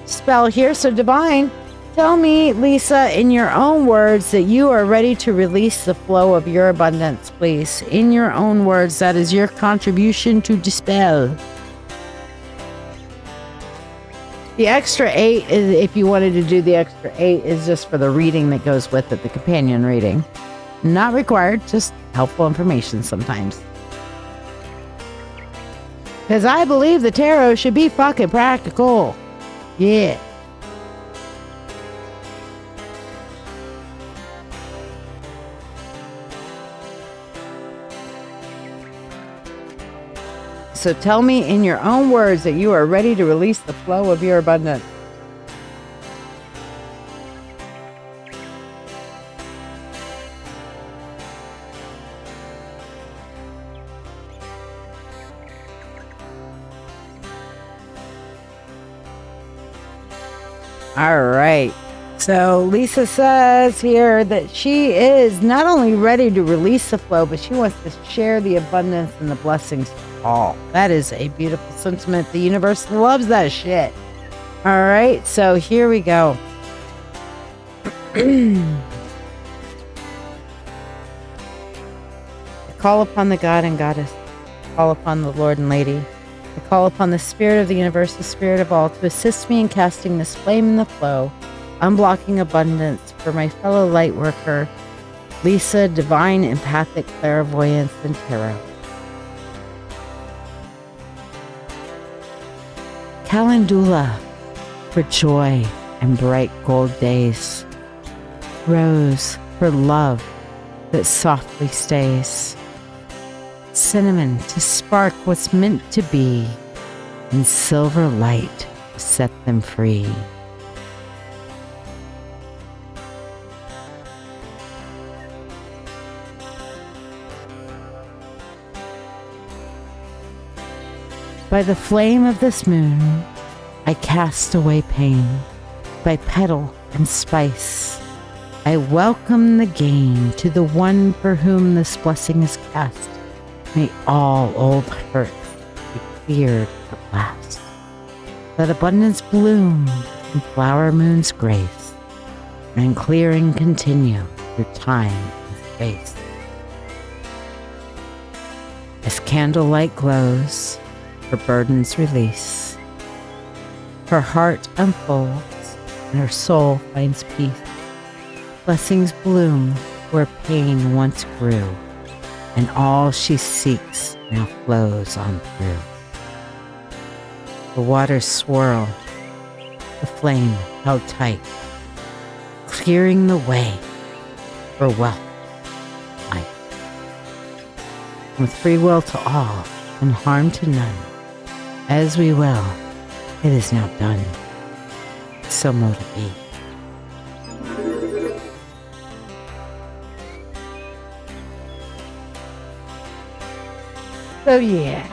spell here. So Divine, tell me, Lisa, in your own words that you are ready to release the flow of your abundance, please. In your own words, that is your contribution to dispel. The extra 8 is, if you wanted to do the extra 8, is just for the reading that goes with it, the companion reading. Not required, just helpful information sometimes. Because I believe the tarot should be fucking practical. Yeah. So tell me in your own words that you are ready to release the flow of your abundance. All right. So Lisa says here that she is not only ready to release the flow, but she wants to share the abundance and the blessings to all. That is a beautiful sentiment. The universe loves that shit. All right. So here we go. I call upon the God and Goddess. I call upon the Lord and Lady. I call upon the Spirit of the universe, the Spirit of all, to assist me in casting this flame in the flow, unblocking abundance for my fellow light worker, Lisa, divine empathic clairvoyance and tarot. Calendula for joy and bright gold days. Rose for love that softly stays. Cinnamon to spark what's meant to be, and silver light to set them free. By the flame of this moon, I cast away pain. By petal and spice, I welcome the gain to the one for whom this blessing is cast. May all old hurts be cleared at last. Let abundance bloom in flower moon's grace, and clearing continue through time and space. As candlelight glows, her burdens release. Her heart unfolds, and her soul finds peace. Blessings bloom where pain once grew, and all she seeks now flows on through. The waters swirl, the flame held tight, clearing the way for wealth, light. With free will to all and harm to none, as we will, it is now done. So mote it be. So yeah,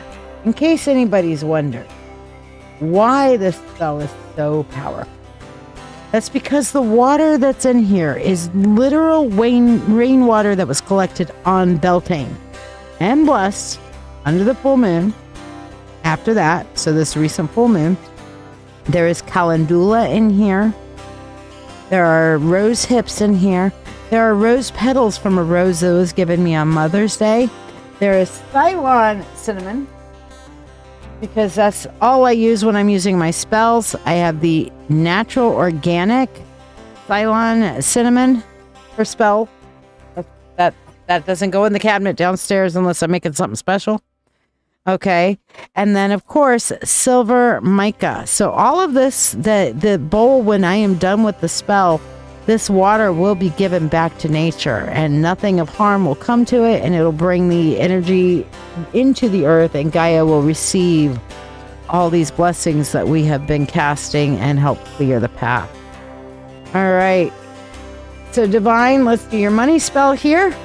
in case anybody's wondering why this spell is so powerful, that's because the water that's in here is literal rainwater that was collected on Beltane and blessed under the full moon. After that, so this recent full moon, there is calendula in here. There are rose hips in here. There are rose petals from a rose that was given me on Mother's Day. There is Ceylon cinnamon, because that's all I use when I'm using my spells. I have the natural organic Ceylon cinnamon for spell. That doesn't go in the cabinet downstairs unless I'm making something special. Okay. And then, of course, silver mica. So all of this, the bowl, when I am done with the spell, this water will be given back to nature and nothing of harm will come to it, and it'll bring the energy into the earth, and Gaia will receive all these blessings that we have been casting and help clear the path. All right. So Divine, let's do your money spell here.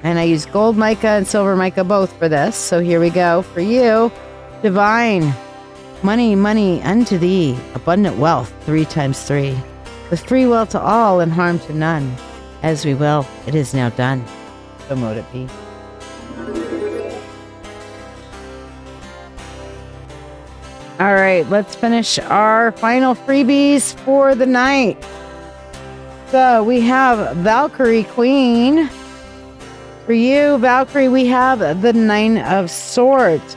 And I use gold mica and silver mica both for this. So here we go for you. Divine. Money, money unto thee. Abundant wealth 3 times 3. With free will to all and harm to none. As we will, it is now done. So mote it be. All right, let's finish our final freebies for the night. So we have Valkyrie Queen. For you, Valkyrie, we have the 9 of Swords.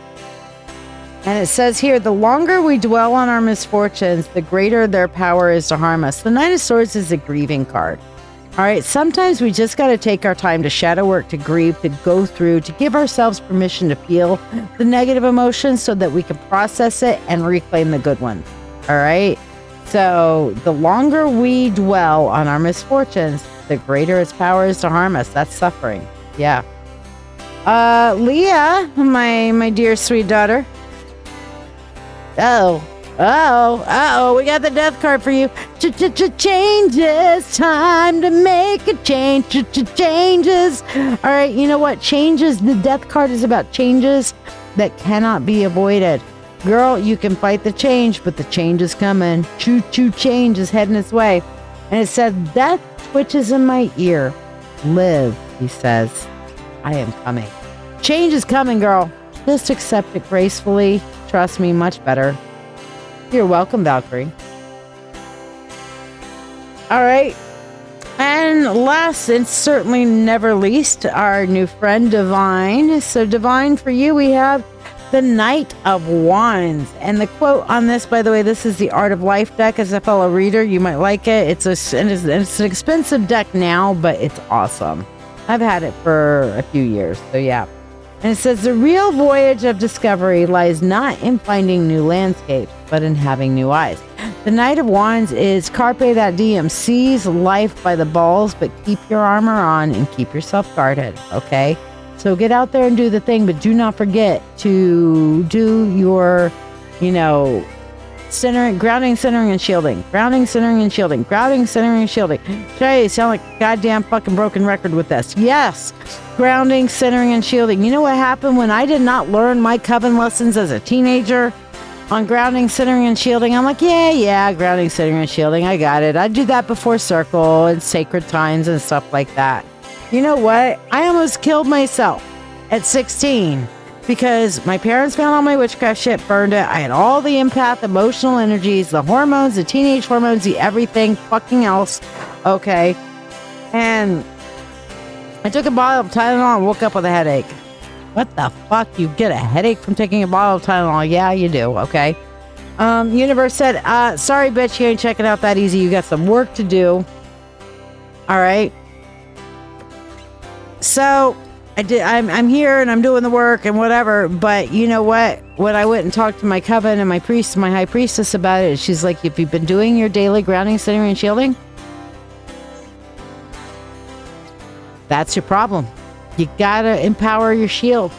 And it says here, the longer we dwell on our misfortunes, the greater their power is to harm us. The 9 of Swords is a grieving card. All right, sometimes we just got to take our time to shadow work, to grieve, to go through, to give ourselves permission to feel the negative emotions so that we can process it and reclaim the good ones. All right, so the longer we dwell on our misfortunes, the greater its power is to harm us. That's suffering. Yeah. Leah, my dear sweet daughter. We got the death card for you. Changes, time to make a change. Changes. All right, you know what? Changes, the death card is about changes that cannot be avoided. Girl, you can fight the change, but the change is coming. Choo-choo change is heading its way. And it says, death twitches in my ear. Live, he says. I am coming. Change is coming, girl. Just accept it gracefully. Trust me, much better. You're welcome, Valkyrie. All right. And last and certainly never least, our new friend, Divine. So Divine, for you, we have the Knight of Wands. And the quote on this, by the way, this is the Art of Life deck. As a fellow reader, you might like it. It's an expensive deck now, but it's awesome. I've had it for a few years, so yeah. And it says, the real voyage of discovery lies not in finding new landscapes, but in having new eyes. The Knight of Wands is carpe that diem, seize life by the balls, but keep your armor on and keep yourself guarded, okay? So get out there and do the thing, but do not forget to do your, grounding, centering, and shielding. Grounding, centering, and shielding. Grounding, centering, and shielding. You sound like a goddamn fucking broken record with this. Yes. Grounding, centering, and shielding. You know what happened when I did not learn my coven lessons as a teenager on grounding, centering, and shielding? I'm like, yeah, grounding, centering, and shielding. I got it. I do that before circle and sacred times and stuff like that. You know what? I almost killed myself at 16 because my parents found all my witchcraft shit, burned it. I had all the empath, emotional energies, the hormones, the teenage hormones, the everything fucking else. Okay. And I took a bottle of Tylenol and woke up with a headache. What the fuck? You get a headache from taking a bottle of Tylenol? Yeah, you do. Okay. Universe said, sorry, bitch, you ain't checking out that easy. You got some work to do. All right. So I'm here and I'm doing the work and whatever, but you know what? When I went and talked to my coven and my high priestess about it, she's like, if you've been doing your daily grounding, centering, and shielding, that's your problem. You gotta empower your shield.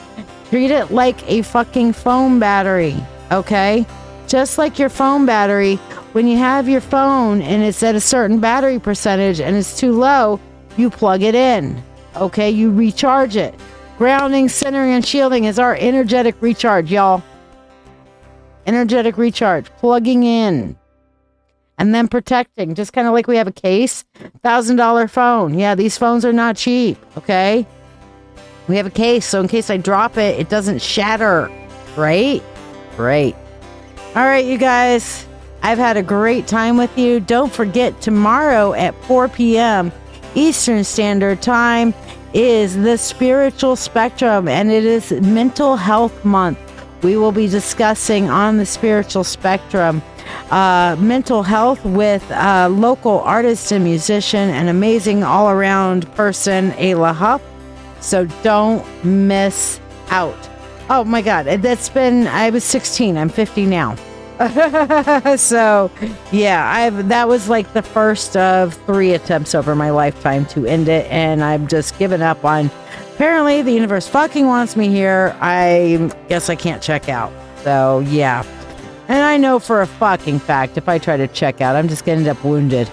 Treat it like a fucking phone battery, okay? Just like your phone battery, when you have your phone and it's at a certain battery percentage and it's too low, you plug it in. Okay, you recharge it. Grounding, centering, and shielding is our energetic recharge, y'all. Energetic recharge, plugging in. And then protecting, just kind of like we have a case. $1,000 phone. Yeah, these phones are not cheap, okay? We have a case, so in case I drop it, it doesn't shatter, right? Great. All right, you guys. I've had a great time with you. Don't forget, tomorrow at 4 p.m. Eastern Standard Time is the Spiritual Spectrum, and it is Mental Health Month. We will be discussing on the Spiritual Spectrum mental health with local artist and musician, an amazing all-around person, Ayla Huff. So don't miss out. Oh my God, I was 16, I'm 50 now. So yeah, that was like the first of 3 attempts over my lifetime to end it, and I've just given up on. Apparently the universe fucking wants me here. I guess I can't check out. So yeah. And I know for a fucking fact, if I try to check out, I'm just going to end up wounded.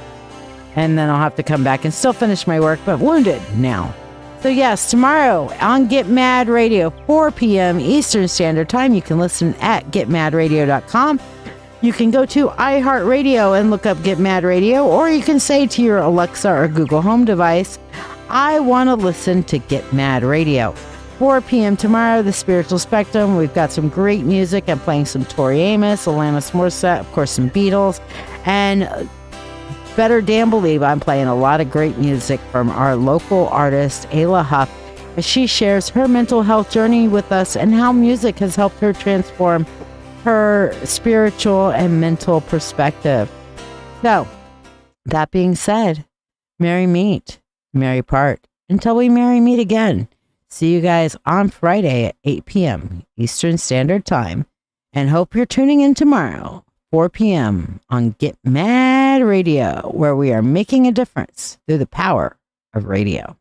And then I'll have to come back and still finish my work, but wounded now. So yes, tomorrow on Get Mad Radio, 4 p.m. Eastern Standard Time. You can listen at getmadradio.com. You can go to iHeartRadio and look up Get Mad Radio, or you can say to your Alexa or Google Home device, I want to listen to Get Mad Radio. 4 p.m. tomorrow, the Spiritual Spectrum. We've got some great music. I'm playing some Tori Amos, Alanis Morissette, of course, some Beatles, and better damn believe I'm playing a lot of great music from our local artist, Ayla Huff, as she shares her mental health journey with us and how music has helped her transform her spiritual and mental perspective. So, that being said, merry meet, merry part, until we merry meet again. See you guys on Friday at 8 p.m. Eastern Standard Time, and hope you're tuning in tomorrow, 4 p.m. on Get Mad Radio, where we are making a difference through the power of radio.